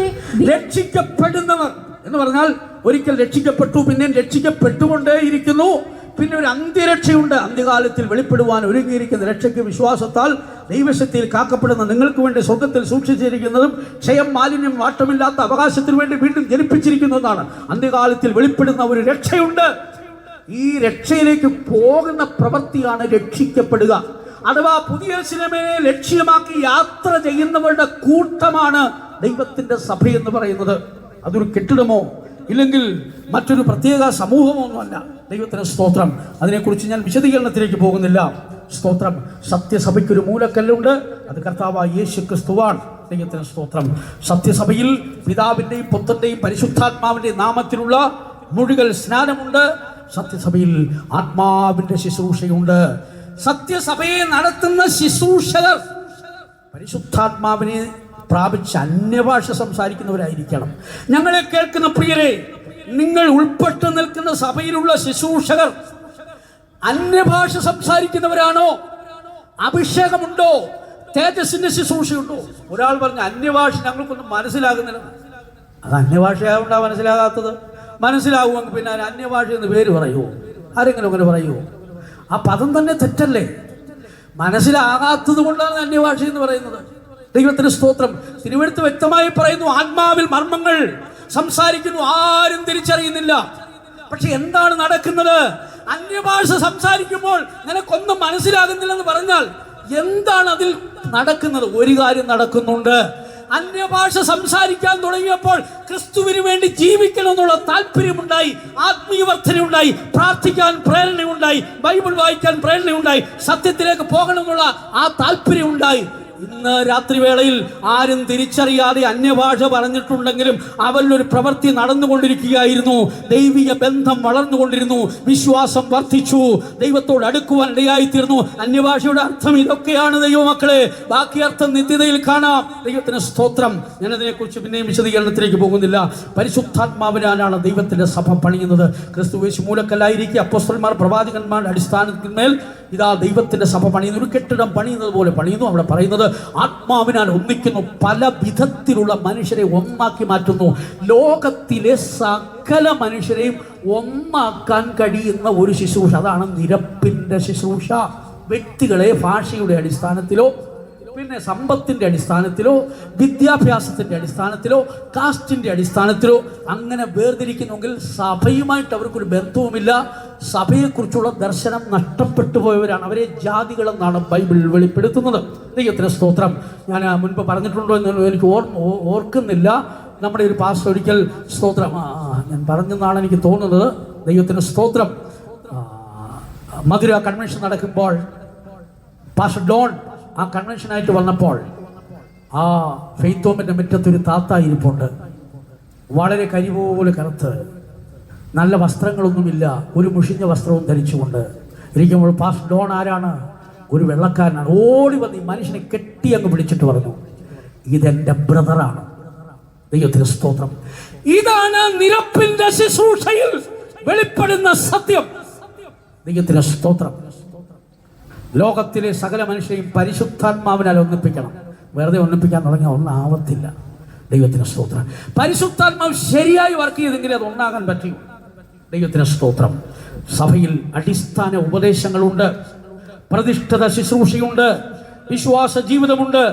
എന്ന് പറഞ്ഞാൽ ഒരിക്കൽ രക്ഷിക്കപ്പെട്ടു, പിന്നെ രക്ഷിക്കപ്പെട്ടുകൊണ്ടേയിരിക്കുന്നു. പിന്നെ ഒരു അന്ത്യരക്ഷയുണ്ട്. അന്ത്യകാലത്തിൽ വെളിപ്പെടുവാൻ ഒരുങ്ങിയിരിക്കുന്ന രക്ഷയ്ക്ക് വിശ്വാസത്താൽ ദൈവശക്തിയിൽ കാക്കപ്പെടുന്ന നിങ്ങൾക്ക് വേണ്ടി സ്വർഗത്തിൽ സൂക്ഷിച്ചിരിക്കുന്നതും ക്ഷയം മാലിന്യം വാട്ടമില്ലാത്ത അവകാശത്തിന് വേണ്ടി വീണ്ടും ജനിപ്പിച്ചിരിക്കുന്നതാണ്. അന്ത്യകാലത്തിൽ വെളിപ്പെടുന്ന ഒരു രക്ഷയുണ്ട്. ഈ രക്ഷയിലേക്ക് പോകുന്ന പ്രവൃത്തിയാണ് രക്ഷിക്കപ്പെടുക. അഥവാ പുതിയ യെരൂശലേമിനെ ലക്ഷ്യമാക്കി യാത്ര ചെയ്യുന്നവരുടെ കൂട്ടമാണ് ദൈവത്തിന്റെ സഭ എന്ന് പറയുന്നത്. അതൊരു കെട്ടിടമോ ഇല്ലെങ്കിൽ മറ്റൊരു പ്രത്യേക സമൂഹമോ ഒന്നുമല്ല. ദൈവത്തിന് സ്തോത്രം. അതിനെക്കുറിച്ച് ഞാൻ വിശദീകരണത്തിലേക്ക് പോകുന്നില്ല. സ്തോത്രം. സത്യസഭയ്ക്കൊരു മൂലക്കല്ലുണ്ട്, അത് കർത്താവായ യേശു ക്രിസ്തുവാണ്. ദൈവത്തിന് സ്തോത്രം. സത്യസഭയിൽ പിതാവിൻ്റെയും പുത്രൻ്റെയും പരിശുദ്ധാത്മാവിൻ്റെയും നാമത്തിലുള്ള മുഴുകൽ സ്നാനമുണ്ട്. സത്യസഭയിൽ ആത്മാവിൻ്റെ ശുശ്രൂഷയുണ്ട്. സത്യസഭയെ നടത്തുന്ന ശുശ്രൂഷകർ പരിശുദ്ധാത്മാവിനെ പ്രാപിച്ച് അന്യഭാഷ സംസാരിക്കുന്നവരായിരിക്കണം. ഞങ്ങളെ കേൾക്കുന്ന പ്രിയരെ, നിങ്ങൾ ഉൾപ്പെട്ടു നിൽക്കുന്ന സഭയിലുള്ള ശുശ്രൂഷകർ അന്യഭാഷ സംസാരിക്കുന്നവരാണോ? അഭിഷേകമുണ്ടോ? തേജസ്സിന്റെ ശുശ്രൂഷയുണ്ടോ? ഒരാൾ പറഞ്ഞ അന്യഭാഷ ഞങ്ങൾക്കൊന്നും മനസ്സിലാകുന്നില്ല. അത് അന്യഭാഷയാകൊണ്ടാ മനസ്സിലാകാത്തത്. മനസ്സിലാകുമെങ്കിൽ പിന്നെ അന്യഭാഷ എന്ന് പേര് പറയുമോ? ആരെങ്കിലും അങ്ങനെ പറയുമോ? ആ പദം തന്നെ തെറ്റല്ലേ? മനസ്സിലാകാത്തത് കൊണ്ടാണ് അന്യഭാഷ എന്ന് പറയുന്നത്. ദൈവത്തിന് സ്തോത്രം. തിരുവെഴുത്ത് വ്യക്തമായി പറയുന്നു, ആത്മാവിൽ മർമ്മങ്ങൾ സംസാരിക്കുന്നു, ആരും തിരിച്ചറിയുന്നില്ല. പക്ഷെ എന്താണ് നടക്കുന്നത്? അന്യഭാഷ സംസാരിക്കുമ്പോൾ നിനക്കൊന്നും മനസ്സിലാകുന്നില്ലെന്ന് പറഞ്ഞാൽ എന്താണ് അതിൽ നടക്കുന്നത്? ഒരു കാര്യം നടക്കുന്നുണ്ട്. അന്യഭാഷ സംസാരിക്കാൻ തുടങ്ങിയപ്പോൾ ക്രിസ്തുവിന് വേണ്ടി ജീവിക്കണമെന്നുള്ള താല്പര്യമുണ്ടായി, ആത്മീയവർദ്ധനയുണ്ടായി, പ്രാർത്ഥിക്കാൻ പ്രേരണയുണ്ടായി, ബൈബിൾ വായിക്കാൻ പ്രേരണയുണ്ടായി, സത്യത്തിലേക്ക് പോകണമെന്നുള്ള ആ താല്പര്യമുണ്ടായി. ഇന്ന് രാത്രിവേളയിൽ ആരും തിരിച്ചറിയാതെ അന്യഭാഷ പറഞ്ഞിട്ടുണ്ടെങ്കിലും അവരിലൊരു പ്രവൃത്തി നടന്നുകൊണ്ടിരിക്കുകയായിരുന്നു. ദൈവിക ബന്ധം വളർന്നുകൊണ്ടിരുന്നു, വിശ്വാസം വർദ്ധിച്ചു, ദൈവത്തോട് അടുക്കുവാൻ ഇടയായിത്തീർന്നു. അന്യഭാഷയുടെ അർത്ഥം ഇതൊക്കെയാണ് ദൈവമക്കളെ. ബാക്കി അർത്ഥം നിത്യതയിൽ കാണാം. ദൈവത്തിന് സ്തോത്രം. ഞാനതിനെക്കുറിച്ച് പിന്നെയും വിശദീകരണത്തിലേക്ക് പോകുന്നില്ല. പരിശുദ്ധാത്മാവിനാലാണ് ദൈവത്തിന്റെ സഭ പണിയുന്നത്. ക്രിസ്തുയേശു മൂലക്കല്ലായിരിക്കെ അപ്പോസ്തലന്മാർ പ്രവാചകന്മാരുടെ അടിസ്ഥാനത്തിന്മേൽ ഇതാ ദൈവത്തിന്റെ സഭ പണിയുന്നു. ഒരു കെട്ടിടം പണിയുന്നത് പോലെ പണിയുന്നു. അവിടെ പറയുന്നത് ആത്മാവിനാൽ ഒന്നിക്കുന്നു, പല വിധത്തിലുള്ള മനുഷ്യരെ ഒന്നാക്കി മാറ്റുന്നു. ലോകത്തിലെ സകല മനുഷ്യരെയും ഒന്നാക്കാൻ കഴിയുന്ന ഒരു ശുശ്രൂഷ, അതാണ് നിരപ്പിന്റെ ശുശ്രൂഷ. വ്യക്തികളെ ഭാഷയുടെ അടിസ്ഥാനത്തിലോ പിന്നെ സമ്പത്തിന്റെ അടിസ്ഥാനത്തിലോ വിദ്യാഭ്യാസത്തിന്റെ അടിസ്ഥാനത്തിലോ കാസ്റ്റിന്റെ അടിസ്ഥാനത്തിലോ അങ്ങനെ വേർതിരിക്കുന്നെങ്കിൽ സഭയുമായിട്ട് അവർക്കൊരു ബന്ധവുമില്ല. സഭയെക്കുറിച്ചുള്ള ദർശനം നഷ്ടപ്പെട്ടു പോയവരാണ്. അവരെ ജാതികളെന്നാണ് ബൈബിൾ വെളിപ്പെടുത്തുന്നത്. ദൈവത്തിന് സ്തോത്രം. ഞാൻ മുൻപ് പറഞ്ഞിട്ടുണ്ടോ എന്ന് എനിക്ക് ഓർക്കുന്നില്ല. നമ്മുടെ ഒരു പാസ്റ്റർ ഒരിക്കൽ സ്തോത്രം ഞാൻ പറഞ്ഞെന്നാണ് എനിക്ക് തോന്നുന്നത്. ദൈവത്തിന് സ്തോത്രം. മധുര കൺവെൻഷൻ നടക്കുമ്പോൾ പാസ്റ്റർ ഡോൺ ആ കൺവെൻഷനായിട്ട് വന്നപ്പോൾ ആ ഫെയ്ത്ത് ഹോമിൻ്റെ മുറ്റത്തൊരു താത്ത ഇരിപ്പുണ്ട്. വളരെ കരിപോലെ കറുത്ത്, നല്ല വസ്ത്രങ്ങളൊന്നുമില്ല, ഒരു മുഷിഞ്ഞ വസ്ത്രവും ധരിച്ചുകൊണ്ട് ഇരിക്കുമ്പോൾ പാസ്റ്റർ ഡോൺ ആരാണ്? ഒരു വെള്ളക്കാരനാണ്. ഓടി വന്ന് ഈ മനുഷ്യനെ കെട്ടി അങ്ങ് പിടിച്ചിട്ട് പറഞ്ഞു, ഇതെൻ്റെ ബ്രദറാണ്. ദൈവത്തിന് സ്തോത്രം. ഇതാണ് നിരപ്പിന്റെ ശുശ്രൂഷയിൽ വെളിപ്പെടുന്ന സത്യം. ദൈവത്തിന് സ്തോത്രം. ലോകത്തിലെ സകല മനുഷ്യരെയും പരിശുദ്ധാത്മാവിനാൽ ഒന്നിപ്പിക്കണം. വെറുതെ ഒന്നിപ്പിക്കാൻ തുടങ്ങിയാൽ ഒന്നാവത്തില്ല. ദൈവത്തിന് സ്തോത്രം. പരിശുദ്ധാത്മാവ് ശരിയായി വർക്ക് ചെയ്തെങ്കിലേ അത് ഒന്നാകാൻ പറ്റൂ. ദൈവത്തിന് സ്തോത്രം. സഭയിൽ അടിസ്ഥാന ഉപദേശങ്ങളുണ്ട്, പ്രതിഷ്ഠിത ശുശ്രൂഷയുണ്ട്, വിശ്വാസ ജീവിതമുണ്ട്,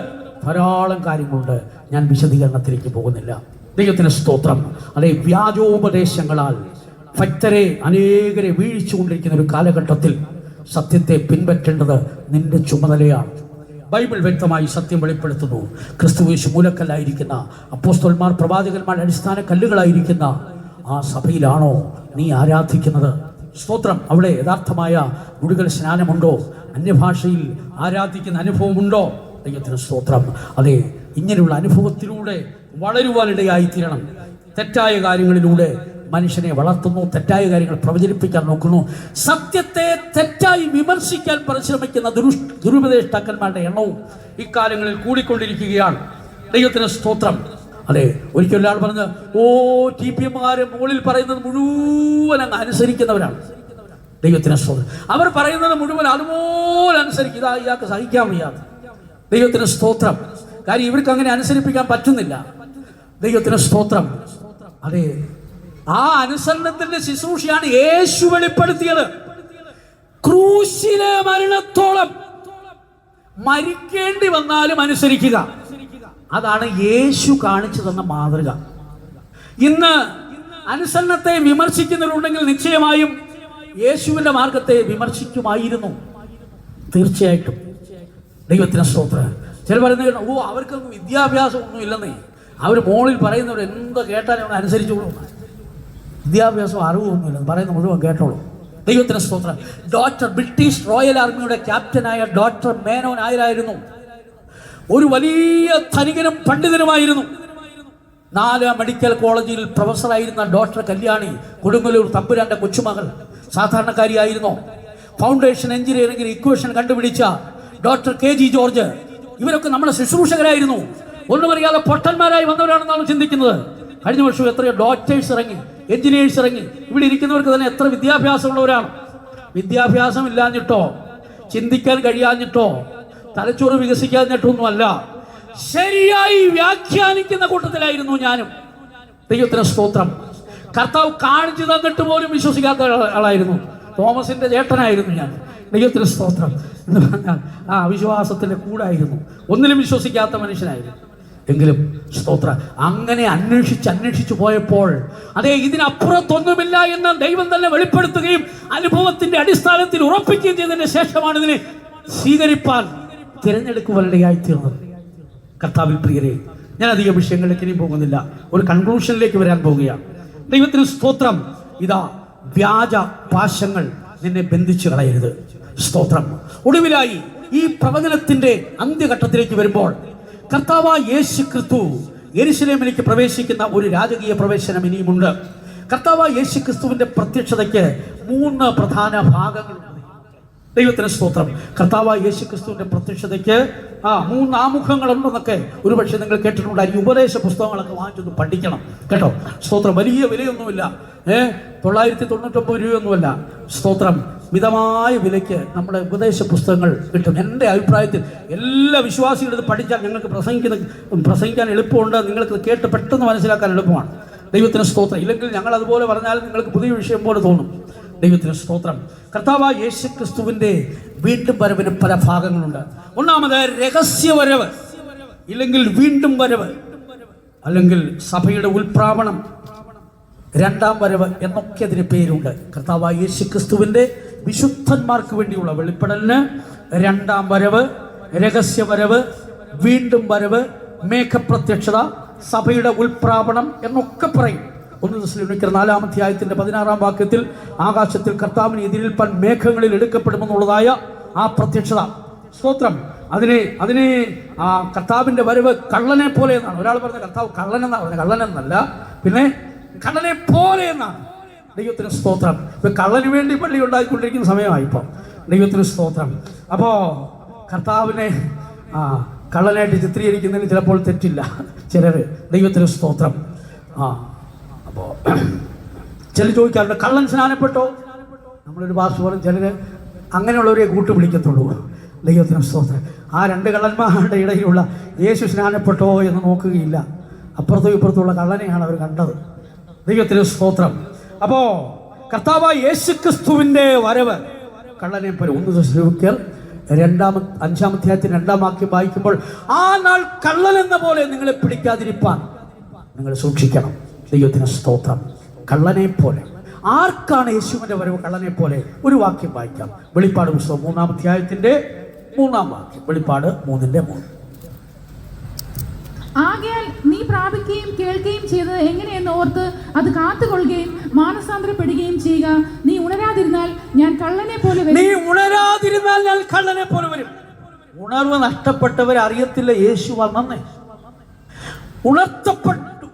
ധാരാളം കാര്യങ്ങളുണ്ട്. ഞാൻ വിശദീകരണത്തിലേക്ക് പോകുന്നില്ല. ദൈവത്തിന് സ്തോത്രം. അതെ, വ്യാജോപദേശങ്ങളാൽ ഭക്തരെ അനേകരെ വീഴ്ചകൊണ്ടിരിക്കുന്ന ഒരു കാലഘട്ടത്തിൽ സത്യത്തെ പിൻപറ്റേണ്ടത് നിന്റെ ചുമതലയാണ്. ബൈബിൾ വ്യക്തമായി സത്യം വെളിപ്പെടുത്തുന്നു. ക്രിസ്തുയേശു മൂലക്കല്ലായിരിക്കുന്ന അപ്പോസ്തലന്മാർ പ്രവാചകന്മാരുടെ അടിസ്ഥാന കല്ലുകളായിരിക്കുന്ന ആ സഭയിലാണോ നീ ആരാധിക്കുന്നത്? സ്തോത്രം. അവിടെ യഥാർത്ഥമായ ഗുരുകൾ സ്നാനമുണ്ടോ? അന്യഭാഷയിൽ ആരാധിക്കുന്ന അനുഭവമുണ്ടോ? ദൈവത്തിന് സ്തോത്രം. അതെ, ഇങ്ങനെയുള്ള അനുഭവത്തിലൂടെ വളരുവാനിടയായിത്തീരണം. തെറ്റായ കാര്യങ്ങളിലൂടെ മനുഷ്യനെ വളർത്തുന്നു, തെറ്റായ കാര്യങ്ങൾ പ്രചരിപ്പിക്കാൻ നോക്കുന്നു, സത്യത്തെ തെറ്റായി വിമർശിക്കാൻ പരിശ്രമിക്കുന്ന ദുരുപദേഷ്ടാക്കന്മാരുടെ എണ്ണവും ഇക്കാലങ്ങളിൽ കൂടിക്കൊണ്ടിരിക്കുകയാണ്. ദൈവത്തിന് സ്തോത്രം. അതെ, ഒരിക്കലും ഒരാൾ പറഞ്ഞ് TPMമാര് മുകളിൽ പറയുന്നത് മുഴുവൻ അങ്ങ് അനുസരിക്കുന്നവരാണ്. ദൈവത്തിന് സ്തോത്രം. അവർ പറയുന്നത് മുഴുവൻ അതുപോലെ അനുസരിക്കുക. ഇതാ ഇയാൾക്ക് സഹിക്കാൻ വയ്യാതെ. ദൈവത്തിന് സ്തോത്രം. കാര്യം ഇവർക്ക് അങ്ങനെ അനുസരിപ്പിക്കാൻ പറ്റുന്നില്ല. ദൈവത്തിന് സ്തോത്രം. അതെ, ആ അനുസരണത്തിന്റെ ശുശ്രൂഷയാണ് യേശു വെളിപ്പെടുത്തിയത്. ക്രൂശിലെ മരണത്തോളം മരിക്കേണ്ടി വന്നാലും അനുസരിക്കുക. അതാണ് യേശു കാണിച്ചു തന്ന മാതൃക. ഇന്ന് അനുസരണത്തെ വിമർശിക്കുന്നവരുണ്ടെങ്കിൽ നിശ്ചയമായും യേശുവിന്റെ മാർഗത്തെ വിമർശിക്കുമായിരുന്നു. തീർച്ചയായിട്ടും. ദൈവത്തിന് സ്തോത്രം. ചില പറയുന്നത് അവർക്കൊന്നും വിദ്യാഭ്യാസം ഒന്നും ഇല്ലെന്നേ. അവർ മോളിൽ പറയുന്നവർ എന്ത് കേട്ടാലും അവിടെ അനുസരിച്ചോളൂ. വിദ്യാഭ്യാസം അറിവൊന്നുമില്ല, പറയുന്ന മുഴുവൻ കേട്ടോളൂ. ദൈവത്തിന് സ്തോത്രം. ബ്രിട്ടീഷ് റോയൽ ആർമിയുടെ ക്യാപ്റ്റനായ ഡോക്ടർ മേനോൻ ആയിരുന്നു. ഒരു വലിയ ധനികനും പണ്ഡിതനുമായിരുന്നു. 4 മെഡിക്കൽ കോളേജിൽ പ്രൊഫസറായിരുന്ന ഡോക്ടർ കല്യാണി, കൊടുങ്ങല്ലൂർ തമ്പുരാന്റെ കൊച്ചുമകൾ, സാധാരണക്കാരിയായിരുന്നു. ഫൗണ്ടേഷൻ എഞ്ചിനീയറിംഗിൽ ഇക്വേഷൻ കണ്ടുപിടിച്ച ഡോക്ടർ KG ജോർജ്, ഇവരൊക്കെ നമ്മുടെ ശുശ്രൂഷകരായിരുന്നു. ഒന്നും അറിയാതെ പൊട്ടന്മാരായി വന്നവരാണെന്നാണ് ചിന്തിക്കുന്നത്. കഴിഞ്ഞ വർഷം എത്രയോ ഡോക്ടേഴ്സ് ഇറങ്ങി, എഞ്ചിനീയേഴ്സ് ഇറങ്ങി. ഇവിടെ ഇരിക്കുന്നവർക്ക് തന്നെ എത്ര വിദ്യാഭ്യാസമുള്ളവരാണ്. വിദ്യാഭ്യാസം ഇല്ലാഞ്ഞിട്ടോ, ചിന്തിക്കാൻ കഴിയാഞ്ഞിട്ടോ, തലച്ചോറ് വികസിക്കാഞ്ഞിട്ടൊന്നുമല്ല, ശരിയായി വ്യാഖ്യാനിക്കുന്ന കൂട്ടത്തിലായിരുന്നു ഞാനും. ദൈവത്തിന് സ്തോത്രം. കർത്താവ് കാണിച്ചു തന്നിട്ട് പോലും വിശ്വസിക്കാത്ത ആളായിരുന്നു. തോമസിന്റെ ചേട്ടനായിരുന്നു ഞാൻ. ദൈവത്തിന് സ്തോത്രം. എന്ന് പറഞ്ഞാൽ ആ വിശ്വാസത്തിന്റെ കൂടായിരുന്നു. ഒന്നിലും വിശ്വസിക്കാത്ത മനുഷ്യനായിരുന്നു. എങ്കിലും സ്തോത്രം, അങ്ങനെ അന്വേഷിച്ചു പോയപ്പോൾ അതേ ഇതിനപ്പുറത്തൊന്നുമില്ല എന്ന് ദൈവം തന്നെ വെളിപ്പെടുത്തുകയും അനുഭവത്തിന്റെ അടിസ്ഥാനത്തിൽ ഉറപ്പിക്കുകയും ചെയ്തതിന് ശേഷമാണ് ഇതിനെ സ്വീകരിപ്പാൻ തിരഞ്ഞെടുക്കുവാനിടയായിത്തീർന്നത്. കർത്താവിൽ പ്രിയരെ, ഞാൻ അധികം വിഷയങ്ങളിലേക്ക് ഇനി പോകുന്നില്ല. ഒരു കൺക്ലൂഷനിലേക്ക് വരാൻ പോവുകയാണ്. ദൈവത്തിന് സ്തോത്രം. ഇതാ, വ്യാജ പാശങ്ങൾ നിന്നെ ബന്ധിച്ചു കളയരുത്. സ്തോത്രം. ഒടുവിലായി ഈ പ്രവചനത്തിന്റെ അന്ത്യഘട്ടത്തിലേക്ക് വരുമ്പോൾ കർത്താവായ യേശു ക്രിസ്തു യെരൂശലേമിലേക്ക് പ്രവേശിക്കുന്ന ഒരു രാജകീയ പ്രവേശനം ഇനിയുമുണ്ട്. കർത്താവായ യേശു ക്രിസ്തുവിന്റെ പ്രത്യക്ഷതയ്ക്ക് 3 പ്രധാന ഭാഗങ്ങളുണ്ട്. ദൈവത്തിന് സ്തോത്രം. കർത്താവായ യേശു ക്രിസ്തുവിന്റെ പ്രത്യക്ഷതയ്ക്ക് 3 ആമുഖങ്ങളുണ്ടെന്നൊക്കെ ഒരുപക്ഷെ നിങ്ങൾ കേട്ടിട്ടുണ്ടായിരിക്കും. ഉപദേശ പുസ്തകങ്ങളൊക്കെ വാങ്ങിച്ചൊന്ന് പഠിക്കണം കേട്ടോ. സ്തോത്രം. വലിയ വിലയൊന്നുമില്ല, 999 രൂപയൊന്നുമല്ല. സ്തോത്രം. മിതമായ വിലയ്ക്ക് നമ്മുടെ ഉപദേശ പുസ്തകങ്ങൾ കിട്ടും. എൻ്റെ അഭിപ്രായത്തിൽ എല്ലാ വിശ്വാസികളും ഇത് പഠിച്ചാൽ ഞങ്ങൾക്ക് പ്രസംഗിക്കാൻ എളുപ്പമുണ്ട്. നിങ്ങൾക്ക് കേട്ട് പെട്ടെന്ന് മനസ്സിലാക്കാൻ എളുപ്പമാണ്. ദൈവത്തിന് സ്തോത്രം. ഇല്ലെങ്കിൽ ഞങ്ങൾ അതുപോലെ പറഞ്ഞാൽ നിങ്ങൾക്ക് പുതിയ വിഷയം പോലെ തോന്നും. ദൈവത്തിന് സ്തോത്രം. കർത്താവായ യേശു ക്രിസ്തുവിന്റെ വീണ്ടും വരവിന് പല ഭാഗങ്ങളുണ്ട്. ഒന്നാമത് രഹസ്യവരവ്, ഇല്ലെങ്കിൽ വീണ്ടും വരവ്, അല്ലെങ്കിൽ സഭയുടെ ഉൽപ്രാവണം, രണ്ടാം വരവ് എന്നൊക്കെ അതിന് പേരുണ്ട്. കർത്താവായ യേശു ക്രിസ്തുവിന്റെ വിശുദ്ധന്മാർക്ക് വേണ്ടിയുള്ള വെളിപ്പെടലിന് രണ്ടാം വരവ്, രഹസ്യവരവ്, വീണ്ടും വരവ്, മേഘപ്രത്യക്ഷത, സഭയുടെ ഉൽപ്രാവണം എന്നൊക്കെ പറയും. 1 തെസ്സലോനിക്കർ 4-ാം അധ്യായത്തിന്റെ 16-ാം വാക്യത്തിൽ ആകാശത്തിൽ കർത്താവിനെ എതിരേൽപ്പാൻ മേഘങ്ങളിൽ എടുക്കപ്പെടുമെന്നുള്ളതായ ആ പ്രത്യക്ഷത. സ്തോത്രം. അതിനെ കർത്താവിന്റെ വരവ് കള്ളനെ പോലെ എന്നാണ്. ഒരാൾ പറഞ്ഞ കർത്താവ് കള്ളനെന്നാണ് പറഞ്ഞത്. കള്ളനെന്നല്ല, പിന്നെ കള്ളനെ പോലെ എന്നാണ്. ദൈവത്തിന് സ്തോത്രം. ഇപ്പൊ കള്ളന് വേണ്ടി പള്ളി ഉണ്ടാക്കിക്കൊണ്ടിരിക്കുന്ന സമയമായി ഇപ്പം. ദൈവത്തിന് സ്തോത്രം. അപ്പോൾ കർത്താവിനെ കള്ളനായിട്ട് ചിത്രീകരിക്കുന്നതിന് ചിലപ്പോൾ തെറ്റില്ല ചിലർ. ദൈവത്തിന് സ്തോത്രം. അപ്പോൾ ചിലർ ചോദിക്കാറുണ്ട്, കള്ളൻ സ്നാനപ്പെട്ടോ? നമ്മളൊരു ഭാഷ പറയും, ചിലർ അങ്ങനെയുള്ളവരെ കൂട്ടു വിളിക്കത്തുള്ളൂ. ദൈവത്തിന് സ്തോത്രം. ആ 2 കള്ളന്മാരുടെ ഇടയിലുള്ള യേശു സ്നാനപ്പെട്ടോ എന്ന് നോക്കുകയില്ല. അപ്പുറത്തും ഇപ്പുറത്തുള്ള കള്ളനെയാണ് അവർ കണ്ടത്. ദൈവത്തിന് സ്തോത്രം. അപ്പോൾ കർത്താവായ യേശു ക്രിസ്തുവിന്റെ വരവ് കള്ളനെ പോലെ. 1 തെസ്സലോനിക്കർ 5-ാം അധ്യായത്തിന് 2-ാം വാക്യം വായിക്കുമ്പോൾ, ആ നാൾ കള്ളനെന്ന പോലെ നിങ്ങളെ പിടിക്കാതിരിപ്പാൻ നിങ്ങൾ സൂക്ഷിക്കണം. ദൈവത്തിന് സ്തോത്രം. കള്ളനെ പോലെ. ആർക്കാണ് യേശുവിന്റെ വരവ് കള്ളനെ പോലെ? ഒരു വാക്യം വായിക്കാം. വെളിപ്പാട് പുസ്തകം 3-ാം അധ്യായത്തിന്റെ 3-ാം വാക്യം. വെളിപ്പാട് 3:3. ആകയാൽ നീ പ്രാപിക്കുകയും കേൾക്കുകയും ചെയ്തത് എങ്ങനെയെന്ന് ഓർത്ത് അത് കാത്തുകൊള്ളുകയും മാനസാന്തരപ്പെടുകയും ചെയ്യുക. നീ ഉണരാതിരുന്നാൽ ഞാൻ കള്ളനെ പോലെ വരും. ഉണർവ് നഷ്ടപ്പെട്ടവർ അറിയത്തില്ല യേശു വന്നേ.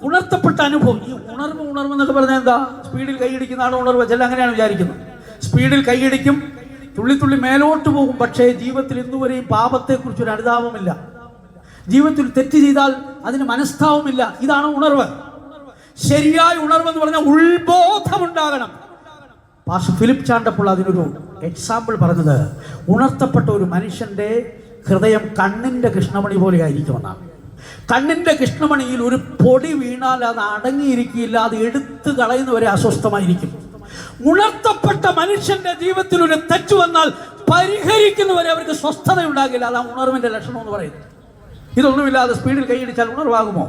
ഉണർത്തപ്പെട്ട അനുഭവം. ഈ ഉണർവ് എന്നൊക്കെ പറഞ്ഞാൽ എന്താ? സ്പീഡിൽ കൈയടിക്കുന്ന ആൾ ഉണർവ് വെച്ചാൽ അങ്ങനെയാണ് വിചാരിക്കുന്നത്. സ്പീഡിൽ കൈയടിക്കും, തുള്ളി മേലോട്ട് പോകും. പക്ഷേ ജീവിതത്തിൽ ഇന്നുവരെയും പാപത്തെക്കുറിച്ചൊരു അനുതാപമില്ല. ജീവിതത്തിൽ തെറ്റ് ചെയ്താൽ അതിന് മനസ്താവുമില്ല. ഇതാണ് ഉണർവ്. ശരിയായ ഉണർവ് എന്ന് പറഞ്ഞാൽ ഉത്ബോധമുണ്ടാകണം. പാസ്റ്റർ ഫിലിപ്പ് ചാണ്ടപ്പോൾ അതിനൊരു എക്സാമ്പിൾ പറഞ്ഞത്, ഉണർത്തപ്പെട്ട ഒരു മനുഷ്യന്റെ ഹൃദയം കണ്ണിന്റെ കൃഷ്ണമണി പോലെ ആയിരിക്കുമെന്നാണ്. കണ്ണിന്റെ കൃഷ്ണമണിയിൽ ഒരു പൊടി വീണാൽ അത് അടങ്ങിയിരിക്കില്ല, അത് എടുത്തു കളയുന്നവരെ അസ്വസ്ഥമായിരിക്കും. ഉണർത്തപ്പെട്ട മനുഷ്യന്റെ ജീവിതത്തിൽ ഒരു തെറ്റ് വന്നാൽ പരിഹരിക്കുന്നവരെ അവർക്ക് സ്വസ്ഥത ഉണ്ടാകില്ല. അതാണ് ഉണർവിന്റെ ലക്ഷണം എന്ന് പറയുന്നത്. ഇതൊന്നുമില്ലാതെ സ്പീഡിൽ കൈയടിച്ചാൽ ഉണർവാകുമോ?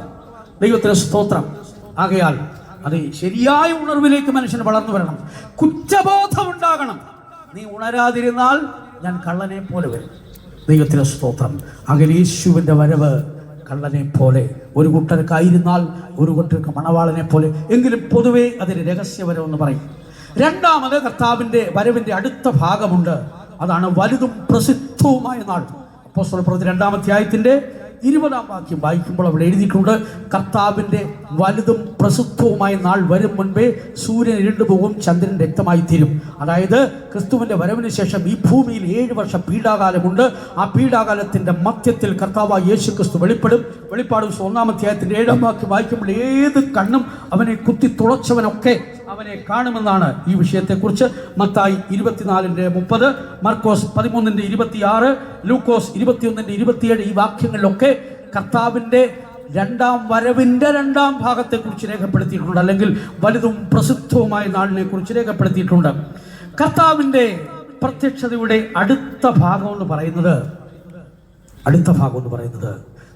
ദൈവത്തിന് സ്തോത്രം. ആകയാൽ അത് ശരിയായ ഉണർവിലേക്ക് മനുഷ്യൻ വളർന്നു വരണം. കുറ്റബോധം ഉണ്ടാകണം. നീ ഉണരാതിരുന്നാൽ ഞാൻ കള്ളനെ പോലെ വരും. ദൈവത്തിന് സ്തോത്രം. ആകെ യേശുവിന്റെ വരവ് കള്ളനെ പോലെ. ഒരു കൂട്ടർക്കായിരുന്നാൽ ഒരു കൂട്ടർക്ക് മണവാളനെ പോലെ. എങ്കിലും പൊതുവെ അതിന് രഹസ്യവരവെന്ന് പറയും. രണ്ടാമത് കർത്താവിന്റെ വരവിന്റെ അടുത്ത ഭാഗമുണ്ട്. അതാണ് വലുതും പ്രസിദ്ധവുമായ നാൾ. അപ്പോസ്തലപ്രവൃത്തി 2-ാം അധ്യായത്തിന്റെ 20-ാം വാക്യം വായിക്കുമ്പോൾ അവിടെ എഴുതിയിട്ടുണ്ട്, കർത്താവിന്റെ വലുതും പ്രസിദ്ധവുമായ നാൾ വരും മുൻപേ സൂര്യൻ ഇരുണ്ടുപോകും, ചന്ദ്രൻ രക്തമായി തീരും. അതായത് ക്രിസ്തുവിന്റെ വരവിന് ശേഷം ഈ ഭൂമിയിൽ 7 വർഷം പീഡാകാലമുണ്ട്. ആ പീഡാകാലത്തിന്റെ മധ്യത്തിൽ കർത്താവായ യേശു ക്രിസ്തു വെളിപ്പെടും. വെളിപ്പാട് 1-ാം അധ്യായത്തിന്റെ 7-ാം വാക്യം വായിക്കുമ്പോൾ ഏത് കണ്ണും അവനെ കുത്തി തുളച്ചവനൊക്കെ അവനെ കാണുമെന്നാണ് ഈ വിഷയത്തെക്കുറിച്ച് മത്തായി 24:30, മർക്കോസ് 13:26, ലൂക്കോസ് 21:27 ഈ വാക്യങ്ങളിലൊക്കെ കർത്താവിന്റെ രണ്ടാം വരവിന്റെ 2-ാം ഭാഗത്തെക്കുറിച്ച് രേഖപ്പെടുത്തിയിട്ടുണ്ട്. അല്ലെങ്കിൽ വലുതും പ്രസിദ്ധവുമായ നാളിനെ കുറിച്ച് രേഖപ്പെടുത്തിയിട്ടുണ്ട്. കർത്താവിന്റെ പ്രത്യക്ഷതയുടെ അടുത്ത ഭാഗം എന്ന് പറയുന്നത്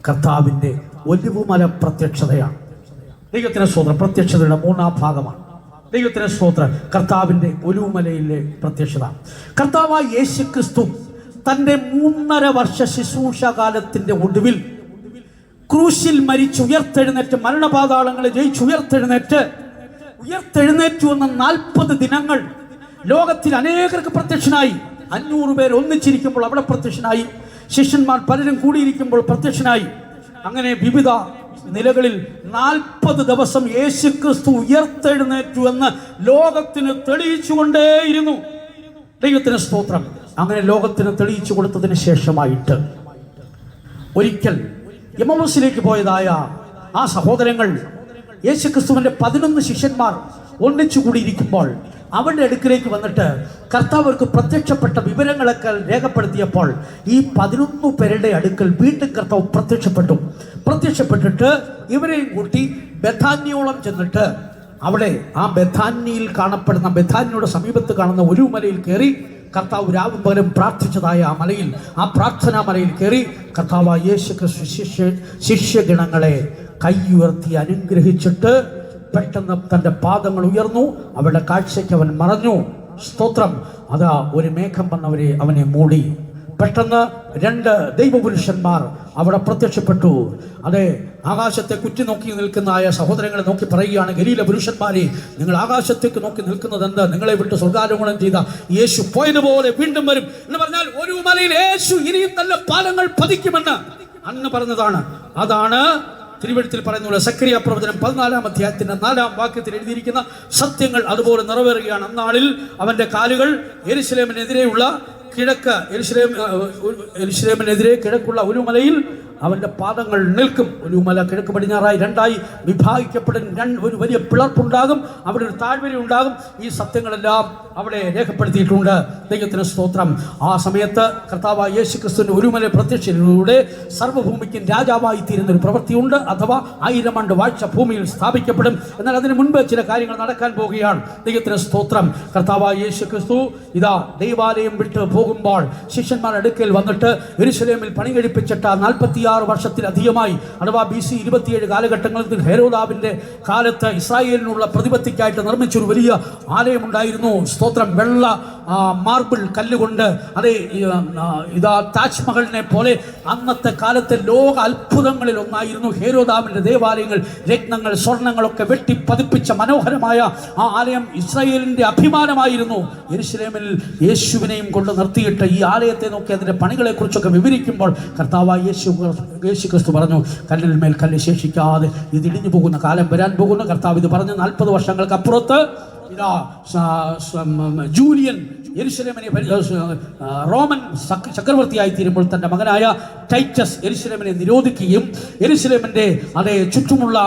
കർത്താവിന്റെ ഒലിവുമല പ്രത്യക്ഷതയാണ്. ദൈവത്തിന്റെ സ്തോത്രം. പ്രത്യക്ഷതയുടെ 3-ാം ഭാഗമാണ്. ദൈവത്തിന്റെ സ്തോത്രം. കർത്താവിന്റെ ഒലിവുമലയിലെ പ്രത്യക്ഷത. കർത്താവായ യേശു ക്രിസ്തു തന്റെ 3.5 വർഷ ശുശ്രൂഷാകാലത്തിന്റെ ഒടുവിൽ ക്രൂശിൽ മരിച്ചുയർത്തെഴുന്നേറ്റ്, മരണപാതാളങ്ങളെ ഉയർത്തെഴുന്നേറ്റു എന്ന 40 ദിനങ്ങൾ ലോകത്തിൽ അനേകർക്ക് പ്രത്യക്ഷനായി. 500 പേർ ഒന്നിച്ചിരിക്കുമ്പോൾ അവിടെ പ്രത്യക്ഷനായി. ശിഷ്യന്മാർ പലരും കൂടിയിരിക്കുമ്പോൾ പ്രത്യക്ഷനായി. അങ്ങനെ വിവിധ നിലകളിൽ 40 ദിവസം യേശുക്രിസ്തു ഉയർത്തെഴുന്നേറ്റു എന്ന് ലോകത്തിന് തെളിയിച്ചുകൊണ്ടേയിരുന്നു. ദൈവത്തിന് സ്തോത്രം. അങ്ങനെ ലോകത്തിന് തെളിയിച്ചു കൊടുത്തതിന് ശേഷമായിട്ട് ഒരിക്കൽ എമ്മൗസിലേക്ക് പോയതായ ആ സഹോദരങ്ങൾ യേശുക്രിസ്തുവിന്റെ 11 ശിഷ്യന്മാർ ഒന്നിച്ചു കൂടിയിരിക്കുമ്പോൾ അവരുടെ അടുക്കിലേക്ക് വന്നിട്ട് കർത്താവ് അവർക്ക് പ്രത്യക്ഷപ്പെട്ട വിവരങ്ങളൊക്കെ രേഖപ്പെടുത്തിയപ്പോൾ ഈ 11 പേരുടെ അടുക്കൽ വീണ്ടും കർത്താവ് പ്രത്യക്ഷപ്പെട്ടിട്ട് ഇവരെയും കൂട്ടി ബെഥാന്യോളം ചെന്നിട്ട് അവിടെ ആ ബെഥാന്യയിൽ കാണപ്പെടുന്ന ബെഥാന്യയുടെ സമീപത്ത് കാണുന്ന ഒരു മലയിൽ കയറി കർത്താവ് രാവും പകരം പ്രാർത്ഥിച്ചതായ ആ മലയിൽ, ആ പ്രാർത്ഥനാ മലയിൽ കയറി കർത്താവ് യേശുക്രിസ്തു ശിഷ്യഗണങ്ങളെ കൈ ഉയർത്തി അനുഗ്രഹിച്ചിട്ട് പെട്ടെന്ന് തൻ്റെ പാദങ്ങൾ ഉയർന്നു. അവരുടെ കാഴ്ചയ്ക്ക് അവൻ മറഞ്ഞു. സ്തോത്രം. അതാ ഒരു മേഘം വന്നവരെ അവനെ മൂടി. പെട്ടെന്ന് 2 ദൈവപുരുഷന്മാർ അവിടെ പ്രത്യക്ഷപ്പെട്ടു. അതെ, ആകാശത്തെ കുറ്റി നോക്കി നിൽക്കുന്ന സഹോദരങ്ങളെ നോക്കി പറയുകയാണ്, ഗലീല പുരുഷന്മാരെ, നിങ്ങൾ ആകാശത്തേക്ക് നോക്കി നിൽക്കുന്നത് എന്ത്? നിങ്ങളെ വിട്ട് സ്വർഗാരോഹണം ചെയ്ത യേശു പോയതുപോലെ വീണ്ടും വരും എന്ന് പറഞ്ഞാൽ ഒരു മലയിൽ യേശു ഇനിയും നല്ല പാലങ്ങൾ പതിക്കുമെന്ന് അന്ന് പറഞ്ഞതാണ്. അതാണ് തിരുവെഴുത്തിൽ പറയുന്ന സക്കറിയ പ്രവചനം 14-ാം അധ്യായത്തിന്റെ 4-ാം വാക്യത്തിൽ എഴുതിയിരിക്കുന്ന സത്യങ്ങൾ അതുപോലെ നിറവേറുകയാണ്. അന്നാളിൽ അവന്റെ കാലുകൾ യെരുശലേമിനെതിരെയുള്ള യെരുശലേമിനെതിരെ കിഴക്കുള്ള ഒരു മലയിൽ അവന്റെ പാദങ്ങൾ നിൽക്കും. ഒരു മല കിഴക്ക് പടിഞ്ഞാറായി 2ആയി വിഭാഗിക്കപ്പെടും. ഒരു വലിയ പിളർപ്പുണ്ടാകും. അവിടെ ഒരു താഴ്വര ഉണ്ടാകും. ഈ സത്യങ്ങളെല്ലാം അവിടെ രേഖപ്പെടുത്തിയിട്ടുണ്ട്. ദൈവത്തിന് സ്തോത്രം. ആ സമയത്ത് കർത്താവായ യേശുക്രിസ്തുവിന്റെ ഒരു മല പ്രത്യക്ഷയിലൂടെ സർവ്വഭൂമിക്കും രാജാവായി തീരുന്ന ഒരു പ്രവൃത്തിയുണ്ട്. അഥവാ 1000 ആണ്ട് വാഴ്ച ഭൂമിയിൽ സ്ഥാപിക്കപ്പെടും. എന്നാൽ അതിന് മുൻപ് ചില കാര്യങ്ങൾ നടക്കാൻ പോവുകയാണ്. ദൈവത്തിന് സ്തോത്രം. കർത്താവായ യേശുക്രിസ്തു ഇതാ ദൈവാലയം വിട്ട് പോകുമ്പോൾ ശിഷ്യന്മാരുടെ അടുക്കൽ വന്നിട്ട് യെരുശലേമിൽ പണി കഴിപ്പിച്ചിട്ട് 46 വർഷത്തിലധികമായി അഥവാ BC 27 കാലഘട്ടങ്ങളിൽ ഹെരോദാവിന്റെ കാലത്ത് ഇസ്രായേലിനുള്ള പ്രതിപത്തിക്കായിട്ട് നിർമ്മിച്ചൊരു വലിയ ആലയമുണ്ടായിരുന്നു. സ്തോത്രം. വെള്ള മാർബിൾ കല്ലുകൊണ്ട്, അതേ ഇതാ താജ്മഹലിനെ പോലെ അന്നത്തെ കാലത്തെ ലോക അത്ഭുതങ്ങളിൽ ഒന്നായിരുന്നു ഹെരോദാവിന്റെ ദേവാലയങ്ങൾ. രത്നങ്ങൾ സ്വർണ്ണങ്ങളൊക്കെ വെട്ടി പതിപ്പിച്ച മനോഹരമായ ആ ആലയം ഇസ്രായേലിന്റെ അഭിമാനമായിരുന്നു. യെരുശലേമിൽ യേശുവിനെയും കൊണ്ട് നിർത്തിയിട്ട് ഈ ആലയത്തെ നോക്കി അതിന്റെ പണികളെ കുറിച്ചൊക്കെ വിവരിക്കുമ്പോൾ കർത്താവായ യേശുക്രിസ്തു പറഞ്ഞു, കല്ലിൽ മേൽ കല്ല് ശേഷിക്കാതെ ഇത് ഇടിഞ്ഞു പോകുന്ന കാലം വരാൻ പോകുന്നു. കർത്താവ് ഇത് പറഞ്ഞ് 40 വർഷങ്ങൾക്ക് അപ്പുറത്ത് ഇതാ ജൂലിയൻ യെരുശലേമിനെ റോമൻ ചക്രവർത്തിയായി തീരുമ്പോൾ തൻ്റെ മകനായ ടൈറ്റസ് യെരുശലേമിനെ നിരോധിക്കുകയും യെരുശലേമിൻ്റെ അതേ ചുറ്റുമുള്ള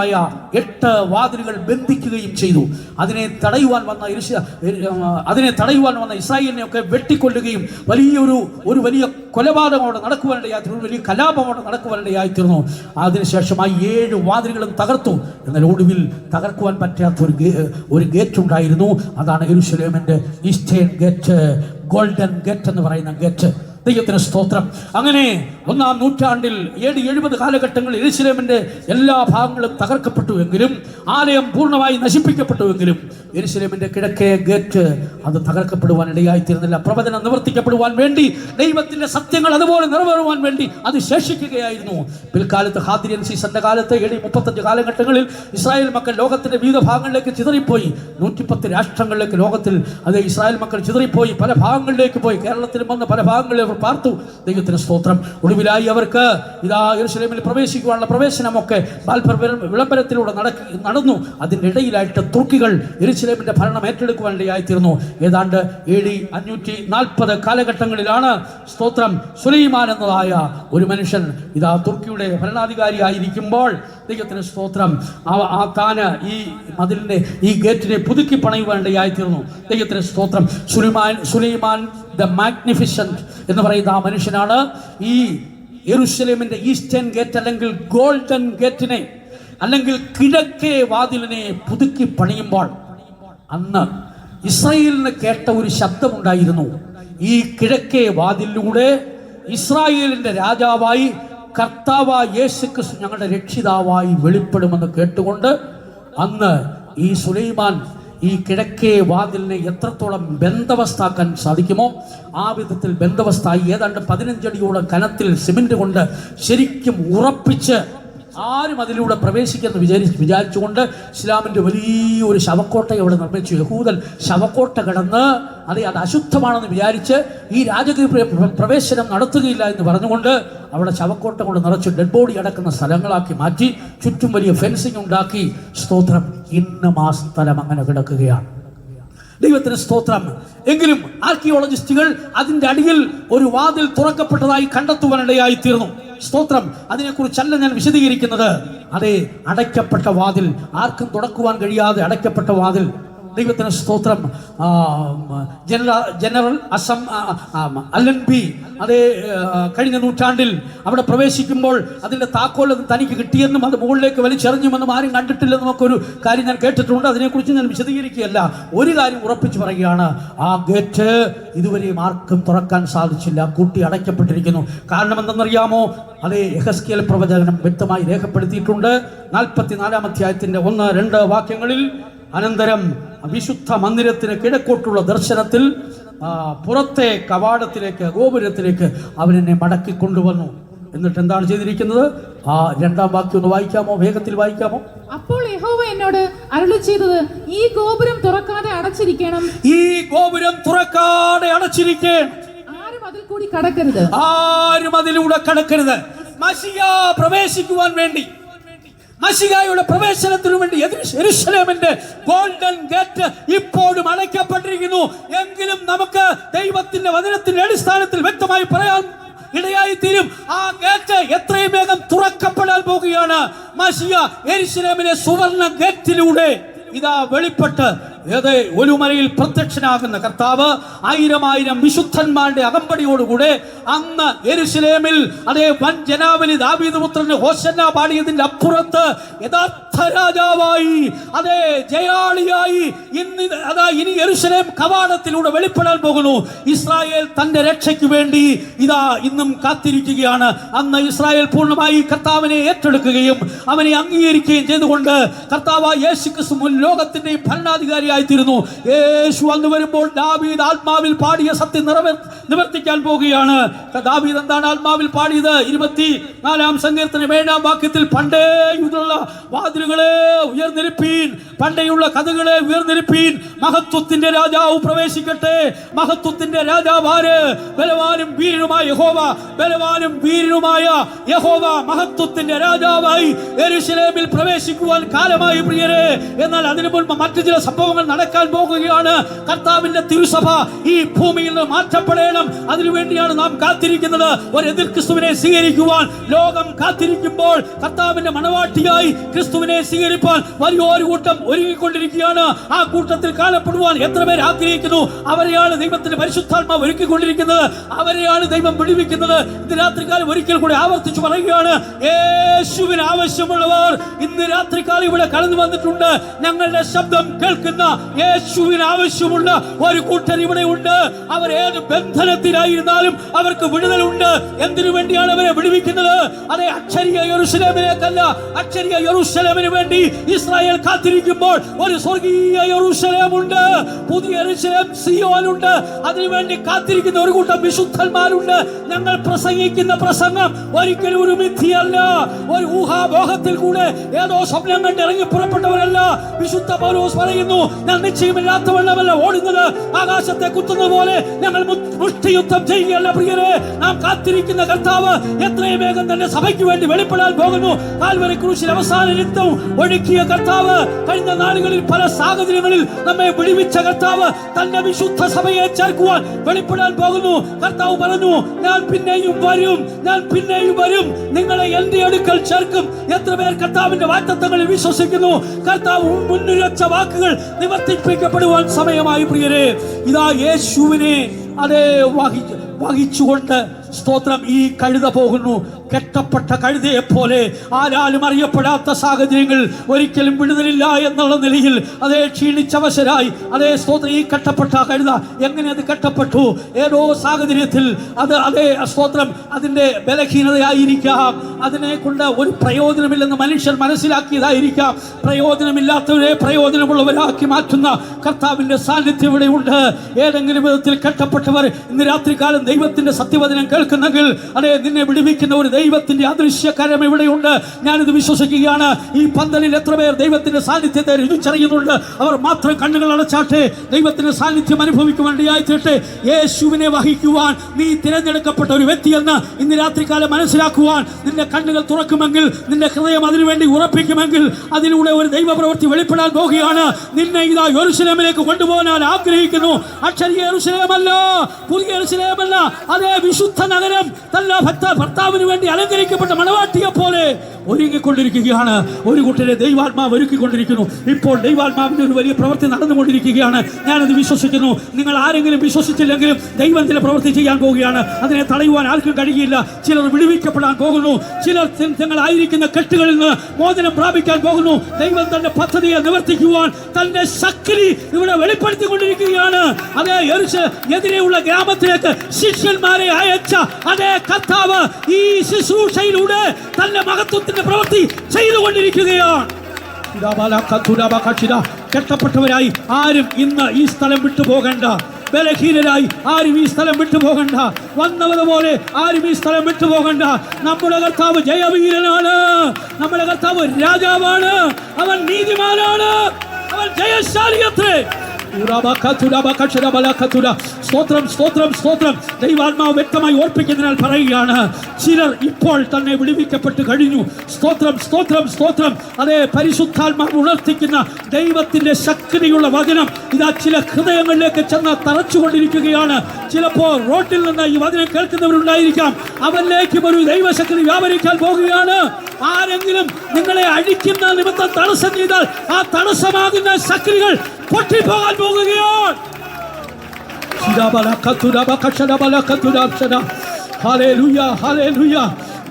8 വാതിലുകൾ ബന്ധിക്കുകയും ചെയ്തു. അതിനെ തടയുവാൻ വന്ന ഇസ്രായേലിനെയൊക്കെ വെട്ടിക്കൊല്ലുകയും വലിയ കൊലപാതകം അവിടെ നടക്കുവാനിടയായിത്തീർന്നു. വലിയ കലാപം അവിടെ നടക്കുവാനിടയായിത്തീർന്നു. അതിനുശേഷമായി 7 വാതിലുകളും തകർത്തു. എന്നാൽ ഒടുവിൽ തകർക്കുവാൻ പറ്റാത്ത ഒരു ഗേറ്റ് ഉണ്ടായിരുന്നു. അതാണ് യെരുശലേമിന്റെ ഈസ്റ്റേൺ ഗേറ്റ്, ഗോൾഡൻ ഗേറ്റ് എന്ന് പറയുന്ന ഗേറ്റ്. ദൈവത്തിന് സ്തോത്രം. അങ്ങനെ 1-ാം നൂറ്റാണ്ടിൽ AD 70 കാലഘട്ടങ്ങളിൽ യെരുശലേമിന്റെ എല്ലാ ഭാഗങ്ങളും തകർക്കപ്പെട്ടുവെങ്കിലും ആലയം പൂർണ്ണമായി നശിപ്പിക്കപ്പെട്ടുവെങ്കിലും യെരുശലേമിന്റെ കിഴക്കേ ഗേറ്റ് അത് തകർക്കപ്പെടുവാൻ ഇടയായിത്തീരുന്നില്ല. പ്രവചനം നിവർത്തിക്കപ്പെടുവാൻ വേണ്ടി, ദൈവത്തിന്റെ സത്യങ്ങൾ അതുപോലെ നിറവേറുവാൻ വേണ്ടി അത് ശേഷിക്കുകയായിരുന്നു. പിൽക്കാലത്ത് ഹാദിരിയൻ സീസന്റെ കാലത്ത് AD 35 കാലഘട്ടങ്ങളിൽ ഇസ്രായേൽ മക്കൾ ലോകത്തിന്റെ വിവിധ ഭാഗങ്ങളിലേക്ക് ചിതറിപ്പോയി. 110 രാഷ്ട്രങ്ങളിലേക്ക് ലോകത്തിൽ അത് ഇസ്രായേൽ മക്കൾ ചിതറിപ്പോയി. പല ഭാഗങ്ങളിലേക്ക് പോയി. കേരളത്തിലും വന്ന് പല ഭാഗങ്ങളിൽ അവർ പാർത്തു. ദൈവത്തിന് സ്തോത്രം. ഒടുവിലായി അവർക്ക് ഇതാ യെരുശലേമിൽ പ്രവേശിക്കുവാനുള്ള പ്രവേശനമൊക്കെ വിളംബരത്തിലൂടെ നടന്നു. അതിൻ്റെ ഇടയിലായിട്ട് തുർക്കികൾ യെരുശലേമിന്റെ ഭരണം ഏറ്റെടുക്കുവാനിടയായിത്തീർന്നു. ഏതാണ്ട് AD 540 കാലഘട്ടങ്ങളിലാണ് സ്തോത്രം സുലൈമാൻ എന്നതായ ഒരു മനുഷ്യൻ ഇതാ തുർക്കിയുടെ ഭരണാധികാരിയായിരിക്കുമ്പോൾ ദൈവത്തിന് സ്തോത്രം താന് ഈ മതിലിനെ, ഈ ഗേറ്റിനെ പുതുക്കി പണയുവാനിടയായിത്തീർന്നു. ദൈവത്തിന് സ്തോത്രം. സുലൈമാൻ ദ മാഗ്നിഫിസന്റ് എന്ന് പറയുന്ന ആ മനുഷ്യനാണ് ഈ യെരുശലേമിന്റെ ഈസ്റ്റേൺ ഗേറ്റ് അല്ലെങ്കിൽ ഗോൾഡൻ ഗേറ്റിനെ അല്ലെങ്കിൽ കിഴക്കേ വാതിലിനെ പുതുക്കി പണിയുമ്പോൾ അന്ന് ഇസ്രായേലിന് കേട്ട ഒരു ശബ്ദമുണ്ടായിരുന്നു. ഈ കിഴക്കേ വാതിലിലൂടെ ഇസ്രായേലിന്റെ രാജാവായി കർത്താവായ യേശുക്രിസ്തു ഞങ്ങളുടെ രക്ഷിതാവായി വെളിപ്പെടുമെന്ന് കേട്ടുകൊണ്ട് അന്ന് ഈ സുലൈമാൻ ഈ കിഴക്കേ വാതിലിനെ എത്രത്തോളം ബന്ധവസ്ഥാക്കാൻ സാധിക്കുമോ ആ വിധത്തിൽ ബന്ധവസ്ഥായി ഏതാണ്ട് 15 അടിയോളം കനത്തിൽ സിമെന്റ് കൊണ്ട് ശരിക്കും ഉറപ്പിച്ച് ആരും അതിലൂടെ പ്രവേശിക്കുമെന്ന് വിചാരിച്ചുകൊണ്ട് ഇസ്ലാമിൻ്റെ വലിയൊരു ശവക്കോട്ട അവിടെ നിർമ്മിച്ചു. യഹൂദൻ ശവക്കോട്ട കടന്ന് അത് അശുദ്ധമാണെന്ന് വിചാരിച്ച് ഈ രാജകീയ പ്രവേശനം നടത്തുകയില്ല എന്ന് പറഞ്ഞുകൊണ്ട് അവിടെ ശവക്കോട്ട കൊണ്ട് നിറച്ച് ഡെഡ് ബോഡി അടക്കുന്ന സ്ഥലങ്ങളാക്കി മാറ്റി ചുറ്റും വലിയ ഫെൻസിങ് ഉണ്ടാക്കി. സ്തോത്രം, ഇന്നും ആ സ്ഥലം അങ്ങനെ കിടക്കുകയാണ്. ദൈവത്തിന് സ്തോത്രം. എങ്കിലും ആർക്കിയോളജിസ്റ്റുകൾ അതിൻ്റെ അടിയിൽ ഒരു വാതിൽ തുറക്കപ്പെട്ടതായി കണ്ടെത്തുവാനിടയായി തീർന്നു. സ്തോത്രം. അതിനെക്കുറിച്ചല്ല ഞാൻ വിശദീകരിക്കുന്നത്. അതേ, അടയ്ക്കപ്പെട്ട വാതിൽ, ആർക്കും തുറക്കുവാൻ കഴിയാതെ അടയ്ക്കപ്പെട്ട വാതിൽ. ദൈവത്തിന് സ്തോത്രം. ജനറൽ അലൻബി അതേ കഴിഞ്ഞ നൂറ്റാണ്ടിൽ അവിടെ പ്രവേശിക്കുമ്പോൾ അതിൻ്റെ താക്കോൽ തനിക്ക് കിട്ടിയെന്നും അത് മുകളിലേക്ക് വലിച്ചെറിഞ്ഞുമെന്നും ആരും കണ്ടിട്ടില്ലെന്നും ഒക്കെ ഒരു കാര്യം ഞാൻ കേട്ടിട്ടുണ്ട്. അതിനെക്കുറിച്ച് ഞാൻ വിശദീകരിക്കുകയല്ല. ഒരു കാര്യം ഉറപ്പിച്ചു പറയുകയാണ്, ആ ഗേറ്റ് ഇതുവരെയും ആർക്കും തുറക്കാൻ സാധിച്ചില്ല, കൂട്ടി അടയ്ക്കപ്പെട്ടിരിക്കുന്നു. കാരണം എന്തെന്നറിയാമോ? അതേ, യെഹെസ്കേൽ പ്രവചനം വ്യക്തമായി രേഖപ്പെടുത്തിയിട്ടുണ്ട്. 44-ാം അധ്യായത്തിൻ്റെ 1-2 വാക്യങ്ങളിൽ, അനന്തരം വിശുദ്ധ മന്ദിരത്തിന് കിഴക്കോട്ടുള്ള ദർശനത്തിൽ പുറത്തെ കവാടത്തിലേക്ക്, ഗോപുരത്തിലേക്ക് അവനെന്നെ മടക്കി കൊണ്ടുവന്നു. എന്നിട്ട് എന്താണ് ചെയ്തിരിക്കുന്നത്? ആ 2-ാം വാക്യം ഒന്ന് വായിക്കാമോ? വേഗത്തിൽ വായിക്കാമോ? അപ്പോൾ യഹോവ എന്നോട് അരുളി ചെയ്തത്, ഈ ഗോപുരം തുറക്കാതെ അടച്ചിരിക്കണം. ഈ ഗോപുരം തുറക്കാതെ അടച്ചിരിക്കണം. ആരും അതിൽ കൂടി കടക്കരുത്. ആരും അതിലൂടെ കടക്കരുത്. മശിഹ പ്രവേശിക്കുവാൻ വേണ്ടി, മശിഹായുടെ പ്രവേശനത്തിനു വേണ്ടി യെരൂശലേമിന്റെ ഗോൾഡൻ ഗേറ്റ് ഇപ്പോഴും അടയ്ക്കപ്പെട്ടിരിക്കുന്നു. എങ്കിലും നമുക്ക് ദൈവത്തിന്റെ വചനത്തിന്റെ അടിസ്ഥാനത്തിൽ വ്യക്തമായി പറയാൻ ഇടയായി തീരും. ആ ഗേറ്റ് എത്രയും വേഗം തുറക്കപ്പെടാൻ പോകുകയാണ്. മശിഹ യെരൂശലേമിലെ സുവർണ്ണ ഗേറ്റിലൂടെ ഇതാ വെളിപ്പെട്ട് ഒലുമലയിൽ പ്രത്യക്ഷനാകുന്ന കർത്താവ് 1000 വിശുദ്ധന്മാരുടെ അകമ്പടിയോടുകൂടെ അന്ന് യെരൂശലേമിൽ അതേ വൻ ജനാവലി ദാവീദ് പുത്രന് ഹോശന്ന പാടിയതിന്റെ അപ്പുറത്ത് യഥാർത്ഥ രാജാവായി, അതേ ജയാളിയായി ഇനി യെരൂശലേം കവാടത്തിലൂടെ വെളിപ്പെടാൻ പോകുന്നു. ഇസ്രായേൽ തന്റെ രക്ഷയ്ക്ക് വേണ്ടി ഇതാ ഇന്നും കാത്തിരിക്കുകയാണ്. അന്ന് ഇസ്രായേൽ പൂർണ്ണമായി കർത്താവിനെ ഏറ്റെടുക്കുകയും അവനെ അംഗീകരിക്കുകയും ചെയ്തുകൊണ്ട് കർത്താവ് യേശുക്രിസ്തു ലോകത്തിന്റെയും ഭരണാധികാരിയായി തീരുന്നു. യേശു അന്ന് വരുമ്പോൾ ദാവീദ് ആത്മാവിൽ പാടിയ സത്യം നിവർത്തിക്കാൻ പോവുകയാണ്. ദാവീദ് എന്താണ് ആത്മാവിൽ പാടിയത്? 24-ാം സങ്കീർത്തനം 7-ാം വാക്യത്തിൽ, പണ്ടേയുള്ള വാതിലുകളെ ഉയർന്നിരിപ്പീൻ, പണ്ടേയുള്ള കഥകളെ ഉയർന്നിരിപ്പീൻ, മഹത്വത്തിന്റെ രാജാവ് പ്രവേശിക്കട്ടെ. മഹത്വത്തിന്റെ രാജാവ് ആര്? ബലവാനും വീരനുമായ യഹോവ. ബലവാനും വീരനുമായ യഹോവ മഹത്വത്തിന്റെ രാജാവായി യെരൂശലേമിൽ പ്രവേശിക്കുവാൻ കാലമായി പ്രിയരെ. എന്നാൽ അതിനു മുൻപ് മറ്റു ചില സംഭവങ്ങൾ നടക്കാൻ പോകുകയാണ്. കർത്താവിന്റെ തിരുസഭ ഈ ഭൂമിയിൽ നിന്ന് മാറ്റപ്പെടണം. അതിനുവേണ്ടിയാണ് നാം കാത്തിരിക്കുന്നത്. ഒരു എതിർ ക്രിസ്തുവിനെ സ്വീകരിക്കുവാൻ ലോകം കാത്തിരിക്കുമ്പോൾ കർത്താവിന്റെ മണവാട്ടിയായി ക്രിസ്തുവിനെ സ്വീകരിപ്പാൻ വലിയൊരു കൂട്ടം ഒരുങ്ങിക്കൊണ്ടിരിക്കുകയാണ്. ആ കൂട്ടത്തിൽ കാണപ്പെടുവാൻ എത്ര പേർ ആഗ്രഹിക്കുന്നു? അവരെയാണ് ദൈവത്തിന്റെ പരിശുദ്ധാത്മാവ് ഒരുക്കിക്കൊണ്ടിരിക്കുന്നത്. അവരെയാണ് ദൈവം വിടുവിക്കുന്നത്. ഇന്ന് രാത്രികാലം ഒരിക്കൽ കൂടി ആവർത്തിച്ചു പറയുകയാണ്, യേശുവിന് ആവശ്യമുള്ളവർ ഇന്ന് രാത്രികാലം ഇവിടെ കടന്നു വന്നിട്ടുണ്ട്. ഞങ്ങളുടെ ശബ്ദം കേൾക്കുന്ന യേശുവിന് ആവശ്യമുള്ള ഒരു കൂട്ടർ ഇവിടെ ഉണ്ട്. അവർ ഏത് ബന്ധനത്തിലായിരുന്നാലും അവർക്ക് വിടുതലുണ്ട്. എന്തിനു വേണ്ടിയാണ് അവരെ വിടുവിക്കുന്നത്? അതേ, അക്ഷരീയ യെരൂശലേമിലേക്കല്ല, അക്ഷരീയ യെരൂശലേമിന് വേണ്ടി ഇസ്രായേൽ കാത്തിരിക്കുമ്പോൾ ഒരു സ്വർഗീയ യെരൂശലേമുണ്ട്, പുതിയ യെരൂശലേം സിയോനുണ്ട്. അതിനുവേണ്ടി കാത്തിരിക്കുന്ന ഒരു കൂട്ടം വിശുദ്ധന്മാരുണ്ട്. ഞങ്ങൾ പ്രസംഗിക്കുന്ന പ്രസംഗം ഒരിക്കലും ഒരു മിഥ്യയല്ല, ഒരു ഊഹാമോഹത്തിൽ കൂടെ ഏതോ സ്വപ്നം കണ്ട് ഇറങ്ങി പുറപ്പെട്ടവരല്ല. വിശുദ്ധ പൗലോസ് പറയുന്നു, ഞാൻ നിശ്ചയമില്ലാത്തവണ്ണമല്ല ഓടുന്നത്, ആകാശത്തെ കുത്തുന്ന പോലെ ഞങ്ങൾ മുഷ്ടിയുദ്ധം ചെയ്യുകയല്ല പ്രിയരെ. നാം കാത്തിരിക്കുന്ന കർത്താവ് എത്രയും വേഗം തന്നെ സഭയ്ക്ക് വേണ്ടി വെളിപ്പെടാൻ പോകുന്നു. കാൽവരി ക്രൂശിൽ അവസാന രക്തം ഒഴുക്കിയ കർത്താവ്, കഴിഞ്ഞ നാളുകളിൽ പല സാഹചര്യങ്ങളിൽ നമ്മെ വിടുവിച്ച കർത്താവ് തന്റെ വിശുദ്ധ സഭയെ ചേർക്കുവാൻ വെളിപ്പെടാൻ പോകുന്നു. കർത്താവ് പറഞ്ഞു, ഞാൻ പിന്നെയും വരും, ഞാൻ പിന്നെയും വരും, നിങ്ങളെ എന്റെ അടുക്കൽ ചേർക്കും. എത്ര പേർ കർത്താവിന്റെ വാഗ്ദത്തങ്ങളിൽ വിശ്വസിക്കുന്നു? കർത്താവ് മുൻനിരച്ച വാക്കുകൾ നിവർത്തിപ്പിക്കപ്പെടുവാൻ സമയമായി പ്രിയരെ. ഇതാ യേശുവിനെ അതേ വഹിച്ചുകൊണ്ട് സ്തോത്രം ഈ കഴുത പോകുന്നു. കെട്ടപ്പെട്ട കഴുതയെ പോലെ ആരാലും അറിയപ്പെടാത്ത സാഹചര്യങ്ങൾ, ഒരിക്കലും വിടുതലില്ല എന്നുള്ള നിലയിൽ അതേ ക്ഷീണിച്ചവശരായി അതേ സ്തോത്രം ഈ കെട്ടപ്പെട്ട കഴുത എങ്ങനെ അത് കെട്ടപ്പെട്ടു? ഏതോ സാഹചര്യത്തിൽ അതേ സ്തോത്രം അതിൻ്റെ ബലഹീനതയായിരിക്കാം, അതിനെ കൊണ്ട് ഒരു പ്രയോജനമില്ലെന്ന് മനുഷ്യർ മനസ്സിലാക്കിയതായിരിക്കാം. പ്രയോജനമില്ലാത്തവരെ പ്രയോജനമുള്ളവരാക്കി മാറ്റുന്ന കർത്താവിൻ്റെ സാന്നിധ്യം ഇവിടെയുണ്ട്. ഏതെങ്കിലും വിധത്തിൽ കെട്ടപ്പെട്ടവർ ഇന്ന് രാത്രികാലം ദൈവത്തിന്റെ സത്യവചനം കേൾക്കുന്നെങ്കിൽ അതേ നിന്നെ വിടുവിക്കുന്ന ഒരു ദൈവത്തിന്റെ അദൃശ്യകരം ഇവിടെയുണ്ട്. ഞാനിത് വിശ്വസിക്കുകയാണ്. ഈ പന്തലിൽ എത്ര പേർ ദൈവത്തിന്റെ സാന്നിധ്യത്തെ രുചിച്ചറിയുന്നുണ്ട്? അവർ മാത്രം കണ്ണുകൾ അടച്ചാട്ടെ, ദൈവത്തിന്റെ സാന്നിധ്യം അനുഭവിക്കുവാനിടയായി തീരട്ടെ. യേശുവിനെ വഹിക്കുവാൻ നീ തിരഞ്ഞെടുക്കപ്പെട്ട ഒരു വ്യക്തിയെന്ന് ഇന്ന് രാത്രികാലം മനസ്സിലാക്കുവാൻ നിന്റെ കണ്ണുകൾ തുറക്കുമെങ്കിൽ, നിന്റെ ഹൃദയം അതിനുവേണ്ടി ഉറപ്പിക്കുമെങ്കിൽ, അതിലൂടെ ഒരു ദൈവപ്രവൃത്തി വെളിപ്പെടാൻ പോകുകയാണ്. നിന്നെ ഇതാ യെരൂശലേമിലേക്ക് കൊണ്ടുപോകാൻ ആഗ്രഹിക്കുന്നു. അക്ഷരീയ യെരൂശലേമല്ല, പുതിയ യെരൂശലേമല്ല, അതേ വിശുദ്ധ നഗരം തന്റെ ഭർത്താവിന് വേണ്ടി അലങ്കരിക്കപ്പെട്ട മണവാട്ടിയെ പോലെ ഒരുങ്ങിക്കൊണ്ടിരിക്കുകയാണ്. ഒരു കൂട്ടരെ ദൈവാത്മാവ് ഒരുക്കിക്കൊണ്ടിരിക്കുന്നു. ഇപ്പോൾ ദൈവാത്മാവിന്റെ ഒരു വലിയ പ്രവൃത്തി നടന്നുകൊണ്ടിരിക്കുകയാണ്. ഞാനത് വിശ്വസിക്കുന്നു. നിങ്ങൾ ആരെങ്കിലും വിശ്വസിച്ചില്ലെങ്കിലും ദൈവം ചില പ്രവൃത്തി ചെയ്യാൻ പോവുകയാണ്. അതിനെ തടയുവാൻ ആർക്കും കഴിയില്ല. ചിലർ വിടുവിക്കപ്പെടാൻ പോകുന്നു. ചിലർ തങ്ങളായിരിക്കുന്ന കെട്ടുകളിൽ നിന്ന് മോചനം പ്രാപിക്കാൻ പോകുന്നു. ദൈവം തന്റെ പദ്ധതിയെ നിവർത്തിക്കുവാൻ തന്റെ ശക്തി ഇവിടെ വെളിപ്പെടുത്തിക്കൊണ്ടിരിക്കുകയാണ്. അതേ എതിരെയുള്ള ഗ്രാമത്തിലേക്ക് ശിഷ്യന്മാരെ അയച്ച അതേ കർത്താവ് ഈ ശുശ്രൂഷയിലൂടെ തന്റെ മഹത്വത്തിന്റെ പ്രവൃത്തി ചെയ്തുകൊണ്ടിരിക്കുകയാണ്. കെട്ടപ്പെട്ടവരായി ആരും ഇന്ന് ഈ സ്ഥലം വിട്ടുപോകണ്ട. ബലഹീനരായി ആരും ഈ സ്ഥലം വിട്ടുപോകണ്ട. വന്നവരെ പോലെ ആരും ഈ സ്ഥലം വിട്ടുപോകണ്ട. നമ്മുടെ കർത്താവ് ജയവീരനാണ്. നമ്മുടെ കർത്താവ് രാജാവാണ്. അവൻ നീതിമാനാണ്. അവൻ ജയശാലിയത്രേ. സ്തോത്രം, സ്തോത്രം, സ്തോത്രം. ദൈവാത്മാവ് വ്യക്തമായി ഓർപ്പിക്കുന്നതിനാൽ പറയുകയാണ്, ചിലർ ഇപ്പോൾ തന്നെ വിടുവിക്കപ്പെട്ട് കഴിഞ്ഞു. സ്തോത്രം, സ്തോത്രം, സ്തോത്രം. അതേ പരിശുദ്ധാത്മാവ് ഉണർത്തിക്കുന്ന ദൈവത്തിന്റെ ശക്തിയുള്ള വചനം ഇതാ ചില ഹൃദയങ്ങളിലേക്ക് ചെന്ന് തറച്ചുകൊണ്ടിരിക്കുകയാണ്. ചിലപ്പോൾ റോട്ടിൽ നിന്ന് ഈ വചനം കേൾക്കുന്നവരുണ്ടായിരിക്കാം. അവരിലേക്കും ഒരു ദൈവശക്തി വ്യാപരിക്കാൻ പോകുകയാണ്. ആരെങ്കിലും നിങ്ങളെ അടിക്കുന്ന നിമിത്തം തടസ്സം ചെയ്താൽ ആ തടസ്സമാകുന്ന ശക്തികൾ പൊട്ടിപ്പോകാൻ പോകുകയാണ്. Hallelujah, hallelujah,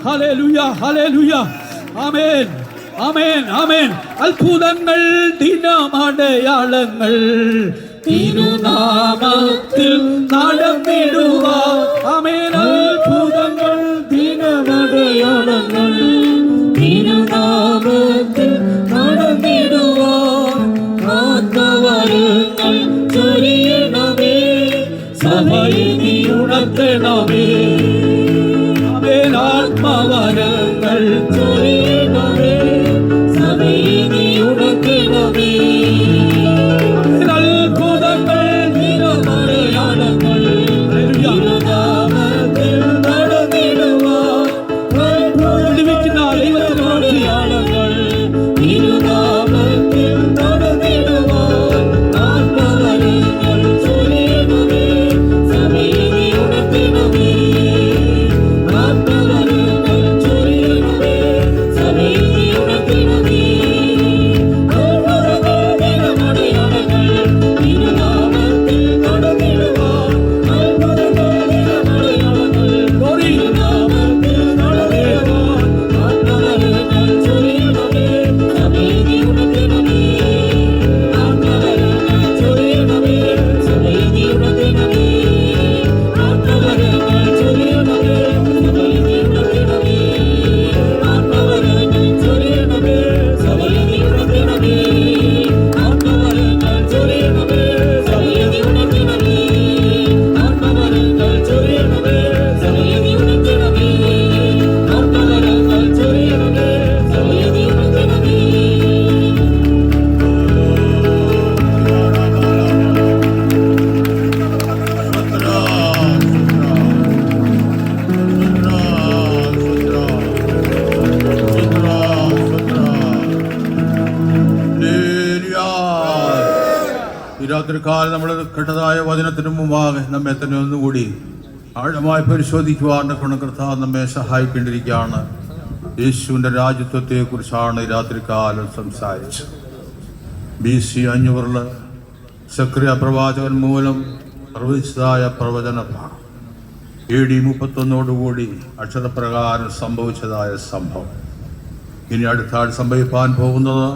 hallelujah, hallelujah. Amen, amen, amen. അത്ഭുതങ്ങൾ, ദിനമടയാളങ്ങൾ തിരുനാമത്തിൽ നടന്നിടുക. ആമേൻ. അത്ഭുതങ്ങൾ, ദിനമടയാളങ്ങൾ തിരുനാമത്തിൽ നടന്നിടുക. ആത്മവരങ്ങൾ ചൊരിയണമേ, സഭയെ നീ ഉണർത്തണമേ. ആമേൻ. ആത്മവരങ്ങൾ ചൊരിയണമേ, സഭയെ നീ ഉണർത്തണമേ. അത്ഭുതങ്ങൾ, ദിനമടയാളങ്ങൾ തിരുനാമത്തിൽ നടന്നിടുവാൻ. വിടുവിക്കുന്ന ദൈവത്തിന്റെ പ്രവൃത്തിയാളങ്ങൾ തിരുനാമത്തിൽ നടന്നിടുവാൻ. ആത്മവരങ്ങൾ ചൊരിയണമേ, സഭയെ നീ ഉണർത്തണമേ. ആത്മവരങ്ങൾ ചൊരിയണമേ, സഭയെ നീ ഉണർത്തണമേ. അത്ഭുതങ്ങൾ, ദിനമടയാളങ്ങൾ തിരുനാമത്തിൽ നടന്നിടുവാൻ. അത്ഭുതങ്ങൾ, ദിനമടയാളങ്ങൾ തിരുനാമത്തിൽ നടന്നിടുവാൻ. ആത്മവരങ്ങൾ ചൊരിയണമേ, സഭയെ നീ ഉണർത്തണമേ. ആത്മവരങ്ങൾ ചൊരിയണമേ, സഭയെ നീ ഉണർത്തണമേ. ആത്മവരങ്ങൾ ചൊരിയണമേ, സഭയെ നീ ഉണർത്തണമേ. ആത്മവരങ്ങൾ ചൊരിയണമേ, സഭയെ നീ ഉണർത്തണമേ. ആത്മവരങ്ങൾ ചൊരിയണമേ, സഭയെ നീ ഉണർത്തണമേ. ആത്മവരങ്ങൾ ചൊരിയണമേ, സഭയെ നീ ഉണർത്തണമേ. ആത്മവരങ്ങൾ ചൊരിയണമേ, സഭയെ നീ ഉണർത്തണമേ. ഈ രാത്രികാലം നമ്മൾ കേട്ടതായ വചനത്തിന് മുമ്പാകെ നമ്മെ തന്നെ ഒന്നുകൂടി ആഴമായി പരിശോധിക്കുവാൻ കർത്താവ് നമ്മെ സഹായിക്കേണ്ടിയിരിക്കുകയാണ്. യേശുവിൻ്റെ രാജ്യത്വത്തെക്കുറിച്ചാണ് ഈ രാത്രികാലം സംസാരിച്ചത്. BC 500 സക്രിയ പ്രവാചകൻ മൂലം പ്രവചിച്ചതായ പ്രവചന ഭാഗം AD 31 അക്ഷരപ്രകാരം സംഭവിച്ചതായ സംഭവം ഇനി അടുത്താൾ സംഭവിപ്പാൻ പോകുന്നത്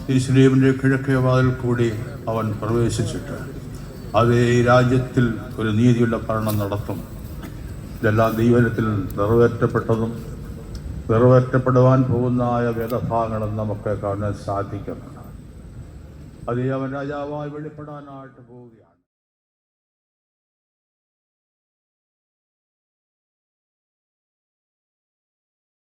യെരൂശലേമിന്റെ കിഴക്കേ വാതിൽ കൂടി അവൻ പ്രവേശിച്ചിട്ട് അതേ രാജ്യത്തിൽ ഒരു നീതിയുള്ള ഭരണം നടത്തും. ഇതെല്ലാം ദൈവത്തിൽ നിറവേറ്റപ്പെട്ടതും നിറവേറ്റപ്പെടുവാൻ പോകുന്നതായ വേദഭാഗങ്ങളും നമുക്ക് കാണാൻ സാധിക്കും. അതേ അവൻ രാജാവായി വെളിപ്പെടാനായിട്ട് പോവുകയാണ്.